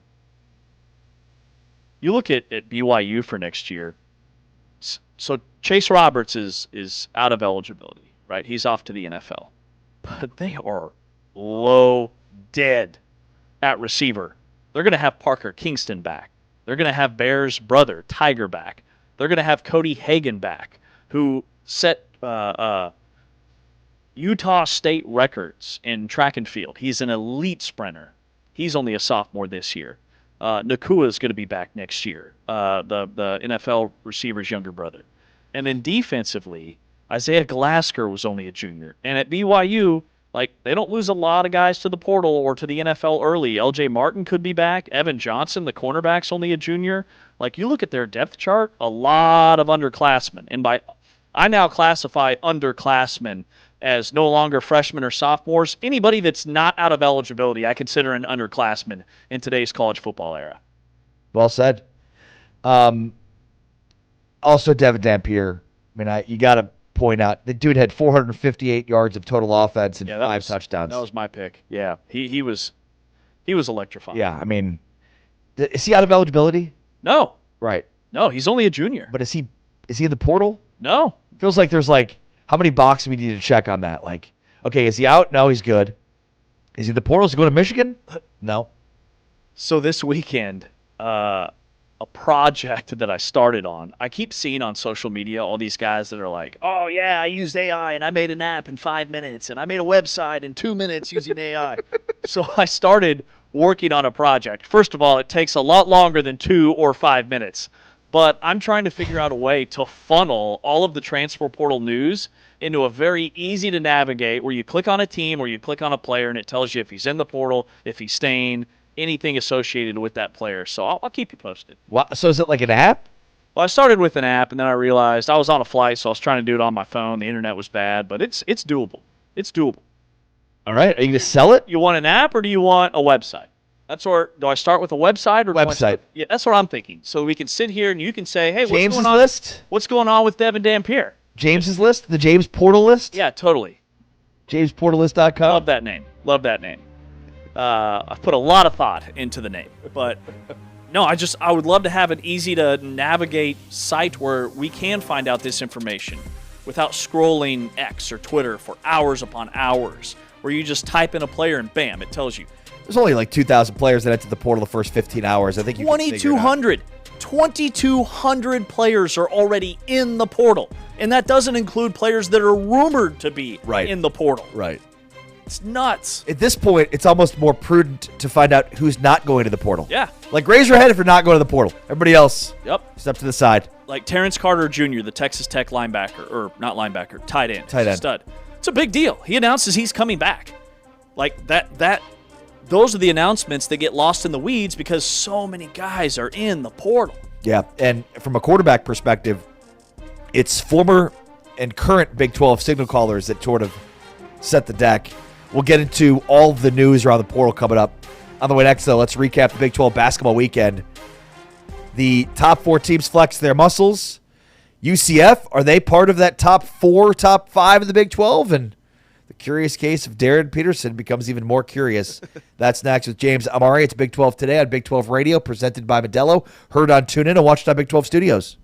You look at BYU for next year. So Chase Roberts is out of eligibility, right? He's off to the NFL. But they are low dead at receiver. They're going to have Parker Kingston back. They're going to have Bear's brother, Tiger, back. They're going to have Cody Hagan back, who set Utah State records in track and field. He's an elite sprinter. He's only a sophomore this year. Nakua is going to be back next year, the NFL receiver's younger brother. And then defensively, Isaiah Glasgow was only a junior. And at BYU, they don't lose a lot of guys to the portal or to the NFL early. LJ Martin could be back. Evan Johnson, the cornerback's only a junior. You look at their depth chart, a lot of underclassmen. And I now classify underclassmen as no longer freshmen or sophomores. Anybody that's not out of eligibility, I consider an underclassman in today's college football era. Well said. Also, Devin Dampier. I mean, you got to point out the dude had 458 yards of total offense and 5 touchdowns. That was my pick. Yeah, he was electrifying. Yeah, I mean, is he out of eligibility? No. Right. No, he's only a junior. But is he in the portal? No. Feels like there's how many boxes we need to check on that? Okay, is he out? No, he's good. Is he in the portal? Is he going to Michigan? No. So this weekend, a project that I started on, I keep seeing on social media all these guys that are like, oh, yeah, I used AI and I made an app in 5 minutes and I made a website in 2 minutes using AI. So I started working on a project. First of all, it takes a lot longer than 2 or 5 minutes. But I'm trying to figure out a way to funnel all of the transfer portal news into a very easy to navigate where you click on a team or you click on a player and it tells you if he's in the portal, if he's staying, anything associated with that player. So I'll keep you posted. Wow. So is it like an app? Well, I started with an app and then I realized I was on a flight, so I was trying to do it on my phone. The internet was bad, but it's doable. It's doable. All right. Are you going to sell it? You want an app or do you want a website? Do I start with a website or website? Yeah, that's what I'm thinking. So we can sit here and you can say, hey, James's list? What's going on with Devin Dampier? James's list? The James Portal list? Yeah, totally. JamesPortalList.com? Love that name. I've put a lot of thought into the name, but no, I would love to have an easy to navigate site where we can find out this information without scrolling X or Twitter for hours upon hours, where you just type in a player and bam, it tells you. There's only 2,000 players that entered the portal the first 15 hours. I think you 2,200. 2,200 players are already in the portal, and that doesn't include players that are rumored to be in the portal. Right. It's nuts. At this point, it's almost more prudent to find out who's not going to the portal. Yeah. Raise your head if you're not going to the portal. Everybody else, step to the side. Like Terrence Carter Jr., the Texas Tech linebacker, or not linebacker, tight end. Stud. It's a big deal. He announces he's coming back. Those are the announcements that get lost in the weeds because so many guys are in the portal. Yeah, and from a quarterback perspective, it's former and current Big 12 signal callers that sort of set the deck. We'll get into all the news around the portal coming up. On the way next, though, let's recap the Big 12 basketball weekend. The top 4 teams flex their muscles. UCF, are they part of that top 4, top 5 of the Big 12? And the curious case of Darren Peterson becomes even more curious. That's next with James Amari. It's Big 12 Today on Big 12 Radio, presented by Modelo. Heard on TuneIn and watched on Big 12 Studios.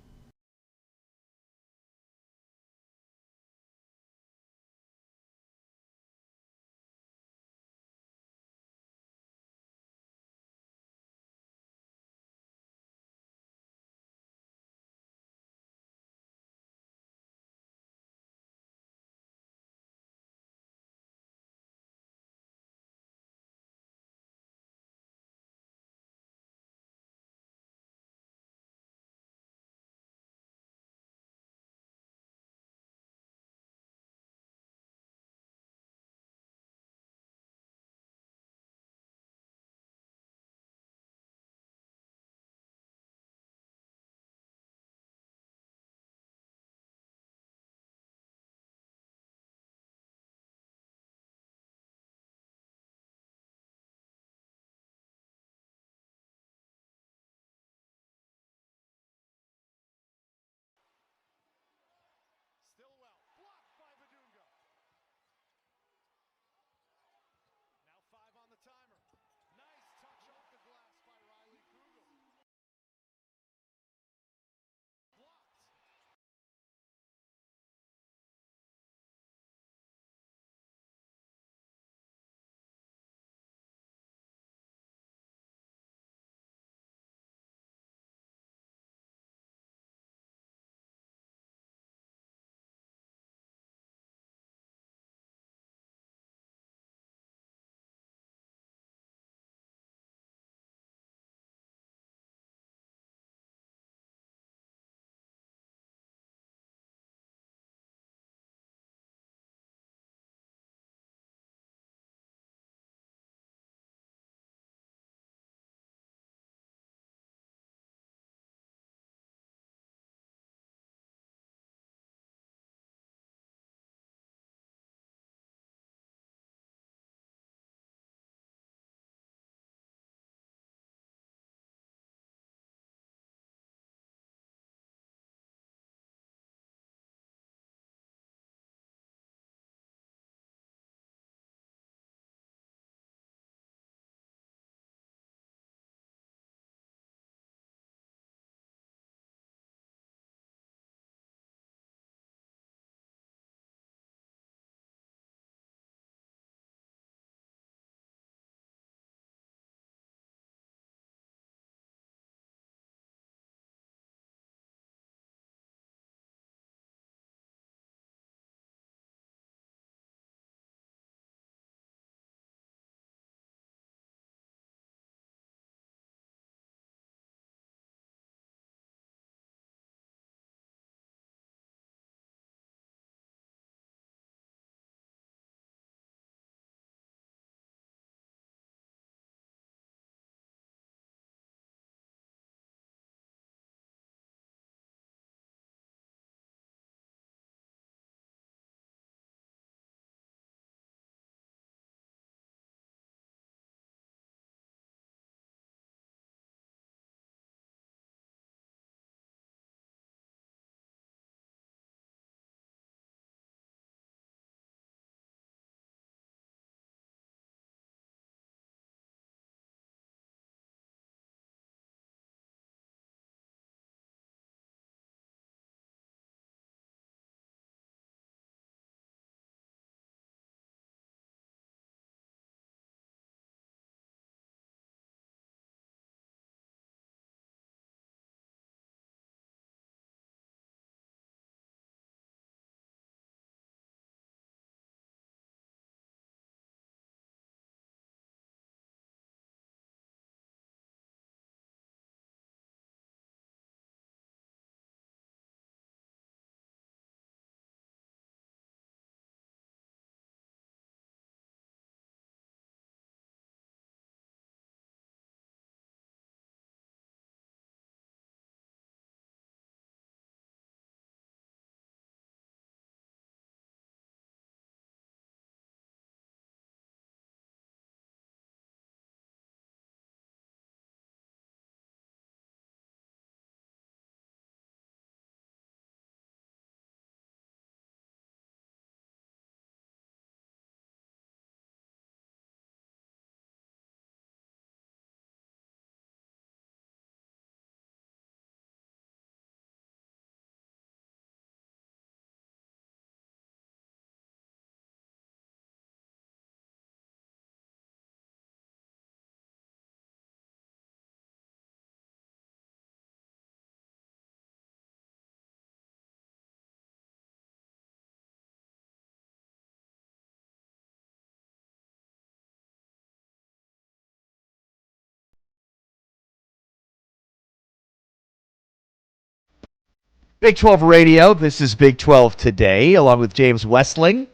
Big 12 Radio. This is Big 12 Today, along with James Westling.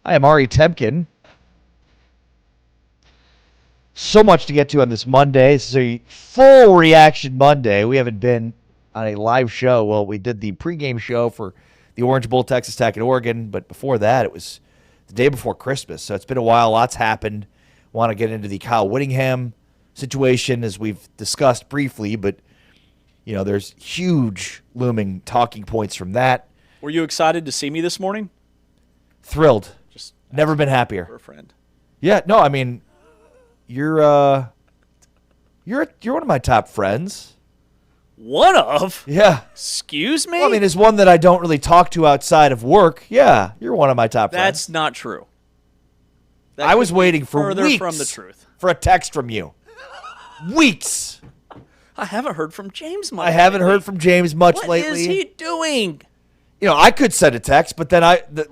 I am Ari Temkin. So much to get to on this Monday. This is a full reaction Monday. We haven't been on a live show. Well, we did the pregame show for the Orange Bowl, Texas Tech, and Oregon, but before that, it was the day before Christmas. So it's been a while. Lots happened. Want to get into the Kyle Whittingham situation, as we've discussed briefly, but you know, there's huge looming talking points from that. Were you excited to see me this morning? Thrilled. Just Never been happier. for a friend. Yeah, no, I mean, you're one of my top friends. One of? Yeah. Excuse me? Well, I mean, as one that I don't really talk to outside of work. Yeah, you're one of my top friends. That's not true. That I was could be waiting for further weeks from the truth. for a text from you. Weeks. I haven't heard from James much. I haven't lately. heard from James much What lately. is he doing? You know, I could send a text, but then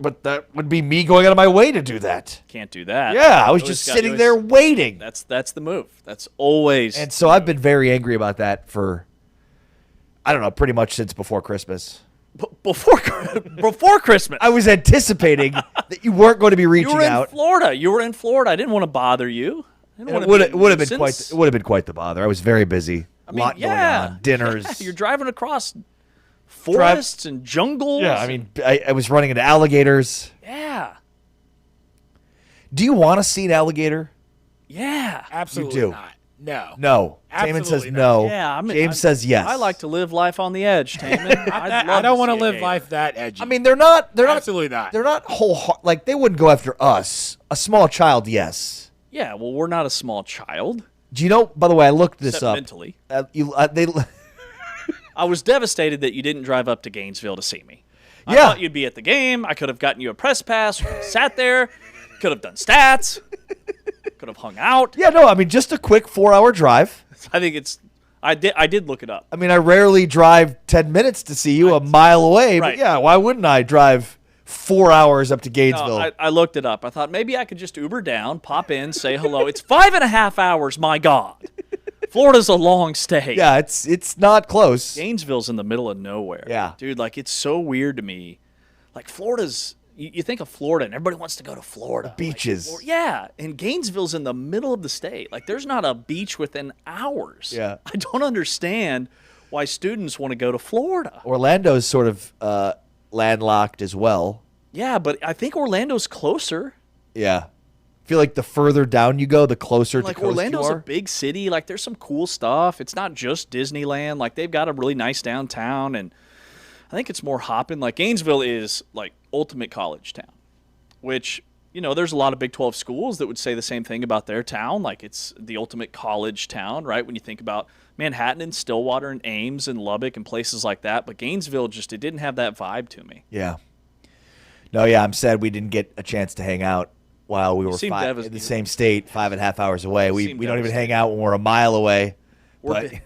but that would be me going out of my way to do that. Can't do that. Yeah, I was You just always sitting there waiting. That's the move. That's always. And so I've been very angry about that for, I don't know, pretty much since before Christmas. before Christmas. I was anticipating that you weren't going to be You reaching were in out. Florida. You were in Florida. I didn't want to bother you. I didn't It want to would be have a would have been nuisance. quite. It would have been quite the bother. I was very busy. I mean, lot yeah. going on. Dinners. Yeah, you're driving across forests and jungles. Yeah, I mean, I was running into alligators. Yeah. Do you want to see an alligator? Yeah. Absolutely do. not. No. No. Taman says Absolutely not. no. Yeah. James says yes. I like to live life on the edge, Taman. I don't want to live life that edgy. I mean, they're not. They're not. Absolutely not. They're not like they wouldn't go after us. A small child, yes. Yeah, well, we're not a small child. Do you know? By the way, I looked this Except up. mentally. They. I was devastated that you didn't drive up to Gainesville to see me. I Yeah. thought you'd be at the game. I could have gotten you a press pass, sat there, could have done stats, could have hung out. Yeah, no. I mean, just a quick 4-hour drive. I think it's. I did look it up. I mean, I rarely drive 10 minutes to see you a mile away, Right. but yeah, why wouldn't I drive 4 hours up to No, Gainesville? I looked it up. I thought maybe I could just Uber down, pop in, say hello. It's 5.5 hours. My God, Florida's a long stay. Yeah, it's not close. Gainesville's in the middle of nowhere. Yeah. Dude, like it's so weird to me. Like Florida's. You think of Florida and everybody wants to go to Florida. Beaches. Yeah, and Gainesville's in the middle of the state. Like, there's not a beach within hours. Yeah. I don't understand why students want to go to Florida. Orlando's sort of landlocked as well. Yeah, but I think Orlando's closer. Yeah. I feel like the further down you go, the closer Like, to coast Orlando's you a are. big city. Like, there's some cool stuff. It's not just Disneyland. Like, they've got a really nice downtown, and I think it's more hopping. Like, Gainesville is, like, ultimate college town, which, you know, there's a lot of Big 12 schools that would say the same thing about their town. Like, it's the ultimate college town, right? When you think about Manhattan and Stillwater and Ames and Lubbock and places like that. But Gainesville just, it didn't have that vibe to me. Yeah. No, yeah, I'm sad we didn't get a chance to hang out while we were seem in the same state, 5.5 hours away. We seem don't even hang devastated. out when we're a mile away. We're, But bu-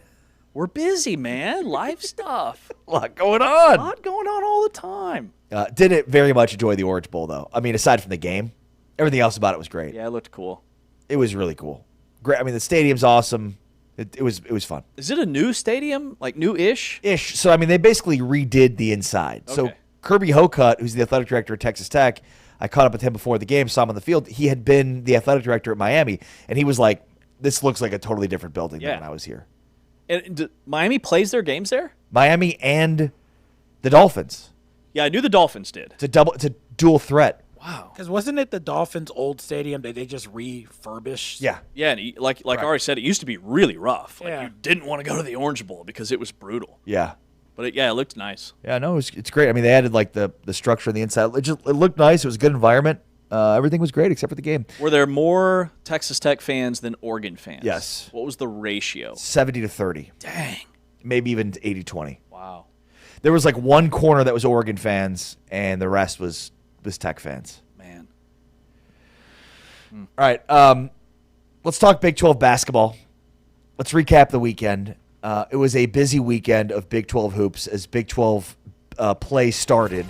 we're busy, man. Life stuff. a lot going A on. lot going on all the time. Didn't very much enjoy the Orange Bowl, though. I mean, aside from the game, everything else about it was great. Yeah, it looked cool. It was really cool. Great. I mean, the stadium's awesome. It was fun. Is it a new stadium? Like, new-ish? Ish. So I mean, they basically redid the inside. So Okay. Kirby Hocutt, who's the athletic director at Texas Tech, I caught up with him before the game, saw him on the field. He had been the athletic director at Miami, and he was like, "This looks like a totally different building Yeah. than when I was here." And Miami plays their games there? Miami and the Dolphins. Yeah, I knew the Dolphins did. It's a dual threat. Wow. Because wasn't it the Dolphins' old stadium that they just refurbished? Yeah. Yeah, and like Ari said, it used to be really rough. Like, Yeah. you didn't want to go to the Orange Bowl because it was brutal. Yeah. But it looked nice. Yeah, no, it's great. I mean, they added like the structure on the inside. It looked nice. It was a good environment. Everything was great except for the game. Were there more Texas Tech fans than Oregon fans? Yes. What was the ratio? 70-30, Dang. maybe even 80-20. Wow. There was like one corner that was Oregon fans, and the rest was Tech fans. Man. All right, let's talk Big 12 basketball. Let's recap the weekend. It was a busy weekend of Big 12 hoops as Big 12 play started.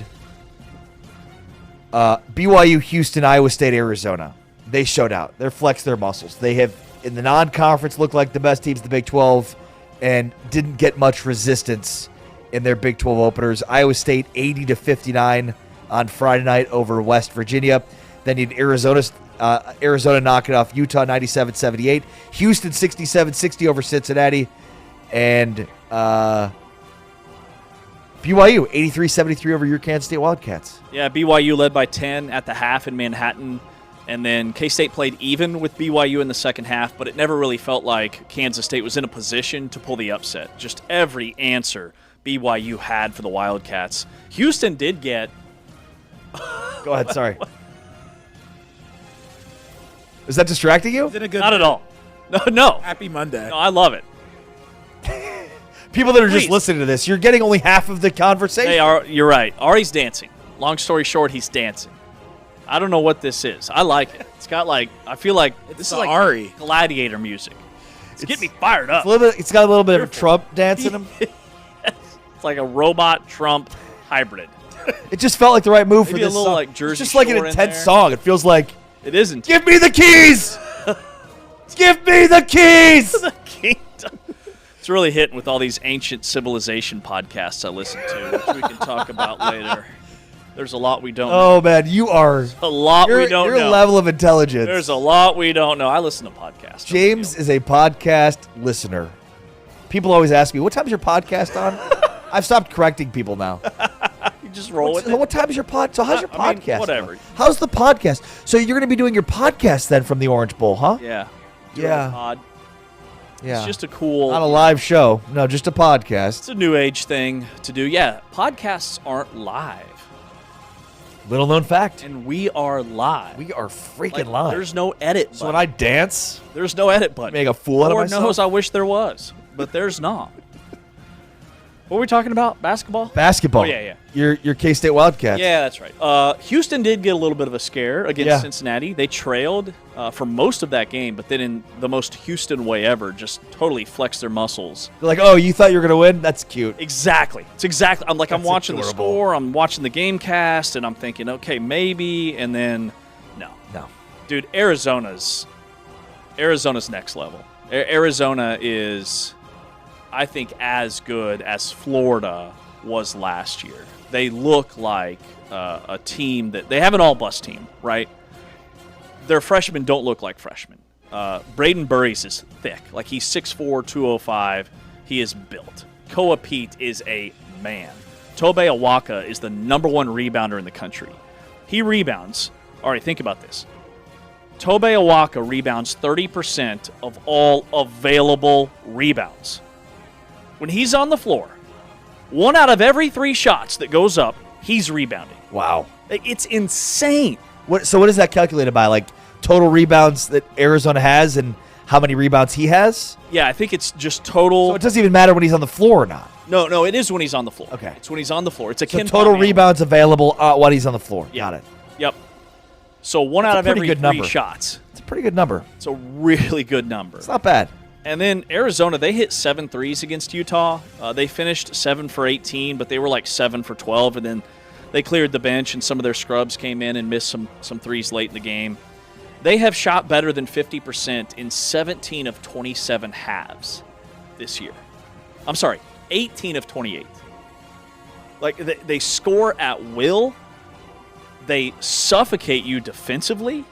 BYU, Houston, Iowa State, Arizona. They showed out. They flexed their muscles. They have, in the non-conference, looked like the best teams in the Big 12 and didn't get much resistance in their Big 12 openers. Iowa State 80-59 on Friday night over West Virginia. Then you had Arizona knocking off Utah 97-78. Houston 67-60 over Cincinnati. And BYU 83-73 over your Kansas State Wildcats. Yeah, BYU led by 10 at the half in Manhattan. And then K-State played even with BYU in the second half, but it never really felt like Kansas State was in a position to pull the upset. Just every answer BYU had for the Wildcats. Houston did get... Go ahead, sorry. Is that distracting you? Is it a good Not at all. No. Happy Monday. No, I love it. People that are just Please. listening to this, you're getting only half of the conversation. You're right. Ari's dancing. Long story short, he's dancing. I don't know what this is. I like it. It's got I feel like this is the like Ari. Gladiator music. It's getting me fired up. It's got a little bit of a Trump dance in him. It's like a robot Trump hybrid. It just felt like the right move for Maybe a this little song. like Jersey it's just like an Shore in intense there. song. It feels like, It isn't. give me the keys! Give me the keys! The kingdom. It's really hitting with all these ancient civilization podcasts I listen to, which we can talk about later. There's a lot we don't know. Oh, man, you are... A lot we don't your know. level of intelligence. There's a lot we don't know. I listen to podcasts. James is a podcast listener. People always ask me, what time's your podcast on? I've stopped correcting people now. You just roll with it. What time is your pod? So how's your I mean, podcast? whatever. on? How's the podcast? So you're going to be doing your podcast then from the Orange Bowl, huh? Yeah. Yeah. Pod. Yeah. It's just a cool... Not a live show. No, just a podcast. It's a new age thing to do. Yeah, podcasts aren't live. Little known fact. And we are live. We are freaking Like, live. There's no edit button. So when I dance, There's no edit button. make a fool out of Lord myself. knows I wish there was, but there's not. What were we talking about? Basketball? Basketball. Oh, yeah. Your K-State Wildcats. Yeah, that's right. Houston did get a little bit of a scare against Yeah. Cincinnati. They trailed for most of that game, but then in the most Houston way ever, just totally flexed their muscles. They're like, oh, you thought you were going to win? That's cute. Exactly. It's exactly. I'm That's watching adorable. the score, I'm watching the game cast, and I'm thinking, okay, maybe, and then no. Dude, Arizona's next level. Arizona is, I think, as good as Florida was last year. They look like a team that they have an all-bus team, right? Their freshmen don't look like freshmen. Braden Burries is thick. Like, he's 6'4", 205. He is built. Koa Pete is a man. Tobe Awaka is the number one rebounder in the country. He rebounds. All right, think about this. Tobe Awaka rebounds 30% of all available rebounds. When he's on the floor, 1 out of every 3 shots that goes up, he's rebounding. Wow. It's insane. So what is that calculated by? Like total rebounds that Arizona has and how many rebounds he has? Yeah, I think it's just total. So it doesn't even matter when he's on the floor or not. No, it is when he's on the floor. Okay. It's when he's on the floor. It's a So Ken total Palm rebounds available when he's on the floor. Yeah. Got it. Yep. So 1 out a of pretty every good 3 number. shots. It's a pretty good number. It's a really good number. It's not bad. And then Arizona, they hit 7 threes against Utah. They finished 7 for 18, but they were like 7 for 12. And then they cleared the bench, and some of their scrubs came in and missed some threes late in the game. They have shot better than 50% in 17 of 27 halves this year. I'm sorry, 18 of 28. Like, they score at will. They suffocate you defensively,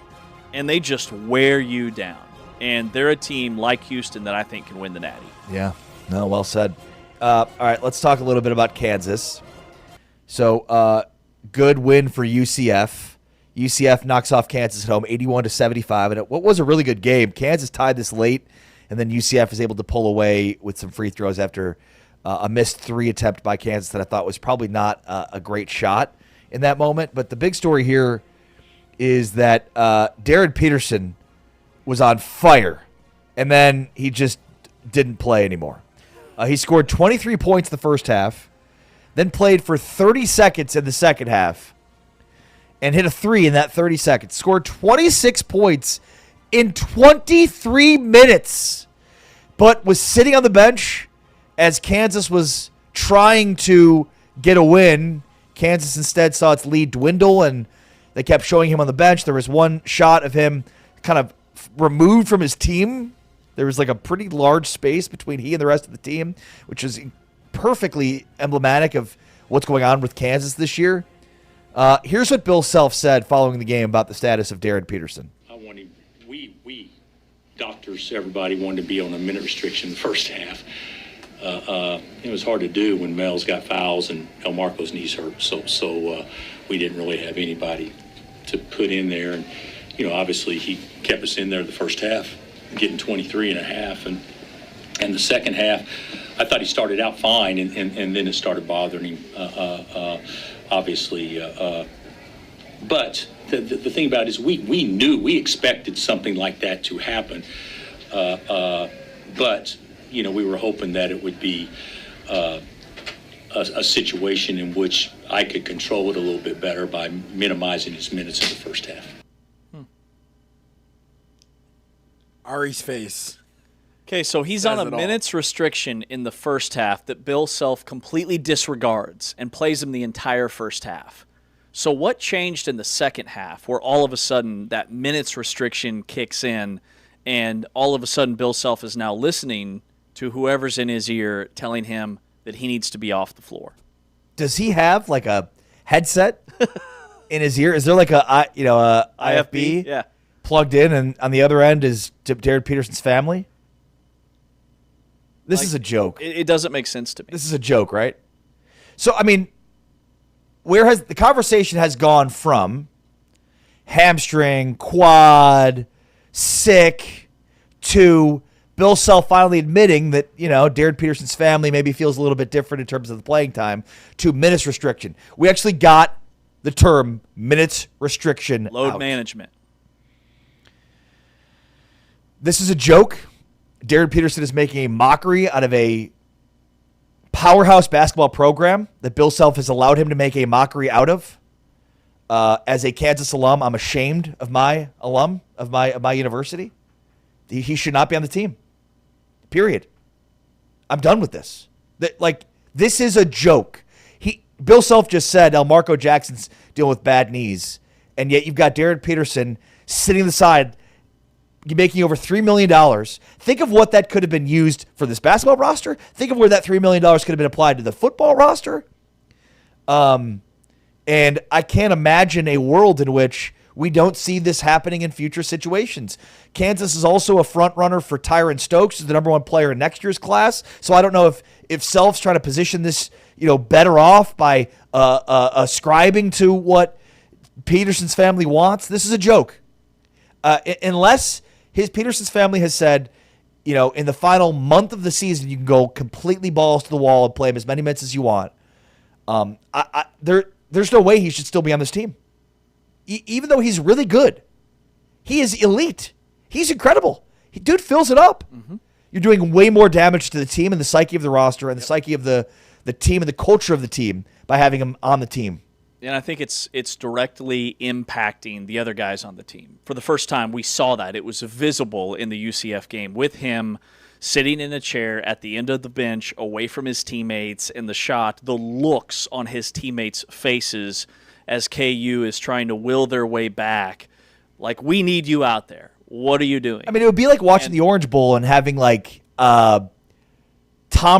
and they just wear you down. And they're a team like Houston that I think can win the Natty. Yeah. No, well said. All right, let's talk a little bit about Kansas. So, good win for UCF. UCF knocks off Kansas at home 81-75. And what was a really good game. Kansas tied this late, and then UCF is able to pull away with some free throws after a missed 3 attempt by Kansas that I thought was probably not a great shot in that moment. But the big story here is that Darren Peterson was on fire, and then he just didn't play anymore. He scored 23 points in the first half, then played for 30 seconds in the second half, and hit a 3 in that 30 seconds. Scored 26 points in 23 minutes, but was sitting on the bench as Kansas was trying to get a win. Kansas instead saw its lead dwindle, and they kept showing him on the bench. There was one shot of him kind of removed from his team. There was like a pretty large space between he and the rest of the team, which is perfectly emblematic of what's going on with Kansas this year. Here's what Bill Self said following the game about the status of Darren Peterson. We doctors, everybody wanted to be on a minute restriction in the first half. It was hard to do when Mel's got fouls and El Marco's knees hurt. So we didn't really have anybody to put in there. And, obviously he kept us in there the first half, getting 23 and a half. And the second half, I thought he started out fine, and then it started bothering him, obviously. But the thing about it is we expected something like that to happen. But, we were hoping that it would be a situation in which I could control it a little bit better by minimizing his minutes in the first half. Ari's face. Okay, so he's on a minutes restriction in the first half that Bill Self completely disregards and plays him the entire first half. So what changed in the second half where all of a sudden that minutes restriction kicks in and all of a sudden Bill Self is now listening to whoever's in his ear telling him that he needs to be off the floor? Does he have like a headset in his ear? Is there like a IFB Yeah. plugged in, and on the other end is Darren Peterson's family? This is a joke. It doesn't make sense to me. This is a joke, right? So, I mean, where has the conversation has gone from hamstring, quad, sick, to Bill Self finally admitting that, Darren Peterson's family maybe feels a little bit different in terms of the playing time, to minutes restriction. We actually got the term minutes restriction Load out. management. This is a joke. Darren Peterson is making a mockery out of a powerhouse basketball program that Bill Self has allowed him to make a mockery out of. As a Kansas alum, I'm ashamed of my alum, of my university. He should not be on the team. Period. I'm done with this. This is a joke. Bill Self just said El Marco Jackson's dealing with bad knees, and yet you've got Darren Peterson sitting on the side, making over $3 million. Think of what that could have been used for this basketball roster. Think of where that $3 million could have been applied to the football roster. And I can't imagine a world in which we don't see this happening in future situations. Kansas is also a front runner for Tyron Stokes as the number one player in next year's class. So I don't know if Self's trying to position this, better off by ascribing to what Peterson's family wants. This is a joke. Unless Peterson's family has said, in the final month of the season, you can go completely balls to the wall and play him as many minutes as you want. There's no way he should still be on this team. Even though he's really good. He is elite. He's incredible. Dude fills it up. Mm-hmm. You're doing way more damage to the team and the psyche of the roster and the psyche of the team and the culture of the team by having him on the team. And I think it's directly impacting the other guys on the team. For the first time, we saw that. It was visible in the UCF game with him sitting in a chair at the end of the bench away from his teammates, and the looks on his teammates' faces as KU is trying to will their way back. Like, we need you out there. What are you doing? I mean, it would be like watching the Orange Bowl and having, Tom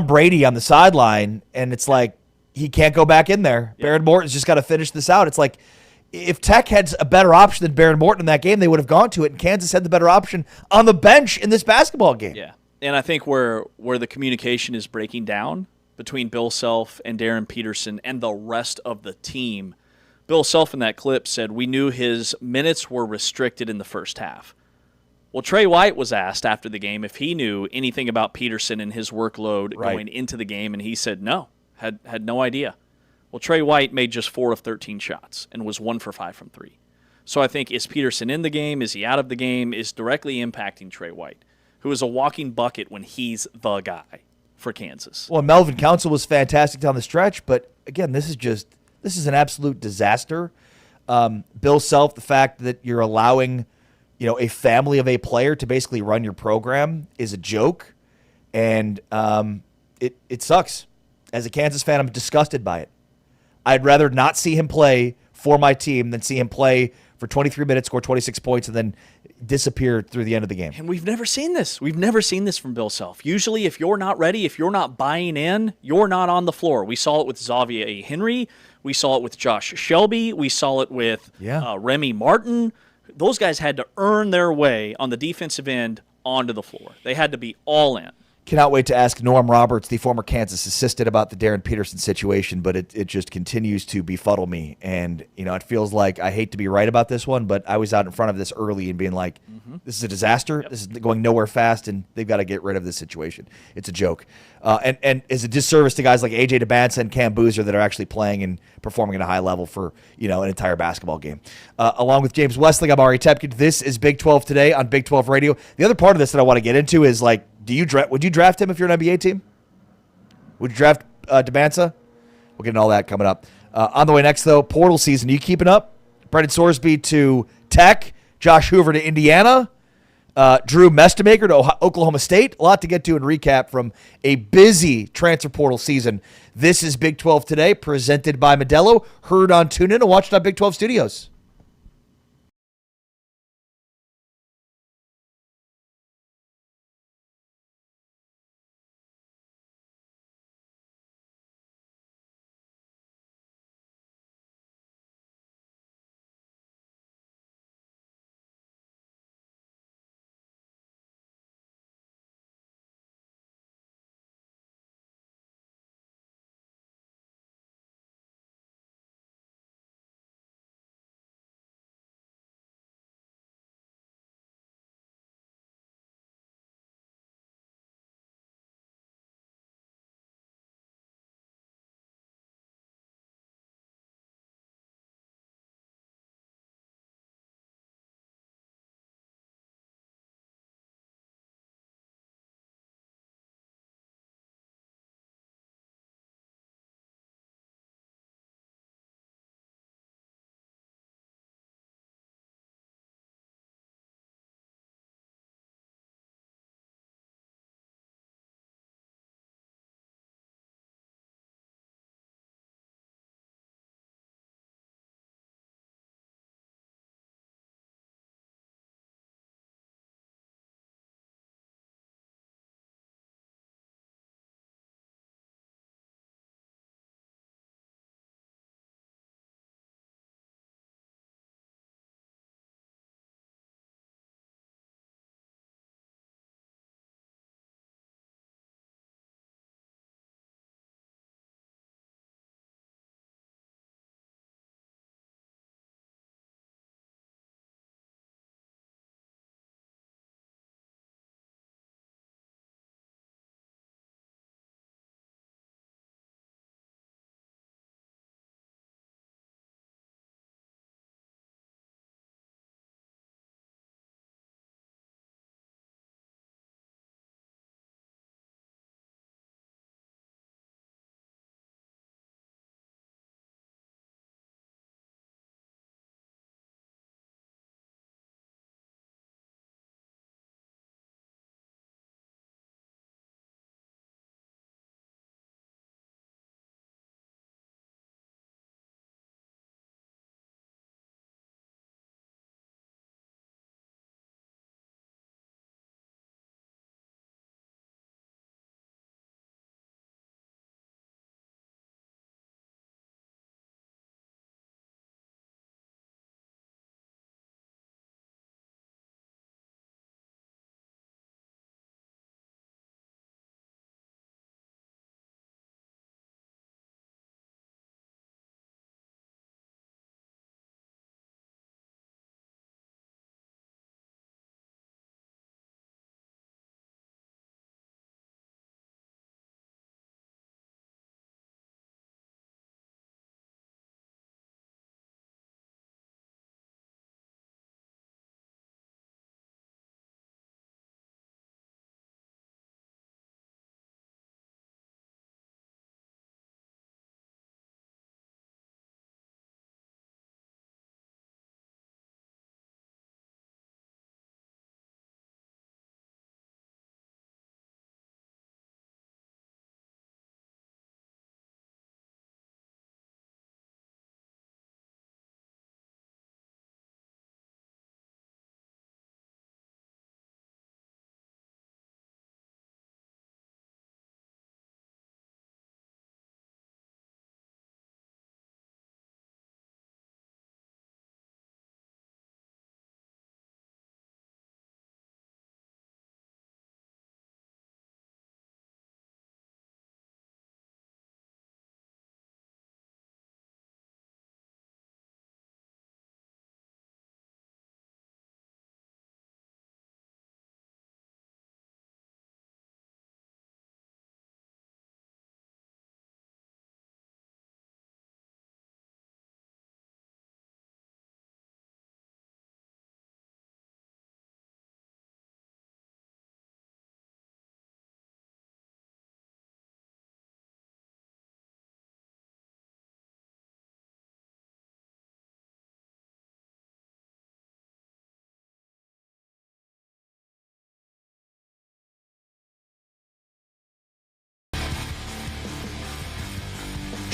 Brady on the sideline, and it's like, he can't go back in there. Yep. Baron Morton's just got to finish this out. It's like, if Tech had a better option than Baron Morton in that game, they would have gone to it, and Kansas had the better option on the bench in this basketball game. Yeah, and I think where the communication is breaking down between Bill Self and Darren Peterson and the rest of the team, Bill Self in that clip said we knew his minutes were restricted in the first half. Well, Trey White was asked after the game if he knew anything about Peterson and his workload going into the game, and he said no, had no idea. Well, Trey White made just 4 of 13 shots and was 1 for 5 from 3. So I think, is Peterson in the game? Is he out of the game? Is directly impacting Trey White, who is a walking bucket when he's the guy for Kansas. Well, Melvin Council was fantastic down the stretch, but again, this is an absolute disaster. Bill Self, the fact that you're allowing, a family of a player to basically run your program is a joke, and it sucks. As a Kansas fan, I'm disgusted by it. I'd rather not see him play for my team than see him play for 23 minutes, score 26 points, and then disappear through the end of the game. And we've never seen this. We've never seen this from Bill Self. Usually, if you're not ready, if you're not buying in, you're not on the floor. We saw it with Xavier Henry. We saw it with Josh Shelby. We saw it with Remy Martin. Those guys had to earn their way on the defensive end onto the floor. They had to be all in. Cannot wait to ask Norm Roberts, the former Kansas assistant, about the Darren Peterson situation, but it just continues to befuddle me. And, it feels like I hate to be right about this one, but I was out in front of this early and being like, this is a disaster. This is going nowhere fast, and they've got to get rid of this situation. It's a joke. And it's a disservice to guys like A.J. DeBanza and Cam Boozer that are actually playing and performing at a high level for, an entire basketball game. Along with James Westling, I'm Ari Tepkin. This is Big 12 Today on Big 12 Radio. The other part of this that I want to get into is, like, would you draft him if you're an NBA team? Would you draft DeBanza? We'll get into all that coming up. On the way next, though, portal season. Are you keeping up? Brendan Sorsby to Tech, Josh Hoover to Indiana, Drew Mestamaker to Oklahoma State. A lot to get to and recap from a busy transfer portal season. This is Big 12 Today, presented by Modelo. Heard on TuneIn and watched on Big 12 Studios.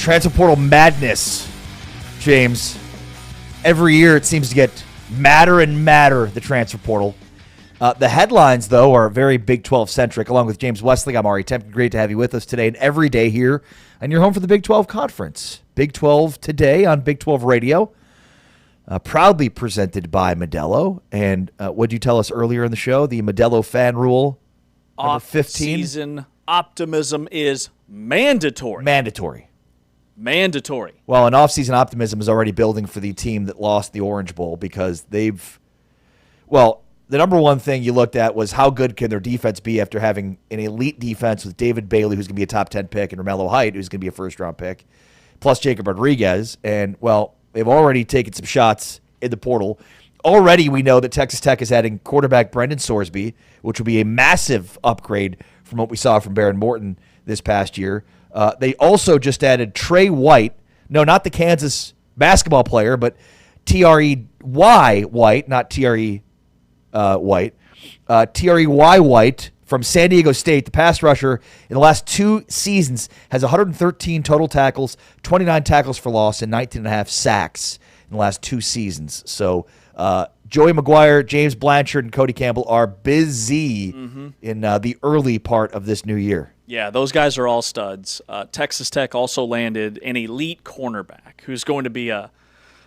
Transfer portal madness, James. Every year it seems to get madder and madder, the transfer portal. The headlines, though, are very Big 12-centric. Along with James Wesley, I'm Ari Temkin. Great to have you with us today and every day here. And you're home for the Big 12 Conference. Big 12 today on Big 12 Radio. Proudly presented by Modelo. And what did you tell us earlier in the show? The Modelo fan rule, number 15. Off-season optimism is mandatory. Mandatory. Well, an off-season optimism is already building for the team that lost the Orange Bowl because the number one thing you looked at was how good can their defense be after having an elite defense with David Bailey, who's going to be a top 10 pick, and Romello Height, who's going to be a first-round pick, plus Jacob Rodriguez. And, well, they've already taken some shots in the portal. Already we know that Texas Tech is adding quarterback Brendan Sorsby, which will be a massive upgrade from what we saw from Baron Morton this past year. They also just added Trey White. No, not the Kansas basketball player, but T-R-E-Y White, not T-R-E White. T-R-E-Y White from San Diego State, the pass rusher in the last 2 seasons has 113 total tackles, 29 tackles for loss, and 19.5 sacks in the last 2 seasons. So Joey McGuire, James Blanchard, and Cody Campbell are busy in the early part of this new year. Yeah, those guys are all studs. Texas Tech also landed an elite cornerback who's going to be a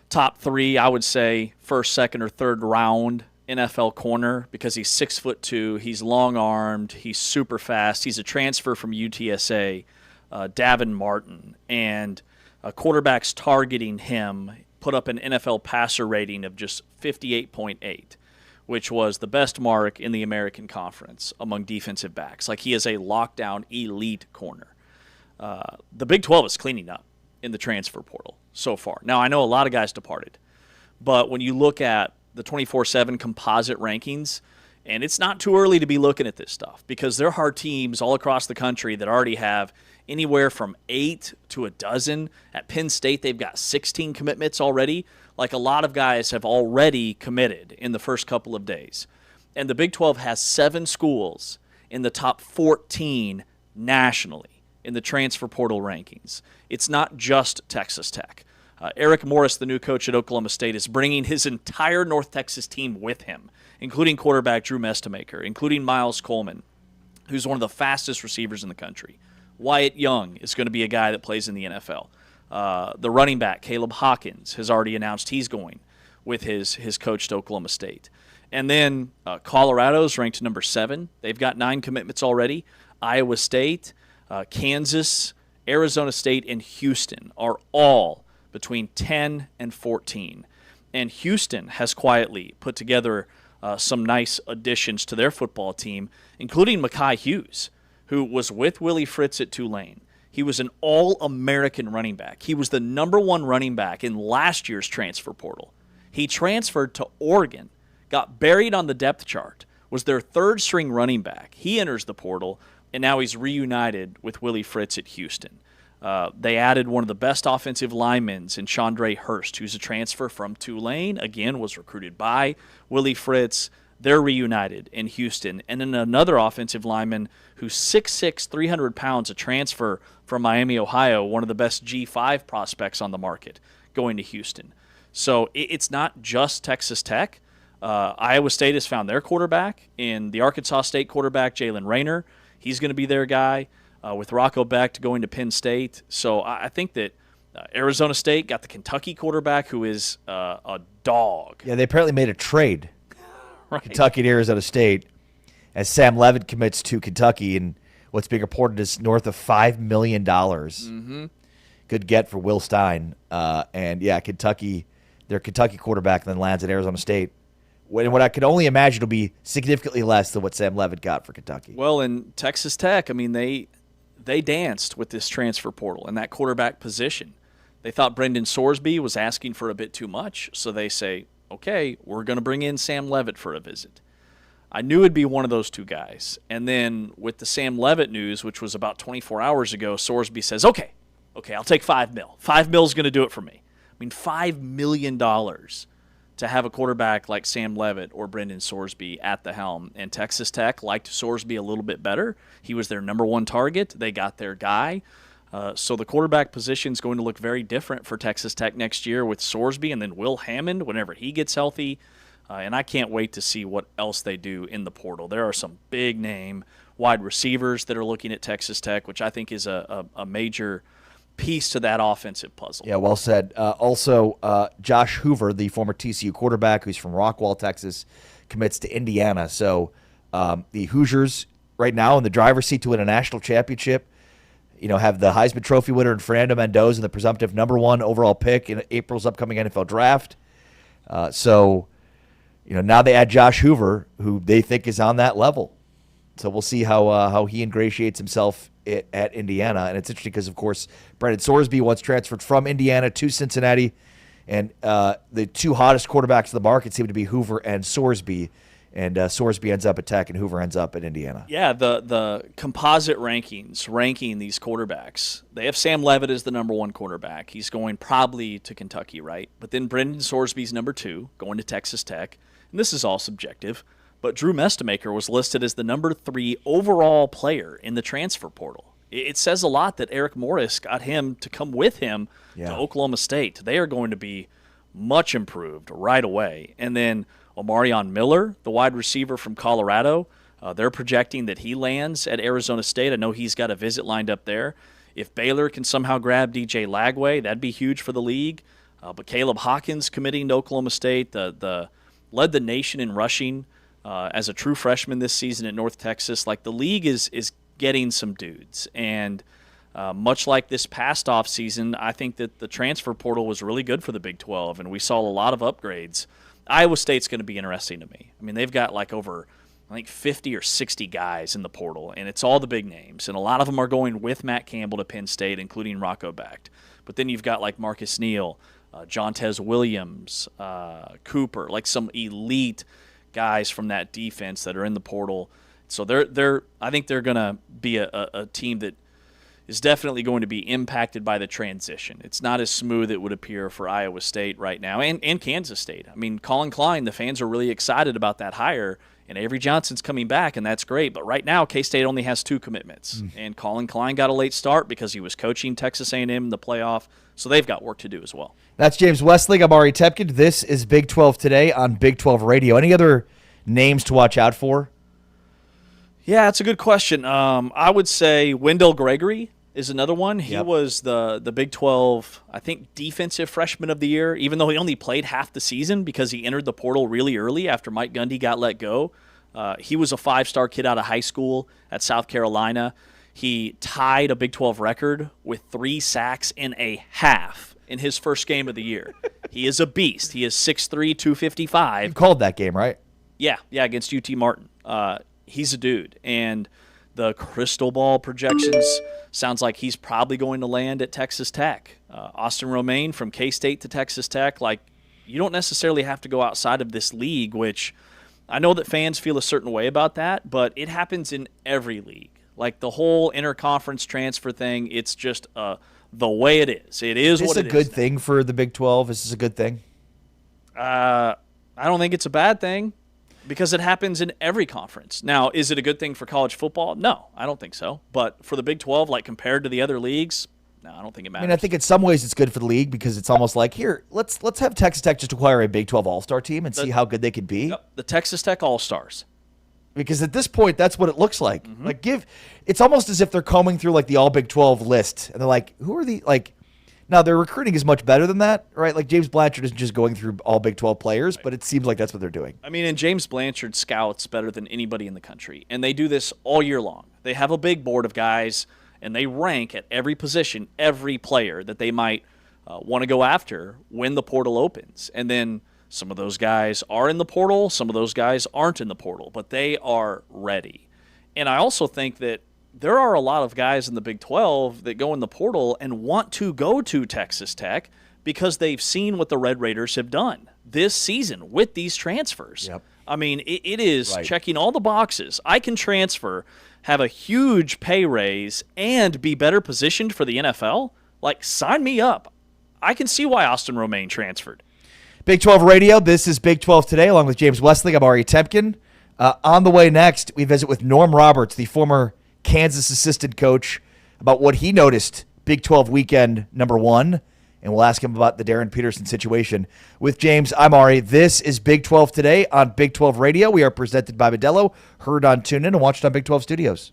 top 3, I would say, first, second, or third round NFL corner because he's 6'2", he's long-armed, he's super fast. He's a transfer from UTSA, Davin Martin, and quarterbacks targeting him put up an NFL passer rating of just 58.8, which was the best mark in the American Conference among defensive backs. Like, he is a lockdown elite corner. The Big 12 is cleaning up in the transfer portal so far. Now, I know a lot of guys departed, but when you look at the 24/7 composite rankings, and it's not too early to be looking at this stuff because there are teams all across the country that already have anywhere from 8 to a dozen. At Penn State, they've got 16 commitments already. Like, a lot of guys have already committed in the first couple of days. And the Big 12 has 7 schools in the top 14 nationally in the transfer portal rankings. It's not just Texas Tech. Eric Morris, the new coach at Oklahoma State, is bringing his entire North Texas team with him, including quarterback Drew Mestemaker, including Miles Coleman, who's one of the fastest receivers in the country. Wyatt Young is going to be a guy that plays in the NFL. The running back, Caleb Hawkins, has already announced he's going with his coach to Oklahoma State. And then Colorado's ranked number 7. They've got 9 commitments already. Iowa State, Kansas, Arizona State, and Houston are all between 10 and 14. And Houston has quietly put together some nice additions to their football team, including Mekhi Hughes, who was with Willie Fritz at Tulane. He was an all-American running back. He was the number 1 running back in last year's transfer portal. He transferred to Oregon, got buried on the depth chart, was their 3rd-string running back. He enters the portal, and now he's reunited with Willie Fritz at Houston. They added one of the best offensive linemen in Chandre Hurst, who's a transfer from Tulane, again, was recruited by Willie Fritz. They're reunited in Houston. And then another offensive lineman who's 6'6", 300 pounds, a transfer from Miami, Ohio, one of the best G5 prospects on the market, going to Houston. So it's not just Texas Tech. Iowa State has found their quarterback in the Arkansas State quarterback, Jalen Rayner. He's going to be their guy. With Rocco Becht going to Penn State. So I think that Arizona State got the Kentucky quarterback who is a dog. Yeah, they apparently made a trade, Right. Kentucky to Arizona State, as Sam Levitt commits to Kentucky, and what's being reported is north of $5 million. Good get for Will Stein. And, yeah, Kentucky, their Kentucky quarterback then lands at Arizona State. What I could only imagine will be significantly less than what Sam Levitt got for Kentucky. Well, in Texas Tech, I mean, they danced with this transfer portal and that quarterback position. They thought Brendan Sorsby was asking for a bit too much, so they say, okay, we're going to bring in Sam Levitt for a visit. I knew it'd be one of those two guys. And then with the Sam Levitt news, which was about 24 hours ago, Sorsby says, okay, I'll take $5 million. $5 million is going to do it for me. I mean, $5 million to have a quarterback like Sam Levitt or Brendan Sorsby at the helm. And Texas Tech liked Sorsby a little bit better. He was their number 1 target. They got their guy. So the quarterback position is going to look very different for Texas Tech next year with Sorsby and then Will Hammond whenever he gets healthy. And I can't wait to see what else they do in the portal. There are some big name wide receivers that are looking at Texas Tech, which I think is a major piece to that offensive puzzle. Yeah, well said. Also, Josh Hoover, the former TCU quarterback who's from Rockwall, Texas, commits to Indiana. So the Hoosiers right now in the driver's seat to win a national championship. Have the Heisman Trophy winner in Fernando Mendoza and the presumptive #1 overall pick in April's upcoming NFL draft. Now they add Josh Hoover, who they think is on that level. So we'll see how he ingratiates himself at Indiana. And it's interesting because, of course, Brendan Sorsby once transferred from Indiana to Cincinnati, and the two hottest quarterbacks of the market seem to be Hoover and Sorsby. And Sorsby ends up at Tech, and Hoover ends up at Indiana. Yeah, the composite rankings ranking these quarterbacks. They have Sam Levitt as the #1 quarterback. He's going probably to Kentucky, right? But then Brendan Sorsby's #2, going to Texas Tech. And this is all subjective. But Drew Mestemaker was listed as the #3 overall player in the transfer portal. It says a lot that Eric Morris got him to come with him to Oklahoma State. They are going to be much improved right away. And then Omarion Miller, the wide receiver from Colorado, they're projecting that he lands at Arizona State. I know he's got a visit lined up there. If Baylor can somehow grab DJ Lagway, that'd be huge for the league. But Caleb Hawkins committing to Oklahoma State, led the nation in rushing as a true freshman this season at North Texas. Like, the league is getting some dudes. And much like this past offseason, I think that the transfer portal was really good for the Big 12, and we saw a lot of upgrades. Iowa State's going to be interesting to me. I mean, they've got like over, I think, 50 or 60 guys in the portal, and it's all the big names. And a lot of them are going with Matt Campbell to Penn State, including Rocco Becht. But then you've got like Marcus Neal, Jontez Williams, Cooper, like some elite guys from that defense that are in the portal. So I think they're going to be a team that is definitely going to be impacted by the transition. It's not as smooth it would appear for Iowa State right now, and Kansas State. I mean, Colin Klein, the fans are really excited about that hire, and Avery Johnson's coming back, and that's great. But right now, K-State only has 2 commitments, and Colin Klein got a late start because he was coaching Texas A&M in the playoff, so they've got work to do as well. That's James Westling. I'm Ari Tepkin. This is Big 12 Today on Big 12 Radio. Any other names to watch out for? Yeah, that's a good question. I would say Wendell Gregory is another one. He was the Big 12, I think, defensive freshman of the year, even though he only played half the season because he entered the portal really early after Mike Gundy got let go. He was a 5-star kid out of high school at South Carolina. He tied a Big 12 record with 3 sacks in a half in his first game of the year. He is a beast. He is 6'3", 255. You called that game, right? Yeah, against UT Martin. He's a dude, and the crystal ball projections sounds like he's probably going to land at Texas Tech. Austin Romaine from K-State to Texas Tech. Like, you don't necessarily have to go outside of this league, which I know that fans feel a certain way about that, but it happens in every league. Like, the whole interconference transfer thing, it's just the way it is. It is what it is. Is this a good thing for the Big 12? Is this a good thing? I don't think it's a bad thing, because it happens in every conference. Now, is it a good thing for college football? No, I don't think so. But for the Big 12, like compared to the other leagues, no, I don't think it matters. I mean, I think in some ways it's good for the league because it's almost like, here, let's have Texas Tech just acquire a Big 12 All-Star team and see how good they could be. Yep, the Texas Tech All-Stars. Because at this point, that's what it looks like. Like, it's almost as if they're combing through like the All Big 12 list, and they're like, who are the like? Now, their recruiting is much better than that, right? Like, James Blanchard isn't just going through all Big 12 players, but it seems like that's what they're doing. I mean, and James Blanchard scouts better than anybody in the country, and they do this all year long. They have a big board of guys, and they rank at every position every player that they might want to go after when the portal opens. And then some of those guys are in the portal, some of those guys aren't in the portal, but they are ready. And I also think that there are a lot of guys in the Big 12 that go in the portal and want to go to Texas Tech because they've seen what the Red Raiders have done this season with these transfers. Yep. I mean, it is checking all the boxes. I can transfer, have a huge pay raise, and be better positioned for the NFL. Like, sign me up. I can see why Austin Romaine transferred. Big 12 Radio, this is Big 12 Today, along with James Westling. I'm Ari Tepkin. On the way next, we visit with Norm Roberts, the former Kansas assistant coach, about what he noticed Big 12 weekend number 1, and we'll ask him about the Darren Peterson situation. With James, I'm Ari. This is Big 12 Today on Big 12 Radio. We are presented by Modelo, heard on TuneIn and watched on Big 12 Studios.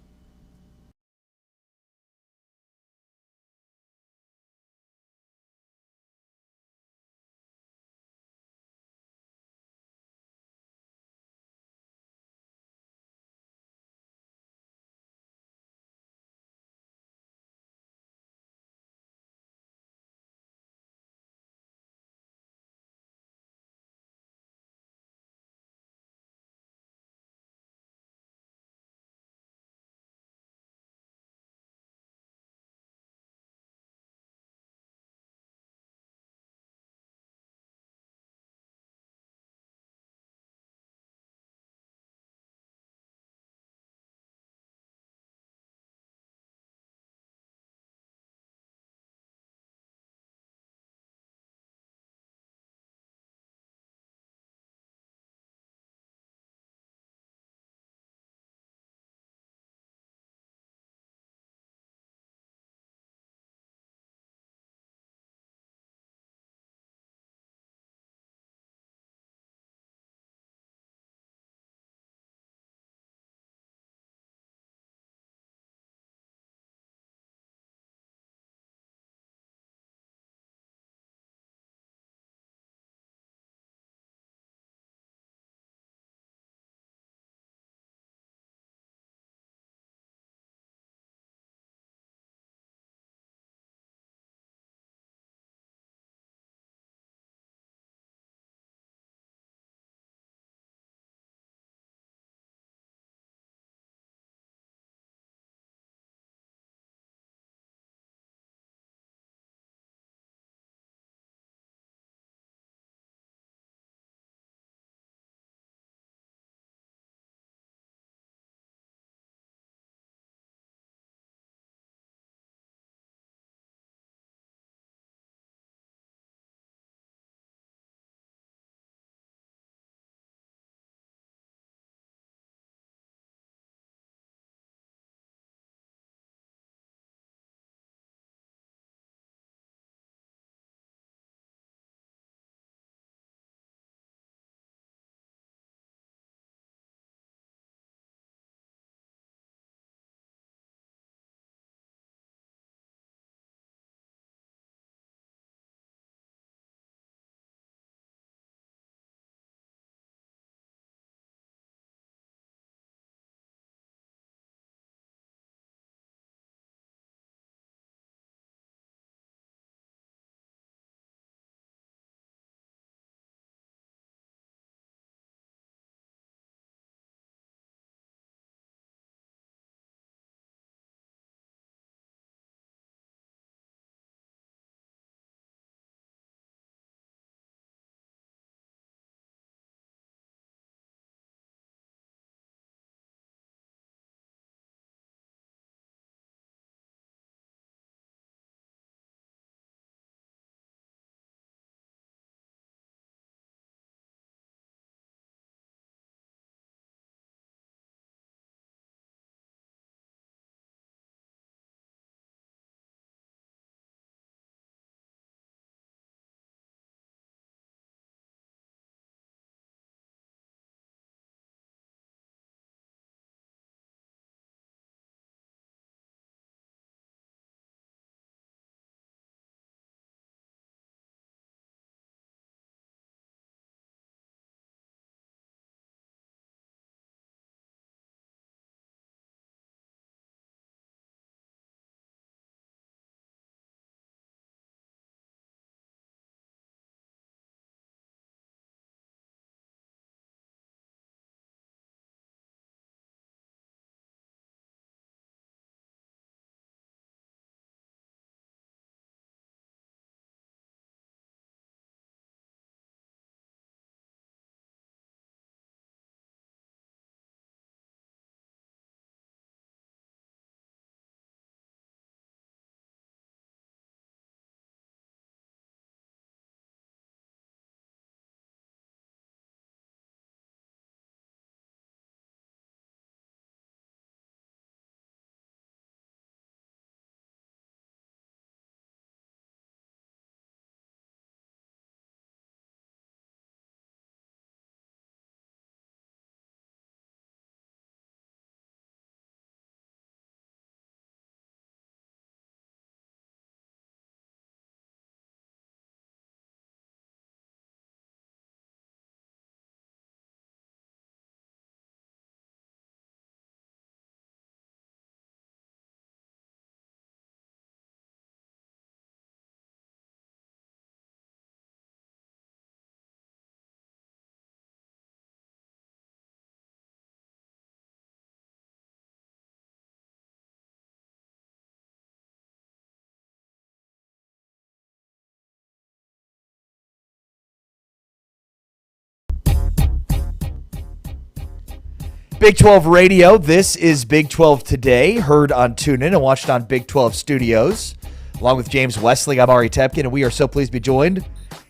Big 12 Radio. This is Big 12 Today, heard on TuneIn and watched on Big 12 Studios. Along with James Wesley, I'm Ari Tepkin, and we are so pleased to be joined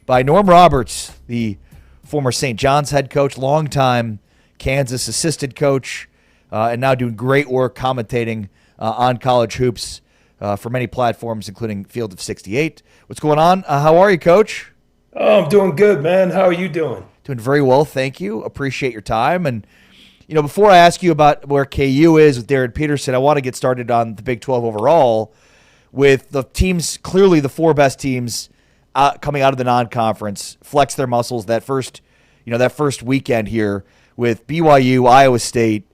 by Norm Roberts, the former St. John's head coach, longtime Kansas assistant coach, and now doing great work commentating on college hoops for many platforms, including Field of 68. What's going on? How are you, Coach? Oh, I'm doing good, man. How are you doing? Doing very well, thank you. Appreciate your time. And, before I ask you about where KU is with Darren Peterson, I want to get started on the Big 12 overall with the teams, clearly the four best teams coming out of the non-conference, flex their muscles that first weekend here with BYU, Iowa State,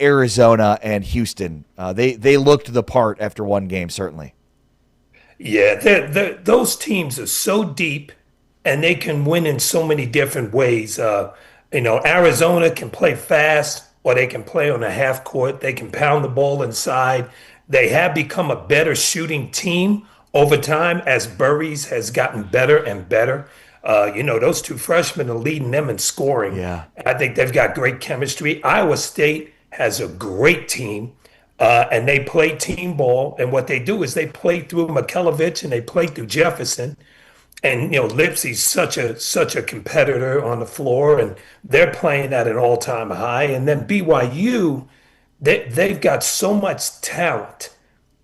Arizona, and Houston. They looked the part after one game, certainly. Yeah, those teams are so deep, and they can win in so many different ways. Arizona can play fast, or they can play on a half court. They can pound the ball inside. They have become a better shooting team over time as Burries has gotten better and better. Those two freshmen are leading them in scoring. Yeah. I think they've got great chemistry. Iowa State has a great team, and they play team ball. And what they do is they play through Mikelovich and they play through Jefferson. And Lipsey's such a competitor on the floor, and they're playing at an all-time high. And then BYU, they've got so much talent.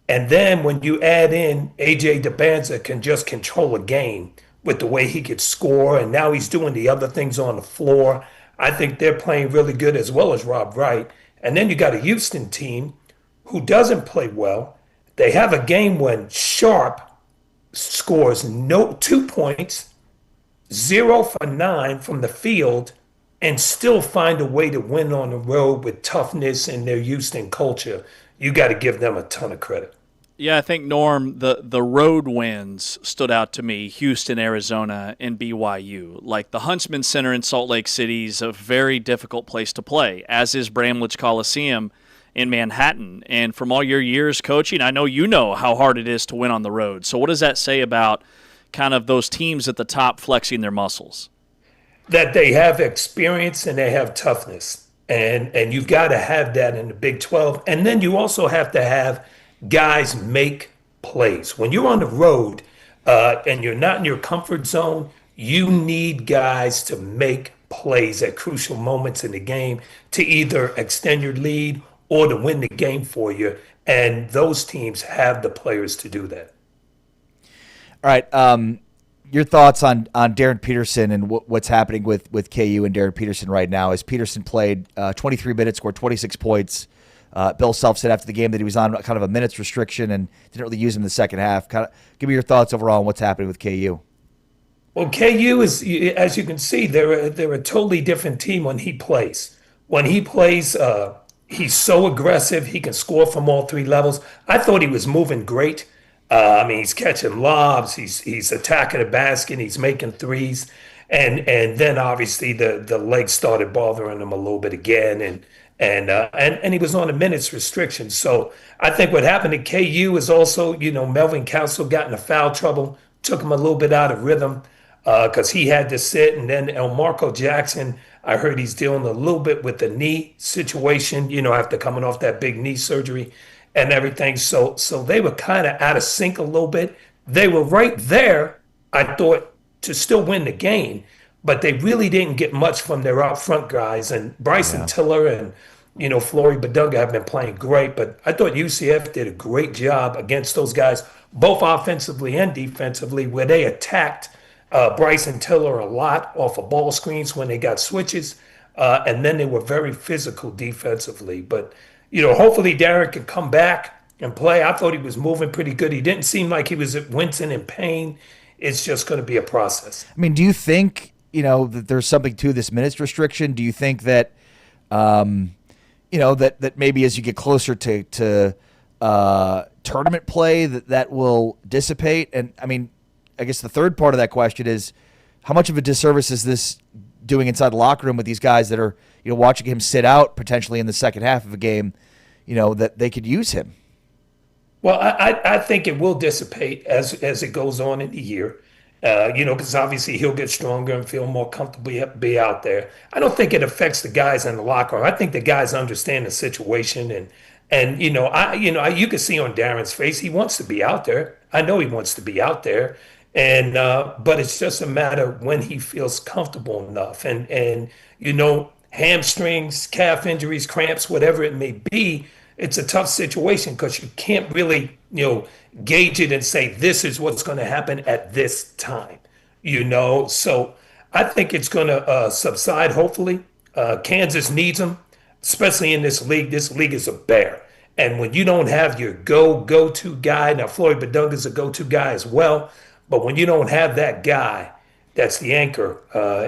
And then when you add in AJ DeBanza can just control a game with the way he could score, and now he's doing the other things on the floor. I think they're playing really good, as well as Rob Wright. And then you got a Houston team who doesn't play well. They have a game when Sharp scores 2 points, 0 for 9 from the field, and still find a way to win on the road with toughness and their Houston culture. You got to give them a ton of credit. Yeah, I think, Norm, the road wins stood out to me, Houston, Arizona, and BYU. Like the Huntsman Center in Salt Lake City is a very difficult place to play, as is Bramlage Coliseum in Manhattan. And from all your years coaching, I know you know how hard it is to win on the road. So what does that say about kind of those teams at the top flexing their muscles? That they have experience and they have toughness. And you've got to have that in the Big 12. And then you also have to have guys make plays. When you're on the road and you're not in your comfort zone, you need guys to make plays at crucial moments in the game to either extend your lead or to win the game for you. And those teams have the players to do that. All right. Your thoughts on Darren Peterson and what's happening with KU and Darren Peterson right now? As Peterson played 23 minutes, scored 26 points. Bill Self said after the game that he was on kind of a minutes restriction and didn't really use him in the second half. Kind of give me your thoughts overall on what's happening with KU. Well, KU is, as you can see, they're a totally different team when he plays. When he plays, he's so aggressive. He can score from all three levels. I thought he was moving great. He's catching lobs. He's attacking the basket. He's making threes. And then obviously the legs started bothering him a little bit again. And he was on a minutes restriction. So I think what happened at KU is also, Melvin Council got into foul trouble, took him a little bit out of rhythm because he had to sit. And then Elmarco Jackson, I heard he's dealing a little bit with the knee situation, after coming off that big knee surgery and everything. So they were kind of out of sync a little bit. They were right there, I thought, to still win the game, but they really didn't get much from their up front guys. And Bryson Tiller and, Flory Badunga have been playing great, but I thought UCF did a great job against those guys, both offensively and defensively, where they attacked Bryson Tiller a lot off of ball screens when they got switches, and then they were very physical defensively. But, hopefully Darren can come back and play. I thought he was moving pretty good. He didn't seem like he was wincing in pain. It's just going to be a process. I mean, do you think, that there's something to this minutes restriction? Do you think that, that maybe as you get closer to tournament play that will dissipate? And I mean, I guess the third part of that question is how much of a disservice is this doing inside the locker room with these guys that are, watching him sit out potentially in the second half of a game, that they could use him? Well, I think it will dissipate as it goes on in the year. Because obviously he'll get stronger and feel more comfortable be out there. I don't think it affects the guys in the locker room. I think the guys understand the situation, and you can see on Darren's face he wants to be out there. I know he wants to be out there, and but it's just a matter of when he feels comfortable enough, and hamstrings, calf injuries, cramps, whatever it may be. It's a tough situation because you can't really, gauge it and say this is what's going to happen at this time, So I think it's going to subside. Hopefully, Kansas needs them, especially in this league. This league is a bear, and when you don't have your go-to guy, now Floyd Badunga is a go-to guy as well, but when you don't have that guy, that's the anchor.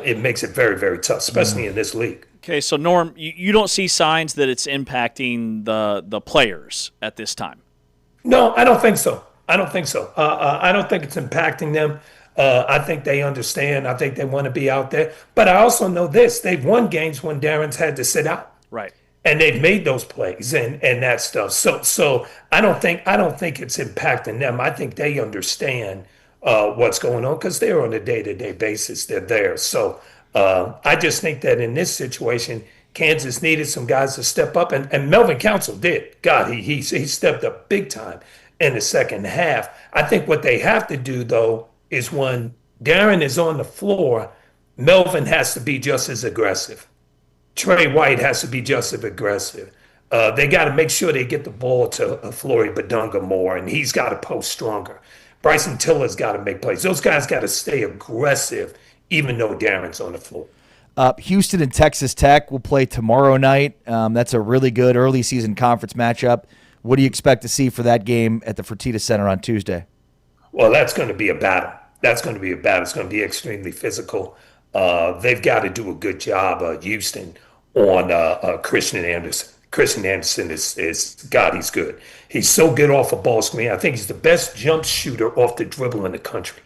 It makes it very, very tough, especially in this league. Okay, so Norm, you don't see signs that it's impacting the players at this time? No, I don't think so. I don't think it's impacting them. I think they understand. I think they want to be out there. But I also know this. They've won games when Darren's had to sit out. Right. And they've made those plays and that stuff. So I don't think it's impacting them. I think they understand what's going on because they're on a day-to-day basis. They're there. So I just think that in this situation, Kansas needed some guys to step up, and Melvin Council did. God, he stepped up big time in the second half. I think what they have to do, though, is when Darren is on the floor, Melvin has to be just as aggressive. Trey White has to be just as aggressive. They got to make sure they get the ball to Floyd Badunga more, and he's got to post stronger. Bryson Tiller's got to make plays. Those guys got to stay aggressive, even though Darren's on the floor. Houston and Texas Tech will play tomorrow night. That's a really good early season conference matchup. What do you expect to see for that game at the Fertitta Center on Tuesday? Well, that's going to be a battle. It's going to be extremely physical. They've got to do a good job, Houston, on Christian Anderson. Christian Anderson is God, he's good. He's so good off a ball screen. I think he's the best jump shooter off the dribble in the country.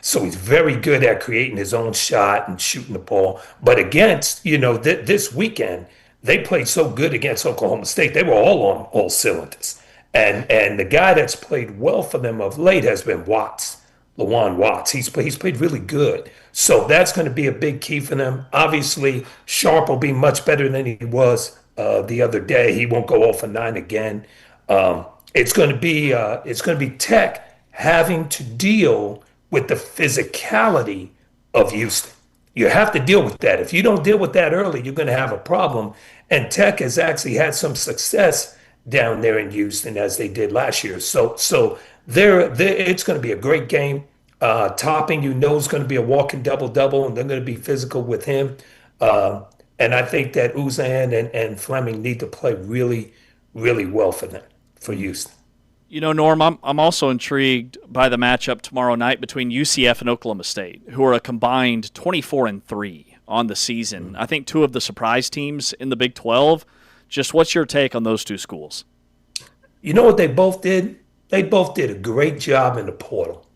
So he's very good at creating his own shot and shooting the ball. But against, this weekend, they played so good against Oklahoma State. They were all on all cylinders. And the guy that's played well for them of late has been Lawan Watts. He's played really good. So that's going to be a big key for them. Obviously, Sharp will be much better than he was the other day. He won't go 0 for 9 again. It's going to be Tech having to deal with the physicality of Houston. You have to deal with that. If you don't deal with that early, you're going to have a problem. And Tech has actually had some success down there in Houston as they did last year. So it's going to be a great game. Topping, is going to be a walking double-double, and they're going to be physical with him. And I think that Uzan and Fleming need to play really, really well for Houston. Norm, I'm also intrigued by the matchup tomorrow night between UCF and Oklahoma State, who are a combined 24-3 on the season. I think two of the surprise teams in the Big 12. Just what's your take on those two schools? You know what they both did? They both did a great job in the portal.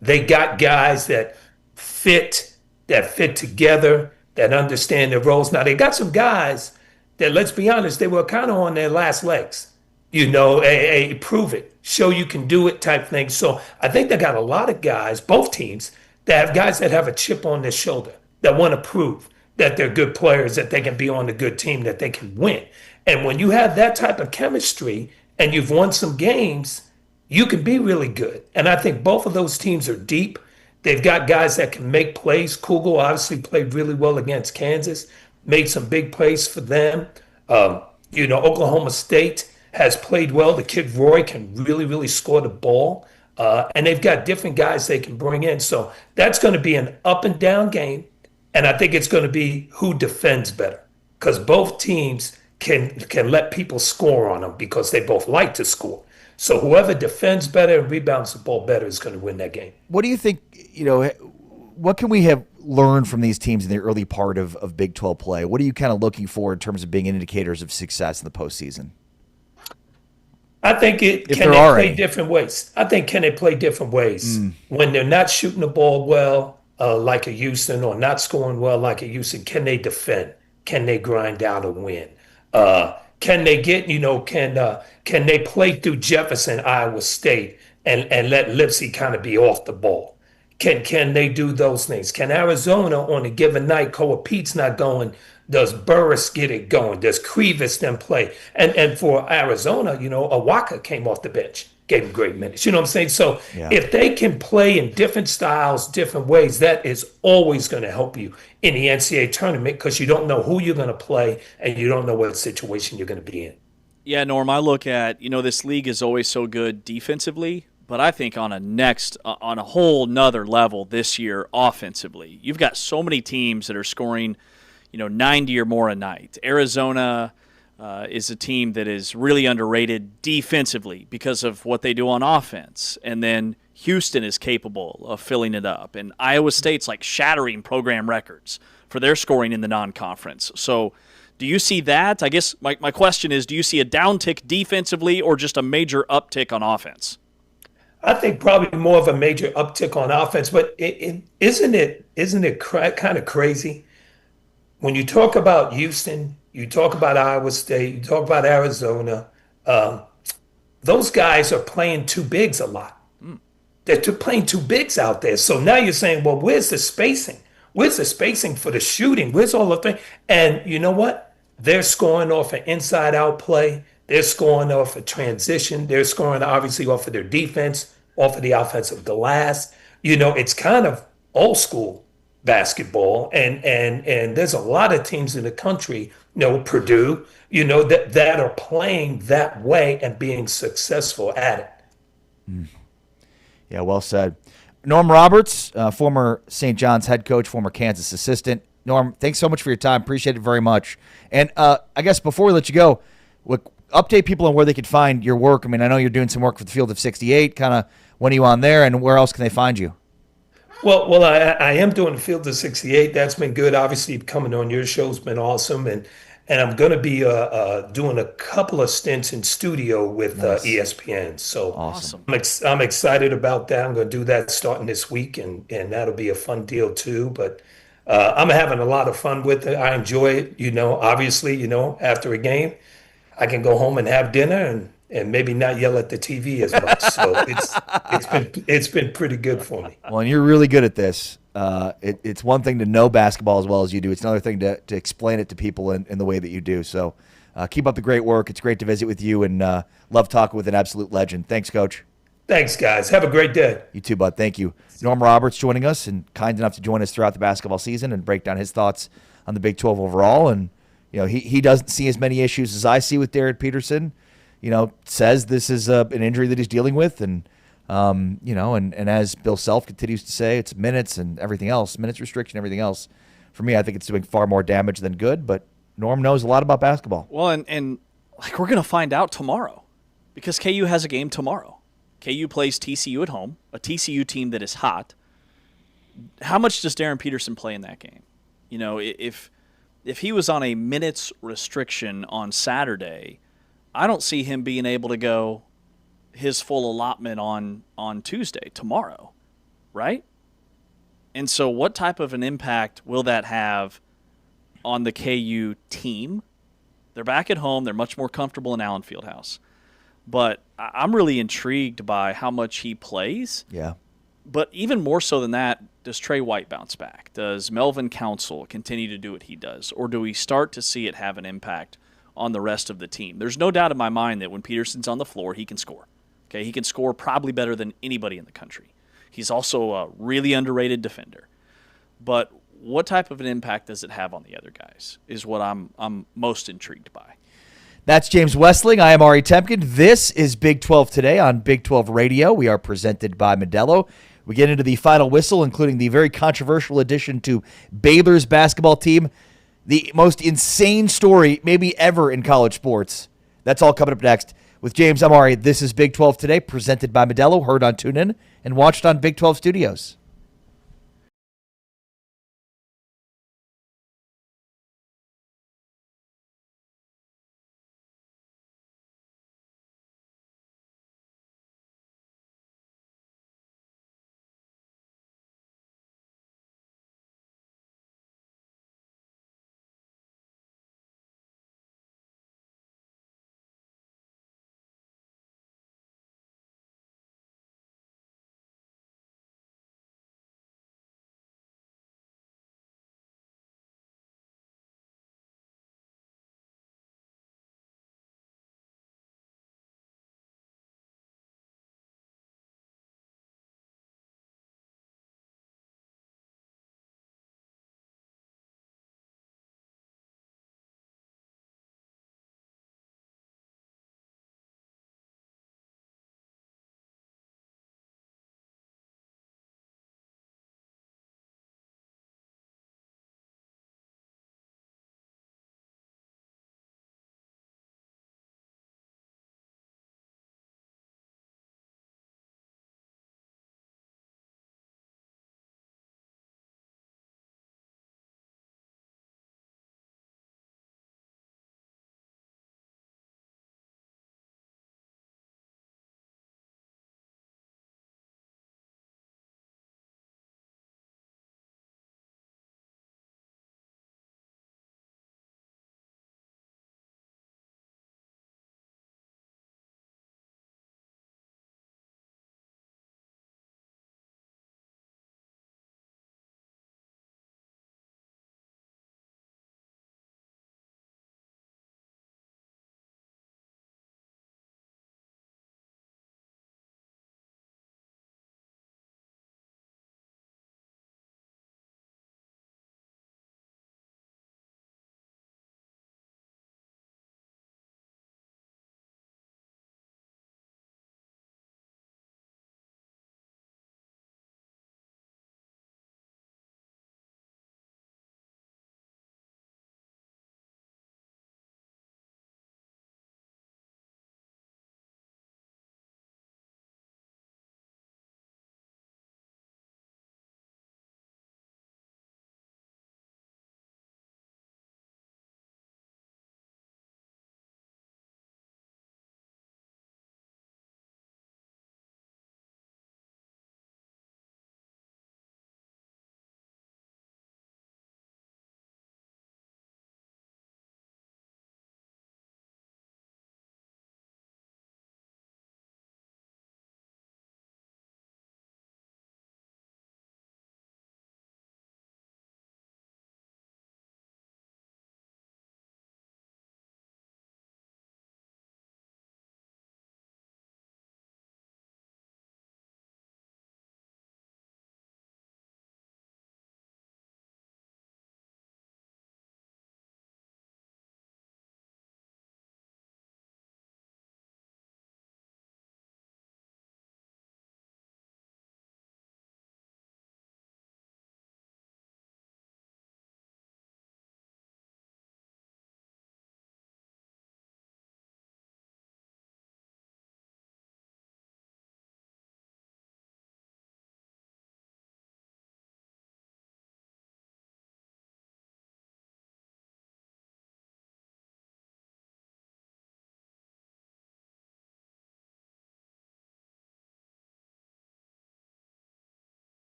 They got guys that fit together, that understand their roles. Now, they got some guys that, let's be honest, they were kind of on their last legs. A prove it, show you can do it type thing. So I think they got a lot of guys, both teams, that have guys that have a chip on their shoulder, that want to prove that they're good players, that they can be on a good team, that they can win. And when you have that type of chemistry and you've won some games, you can be really good. And I think both of those teams are deep. They've got guys that can make plays. Kugel obviously played really well against Kansas, made some big plays for them. Oklahoma State has played well. The kid Roy can really, really score the ball. And they've got different guys they can bring in. So that's going to be an up and down game. And I think it's going to be who defends better. Because both teams can let people score on them because they both like to score. So whoever defends better and rebounds the ball better is going to win that game. What do you think, what can we have learned from these teams in the early part of Big 12 play? What are you kind of looking for in terms of being indicators of success in the postseason? I think can they play different ways? I think can they play different ways when they're not shooting the ball well, like a Houston, or not scoring well like a Houston? Can they defend? Can they grind out a win? Can they get can they play through Jefferson, Iowa State, and let Lipsy kind of be off the ball? Can they do those things? Can Arizona on a given night, Koa Pete's not going? Does Burris get it going? Does Krivas then play? And for Arizona, Awaka came off the bench, gave him great minutes. You know what I'm saying? So Yeah. if they can play in different styles, different ways, that is always going to help you in the NCAA tournament because you don't know who you're going to play and you don't know what situation you're going to be in. Yeah, Norm, I look at, this league is always so good defensively, but I think on a whole nother level this year offensively. You've got so many teams that are scoring, 90 or more a night. Arizona is a team that is really underrated defensively because of what they do on offense. And then Houston is capable of filling it up. And Iowa State's like shattering program records for their scoring in the non-conference. So do you see that? I guess my question is, do you see a downtick defensively or just a major uptick on offense? I think probably more of a major uptick on offense, but isn't it kind of crazy when you talk about Houston, you talk about Iowa State, you talk about Arizona. Those guys are playing two bigs a lot. They're playing two bigs out there. So now you're saying, well, where's the spacing? Where's the spacing for the shooting? Where's all the things? And you know what? They're scoring off an inside-out play. They're scoring off a transition. They're scoring obviously off of their defense, off of the offensive glass. It's kind of old school basketball, and there's a lot of teams in the country, Purdue, that are playing that way and being successful at it. Yeah, well said. Norm Roberts, former St. John's head coach, former Kansas assistant. Norm, thanks so much for your time. Appreciate it very much. And I guess before we let you go, update people on where they could find your work. I mean, I know you're doing some work for the Field of 68. Kind of when are you on there, and where else can they find you? Well, I am doing the Field of 68. That's been good. Obviously, coming on your show's been awesome, and I'm going to be doing a couple of stints in studio with ESPN. So awesome. I'm excited about that. I'm going to do that starting this week, and that'll be a fun deal too. But I'm having a lot of fun with it. I enjoy it. Obviously, after a game, I can go home and have dinner and maybe not yell at the TV as much. So it's been pretty good for me. Well, and you're really good at this. It's one thing to know basketball as well as you do. It's another thing to explain it to people in the way that you do. So keep up the great work. It's great to visit with you, and love talking with an absolute legend. Thanks, Coach. Thanks, guys. Have a great day. You too, bud. Thank you. Norm Roberts joining us, and kind enough to join us throughout the basketball season and break down his thoughts on the Big 12 overall. And he doesn't see as many issues as I see with Derek Peterson. Says this is an injury that he's dealing with, and and as Bill Self continues to say, it's minutes and everything else, minutes restriction, everything else. For me, I think it's doing far more damage than good, but Norm knows a lot about basketball. Well, and we're going to find out tomorrow because KU has a game tomorrow. KU plays TCU at home, a TCU team that is hot. How much does Darren Peterson play in that game? If he was on a minutes restriction on Saturday, I don't see him being able to go his full allotment on Tuesday, tomorrow, right? And so what type of an impact will that have on the KU team? They're back at home. They're much more comfortable in Allen Fieldhouse. But I'm really intrigued by how much he plays. Yeah. But even more so than that, does Trey White bounce back? Does Melvin Council continue to do what he does? Or do we start to see it have an impact on the rest of the team? There's no doubt in my mind that when Peterson's on the floor, he can score. Okay, he can score probably better than anybody in the country. He's also a really underrated defender. But what type of an impact does it have on the other guys is what I'm most intrigued by. That's James Westling. I am Ari Temkin. This is Big 12 Today on Big 12 Radio. We are presented by Modelo. We get into the final whistle, including the very controversial addition to Baylor's basketball team. The most insane story maybe ever in college sports. That's all coming up next. With James, I'm Ari. This is Big 12 Today, presented by Modelo, heard on TuneIn and watched on Big 12 Studios.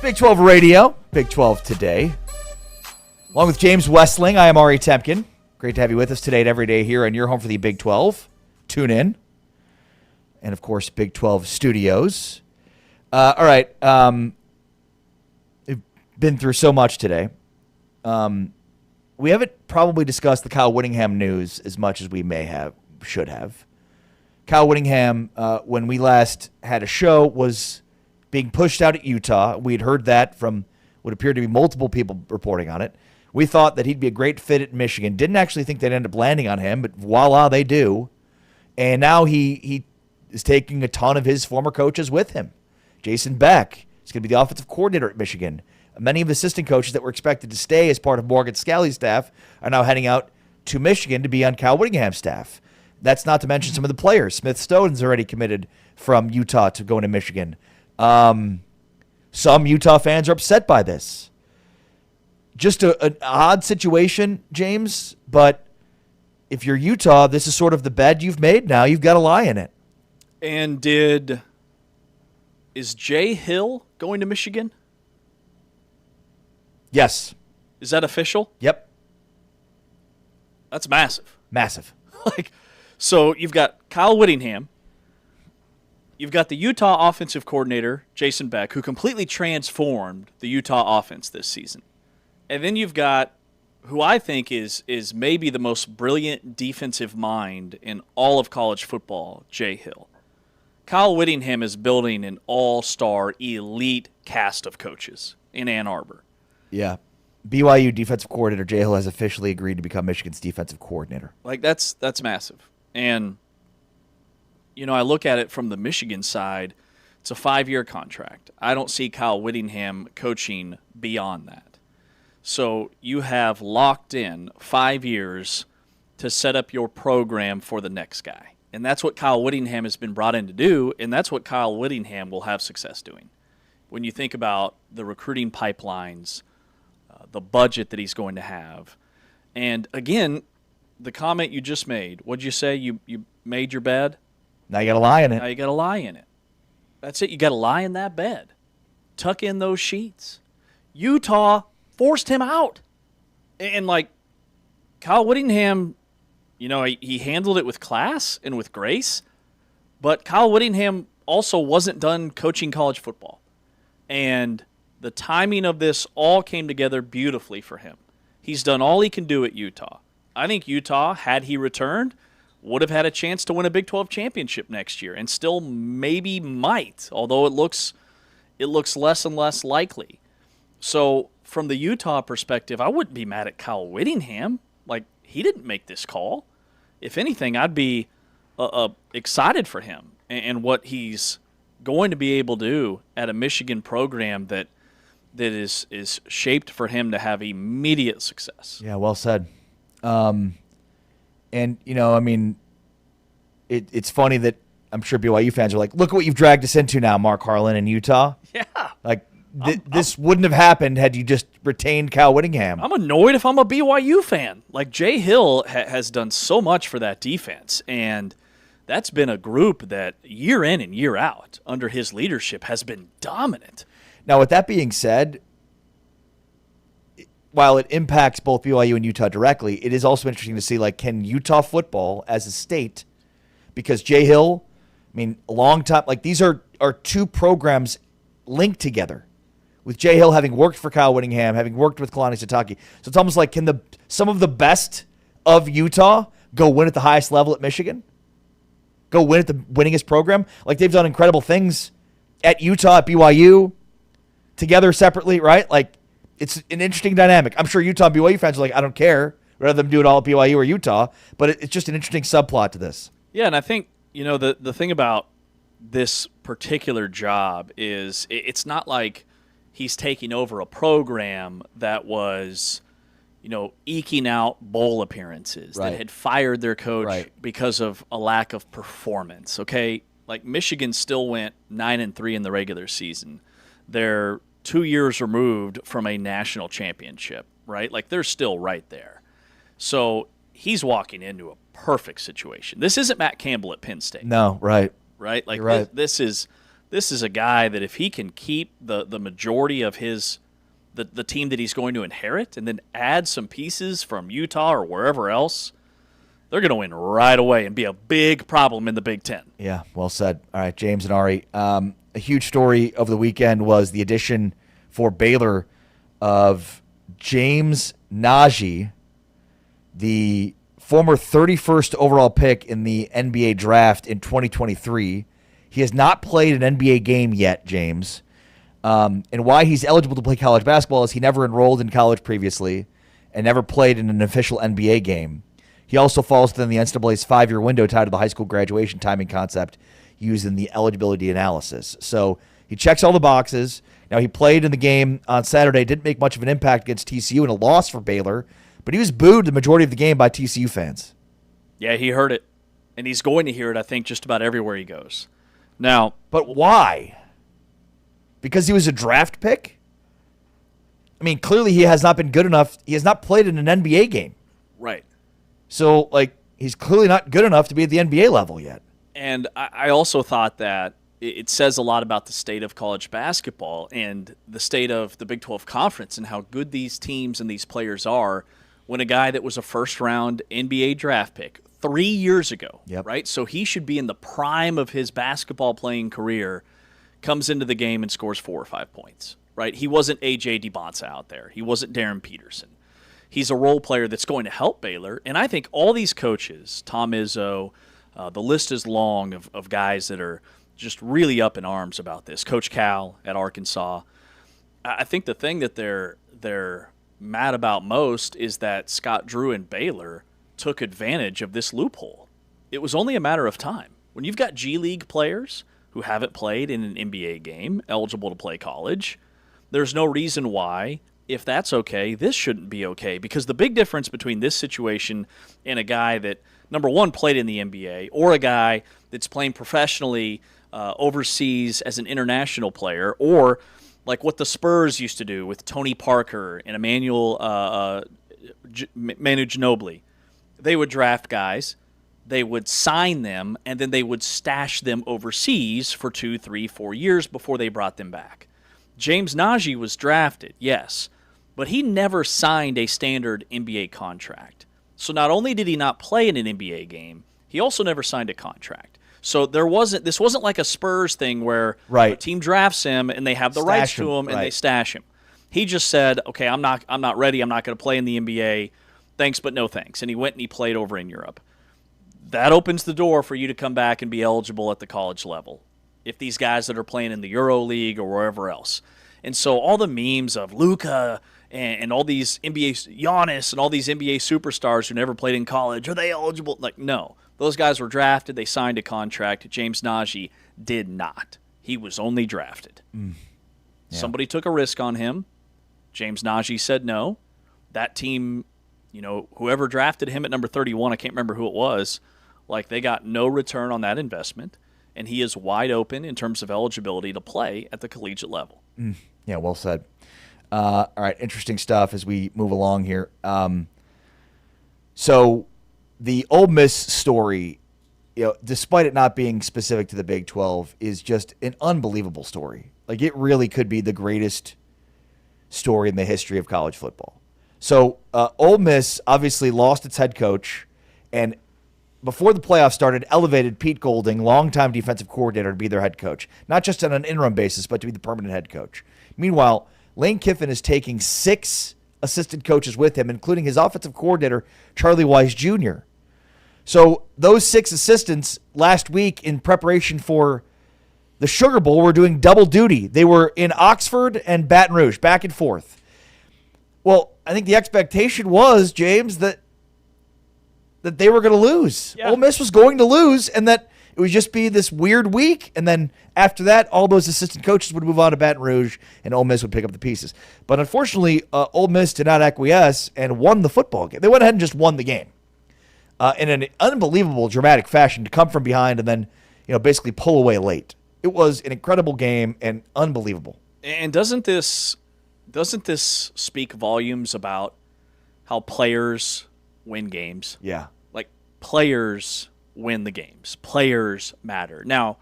Big 12 Radio, Big 12 Today. Along with James Westling, I am Ari Temkin. Great to have you with us today and every day here on your home for the Big 12. Tune in. And, of course, Big 12 Studios. All right. We've been through so much today. We haven't probably discussed the Kyle Whittingham news as much as we should have. Kyle Whittingham, when we last had a show, was being pushed out at Utah. We had heard that from what appeared to be multiple people reporting on it. We thought that he'd be a great fit at Michigan. Didn't actually think they'd end up landing on him, but voila, they do. And now he is taking a ton of his former coaches with him. Jason Beck is going to be the offensive coordinator at Michigan. Many of the assistant coaches that were expected to stay as part of Morgan Scalley's staff are now heading out to Michigan to be on Kyle Whittingham's staff. That's not to mention some of the players. Smith Stone's already committed from Utah to going to Michigan. Some Utah fans are upset by this. Just an odd situation, James, but if you're Utah, this is sort of the bed you've made now. You've got to lie in it. And is Jay Hill going to Michigan? Yes. Is that official? Yep. That's massive. Massive. So you've got Kyle Whittingham. You've got the Utah offensive coordinator, Jason Beck, who completely transformed the Utah offense this season. And then you've got who I think is maybe the most brilliant defensive mind in all of college football, Jay Hill. Kyle Whittingham is building an all-star elite cast of coaches in Ann Arbor. Yeah. BYU defensive coordinator Jay Hill has officially agreed to become Michigan's defensive coordinator. That's massive. And, I look at it from the Michigan side. It's a 5-year contract. I don't see Kyle Whittingham coaching beyond that. So you have locked in 5 years to set up your program for the next guy. And that's what Kyle Whittingham has been brought in to do, and that's what Kyle Whittingham will have success doing. When you think about the recruiting pipelines, the budget that he's going to have. And again, the comment you just made, what'd you say? You made your bed? Now you got to lie in it. Now you got to lie in it. That's it. You got to lie in that bed. Tuck in those sheets. Utah forced him out. And Kyle Whittingham, he handled it with class and with grace, but Kyle Whittingham also wasn't done coaching college football. And the timing of this all came together beautifully for him. He's done all he can do at Utah. I think Utah, had he returned, would have had a chance to win a Big 12 championship next year, and still maybe might, although it looks less and less likely. So from the Utah perspective, I wouldn't be mad at Kyle Whittingham. He didn't make this call. If anything, I'd be excited for him and what he's going to be able to do at a Michigan program that is shaped for him to have immediate success. Yeah, well said. It's funny that I'm sure BYU fans are like, look what you've dragged us into now, Mark Harlan in Utah. Yeah. This wouldn't have happened had you just retained Kyle Whittingham. I'm annoyed if I'm a BYU fan. Jay Hill has done so much for that defense, and that's been a group that year in and year out under his leadership has been dominant. Now, with that being said, while it impacts both BYU and Utah directly, it is also interesting to see, can Utah football as a state, because Jay Hill, a long time, these are two programs linked together, with Jay Hill having worked for Kyle Whittingham, having worked with Kalani Sitake. So it's almost like, can some of the best of Utah go win at the highest level at Michigan? Go win at the winningest program? They've done incredible things at Utah, at BYU, together separately, right? It's an interesting dynamic. I'm sure Utah and BYU fans are I don't care. Rather than do it all at BYU or Utah. But it's just an interesting subplot to this. Yeah, and I think, the thing about this particular job is it's not like he's taking over a program that was, eking out bowl appearances, right, that had fired their coach right, because of a lack of performance, okay? Michigan still went 9-3 in the regular season. They're 2 years removed from a national championship, right? They're still right there. So he's walking into a perfect situation. This isn't Matt Campbell at Penn State. No, right. Right? You're right. This is This is a guy that if he can keep the majority of the team that he's going to inherit and then add some pieces from Utah or wherever else, they're going to win right away and be a big problem in the Big Ten. Yeah, well said. All right, James and Ari. A huge story over the weekend was the addition for Baylor of James Najee, the former 31st overall pick in the NBA draft in 2023. He has not played an NBA game yet, James. And why he's eligible to play college basketball is he never enrolled in college previously and never played in an official NBA game. He also falls within the NCAA's 5-year window tied to the high school graduation timing concept used in the eligibility analysis. So he checks all the boxes. Now, he played in the game on Saturday, didn't make much of an impact against TCU in a loss for Baylor, but he was booed the majority of the game by TCU fans. Yeah, he heard it, and he's going to hear it, I think, just about everywhere he goes. Now, but why? Because he was a draft pick? I mean, clearly he has not been good enough. He has not played in an NBA game. Right. So, he's clearly not good enough to be at the NBA level yet. And I also thought that it says a lot about the state of college basketball and the state of the Big 12 Conference and how good these teams and these players are when a guy that was a first-round NBA draft pick 3 years ago, right? So he should be in the prime of his basketball playing career, comes into the game and scores 4 or 5 points, right? He wasn't A.J. DeBonsa out there. He wasn't Darren Peterson. He's a role player that's going to help Baylor. And I think all these coaches, Tom Izzo, the list is long of guys that are just really up in arms about this. Coach Cal at Arkansas. I think the thing that they're mad about most is that Scott Drew and Baylor took advantage of this loophole. It was only a matter of time. When you've got G League players who haven't played in an NBA game, eligible to play college, there's no reason why, if that's okay, this shouldn't be okay. Because the big difference between this situation and a guy that, number one, played in the NBA, or a guy that's playing professionally overseas as an international player, or like what the Spurs used to do with Tony Parker and Manu Ginobili. They would draft guys, they would sign them, and then they would stash them overseas for 2, 3, 4 years before they brought them back. James Najee was drafted, yes, but he never signed a standard NBA contract. So not only did he not play in an NBA game, he also never signed a contract. So this wasn't like a Spurs thing where a team drafts him and they have the rights to him and they stash him. He just said, "Okay, I'm not ready. I'm not going to play in the NBA. Thanks, but no thanks." And he went and he played over in Europe. That opens the door for you to come back and be eligible at the college level if these guys that are playing in the Euro League or wherever else. And so all the memes of Luka and all these Giannis and all these NBA superstars who never played in college, are they eligible? No. Those guys were drafted. They signed a contract. James Najee did not. He was only drafted. Yeah. Somebody took a risk on him. James Najee said no. That team, whoever drafted him at number 31, I can't remember who it was, they got no return on that investment, and he is wide open in terms of eligibility to play at the collegiate level. Yeah, well said. All right, interesting stuff as we move along here. So the Ole Miss story, despite it not being specific to the Big 12, is just an unbelievable story. It really could be the greatest story in the history of college football. So Ole Miss obviously lost its head coach, and before the playoffs started, elevated Pete Golding, longtime defensive coordinator, to be their head coach. Not just on an interim basis, but to be the permanent head coach. Meanwhile, Lane Kiffin is taking 6 assistant coaches with him, including his offensive coordinator, Charlie Weis Jr. So those 6 assistants last week in preparation for the Sugar Bowl were doing double duty. They were in Oxford and Baton Rouge, back and forth. Well, I think the expectation was, James, that they were going to lose. Yeah. Ole Miss was going to lose, and that it would just be this weird week. And then after that, all those assistant coaches would move on to Baton Rouge, and Ole Miss would pick up the pieces. But unfortunately, Ole Miss did not acquiesce and won the football game. They went ahead and just won the game in an unbelievable, dramatic fashion to come from behind and then basically pull away late. It was an incredible game and unbelievable. And doesn't this speak volumes about how players win games? Yeah. Players win the games. Players matter. Now,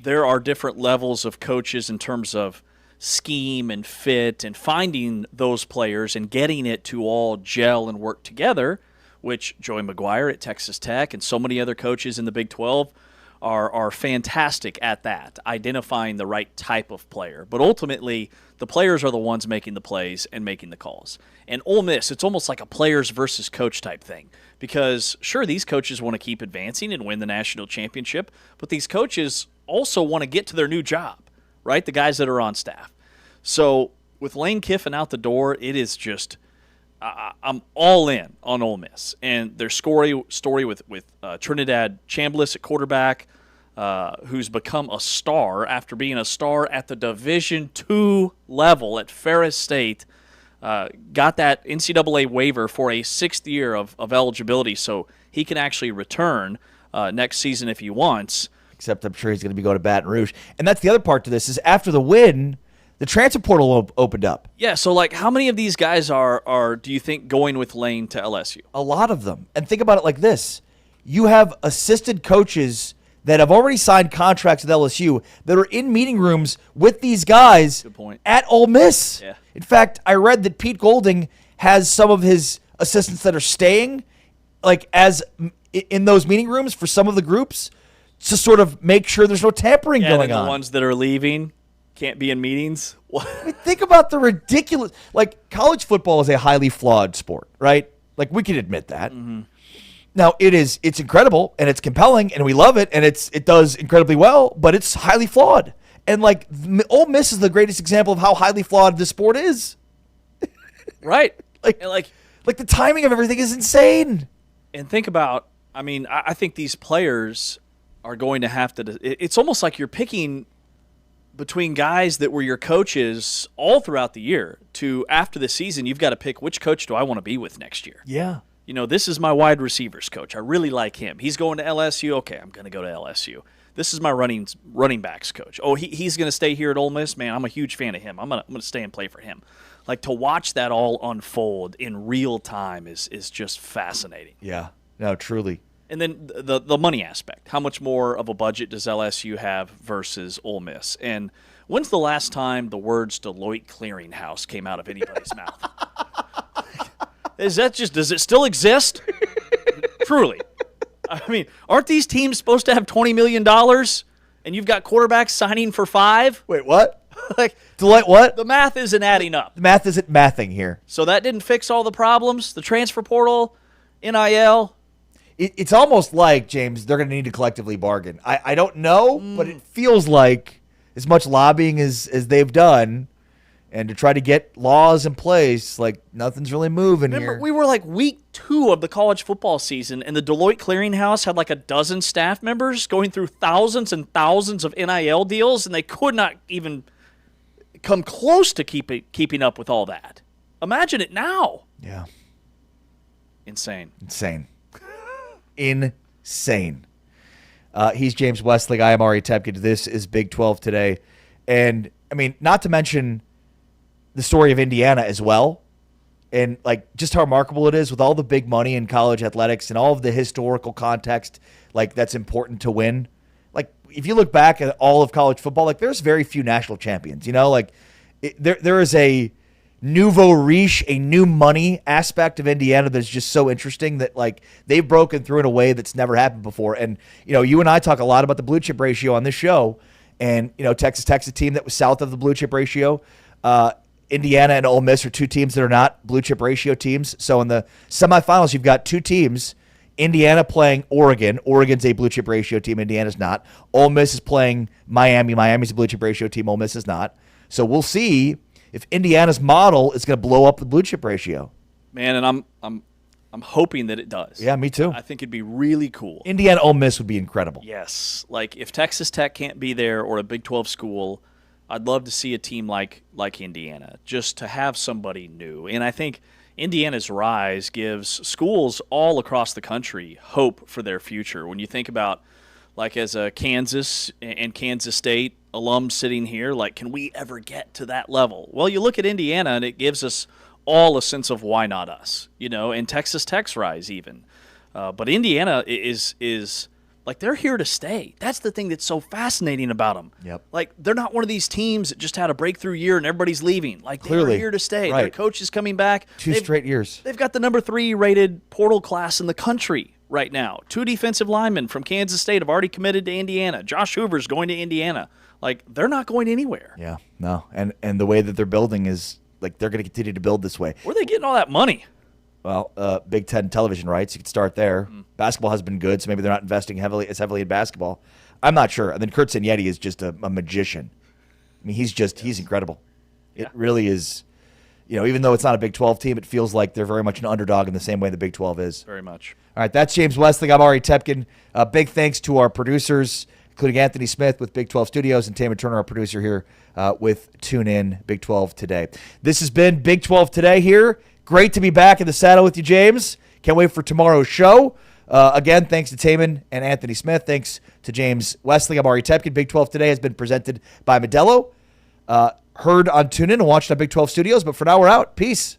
there are different levels of coaches in terms of scheme and fit and finding those players and getting it to all gel and work together, which Joey McGuire at Texas Tech and so many other coaches in the Big 12 are fantastic at that, identifying the right type of player. But ultimately, the players are the ones making the plays and making the calls. And Ole Miss, it's almost like a players versus coach type thing. Because, sure, these coaches want to keep advancing and win the national championship, but these coaches also want to get to their new job, right? The guys that are on staff. So with Lane Kiffin out the door, it is just I'm all in on Ole Miss. And their story with Trinidad Chambliss at quarterback, who's become a star after being a star at the Division II level at Ferris State, got that NCAA waiver for a 6th year of eligibility, so he can actually return next season if he wants. Except I'm sure he's going to be going to Baton Rouge. And that's the other part to this is after the win, the transfer portal opened up. Yeah, so like how many of these guys are do you think going with Lane to LSU? A lot of them. And think about it like this. You have assistant coaches that have already signed contracts with LSU that are in meeting rooms with these guys Good point. at Ole Miss. Yeah. In fact, I read that Pete Golding has some of his assistants that are staying like as in those meeting rooms for some of the groups to sort of make sure there's no tampering going and on. the ones that are leaving can't be in meetings. I mean, think about the ridiculous. Like, college football is a highly flawed sport, right? Like, we can admit that. Mm-hmm. Now, it's incredible and it's compelling and we love it and it does incredibly well, but it's highly flawed. And like, Ole Miss is the greatest example of how highly flawed this sport is. Right. Like the timing of everything is insane. And think about, I mean, I think these players are going to have to. It's almost like you're picking between guys that were your coaches all throughout the year to after the season, you've got to pick which coach do I want to be with next year. Yeah. You know, this is my wide receivers coach. I really like him. He's going to LSU. Okay, I'm going to go to LSU. This is my running backs coach. Oh, he's going to stay here at Ole Miss. Man, I'm a huge fan of him. I'm going to stay and play for him. Like, to watch that all unfold in real time is just fascinating. Yeah. No, truly. And then the money aspect. How much more of a budget does LSU have versus Ole Miss? And when's the last time the words Deloitte Clearinghouse came out of anybody's mouth? Does it still exist? Truly. I mean, aren't these teams supposed to have $20 million and you've got quarterbacks signing for $5 million? Wait, what? Like, Deloitte what? The math isn't adding up. The math isn't mathing here. So that didn't fix all the problems? The transfer portal, NIL? It's almost like, James, they're going to need to collectively bargain. I don't know, but it feels like as much lobbying as they've done and to try to get laws in place, like nothing's really moving Remember, here. we were like week 2 of the college football season, and the Deloitte Clearinghouse had like a dozen staff members going through thousands and thousands of NIL deals, and they could not even come close to keeping up with all that. Imagine it now. Yeah. Insane. Insane. He's James Westlake. I am Ari Tepkin. This is Big 12 Today. And, I mean, not to mention the story of Indiana as well. And, like, just how remarkable it is with all the big money in college athletics and all of the historical context, like, that's important to win. Like, if you look back at all of college football, like, there's very few national champions, you know? Like, there is a nouveau riche, a new money aspect of Indiana that's just so interesting that, like, they've broken through in a way that's never happened before. And, you know, you and I talk a lot about the blue chip ratio on this show. And, you know, Texas Tech's a team that was south of the blue chip ratio. Indiana and Ole Miss are two teams that are not blue chip ratio teams. So in the semifinals, you've got two teams. Indiana playing Oregon. Oregon's a blue chip ratio team. Indiana's not. Ole Miss is playing Miami. Miami's a blue chip ratio team. Ole Miss is not. So we'll see if Indiana's model is going to blow up the blue chip ratio. Man, and I'm hoping that it does. Yeah, me too. I think it'd be really cool. Indiana Ole Miss would be incredible. Yes. Like, if Texas Tech can't be there or a Big 12 school, I'd love to see a team like Indiana, just to have somebody new. And I think Indiana's rise gives schools all across the country hope for their future. When you think about, like, as a Kansas and Kansas State alum sitting here, like, can we ever get to that level? Well, you look at Indiana, and it gives us all a sense of why not us, you know, and Texas Tech's rise even. But Indiana is Like, they're here to stay. That's the thing that's so fascinating about them. Yep. Like, they're not one of these teams that just had a breakthrough year and everybody's leaving. Like, Clearly. they're here to stay. Right. Their coach is coming back. 2 straight years. They've got the number 3 rated portal class in the country right now. 2 defensive linemen from Kansas State have already committed to Indiana. Josh Hoover's going to Indiana. Like, they're not going anywhere. Yeah, no. And the way that they're building is, like, they're going to continue to build this way. Where are they getting all that money? Well, Big Ten television rights, you could start there. Basketball has been good, so maybe they're not investing as heavily in basketball. I'm not sure. And then Kurt Signetti is just a magician. I mean, he's incredible. It really is. You know, even though it's not a Big 12 team, it feels like they're very much an underdog in the same way the Big 12 is. Very much. All right, that's James Westling. I'm Ari Tepkin. Big thanks to our producers, including Anthony Smith with Big 12 Studios and Tamer Turner, our producer here with Tune In Big 12 Today. This has been Big 12 Today here. Great to be back in the saddle with you, James. Can't wait for tomorrow's show. Again, thanks to Taman and Anthony Smith. Thanks to James Westling. I'm Ari Tepkin. Big 12 Today has been presented by Modelo. Heard on TuneIn and watched on Big 12 Studios. But for now, we're out. Peace.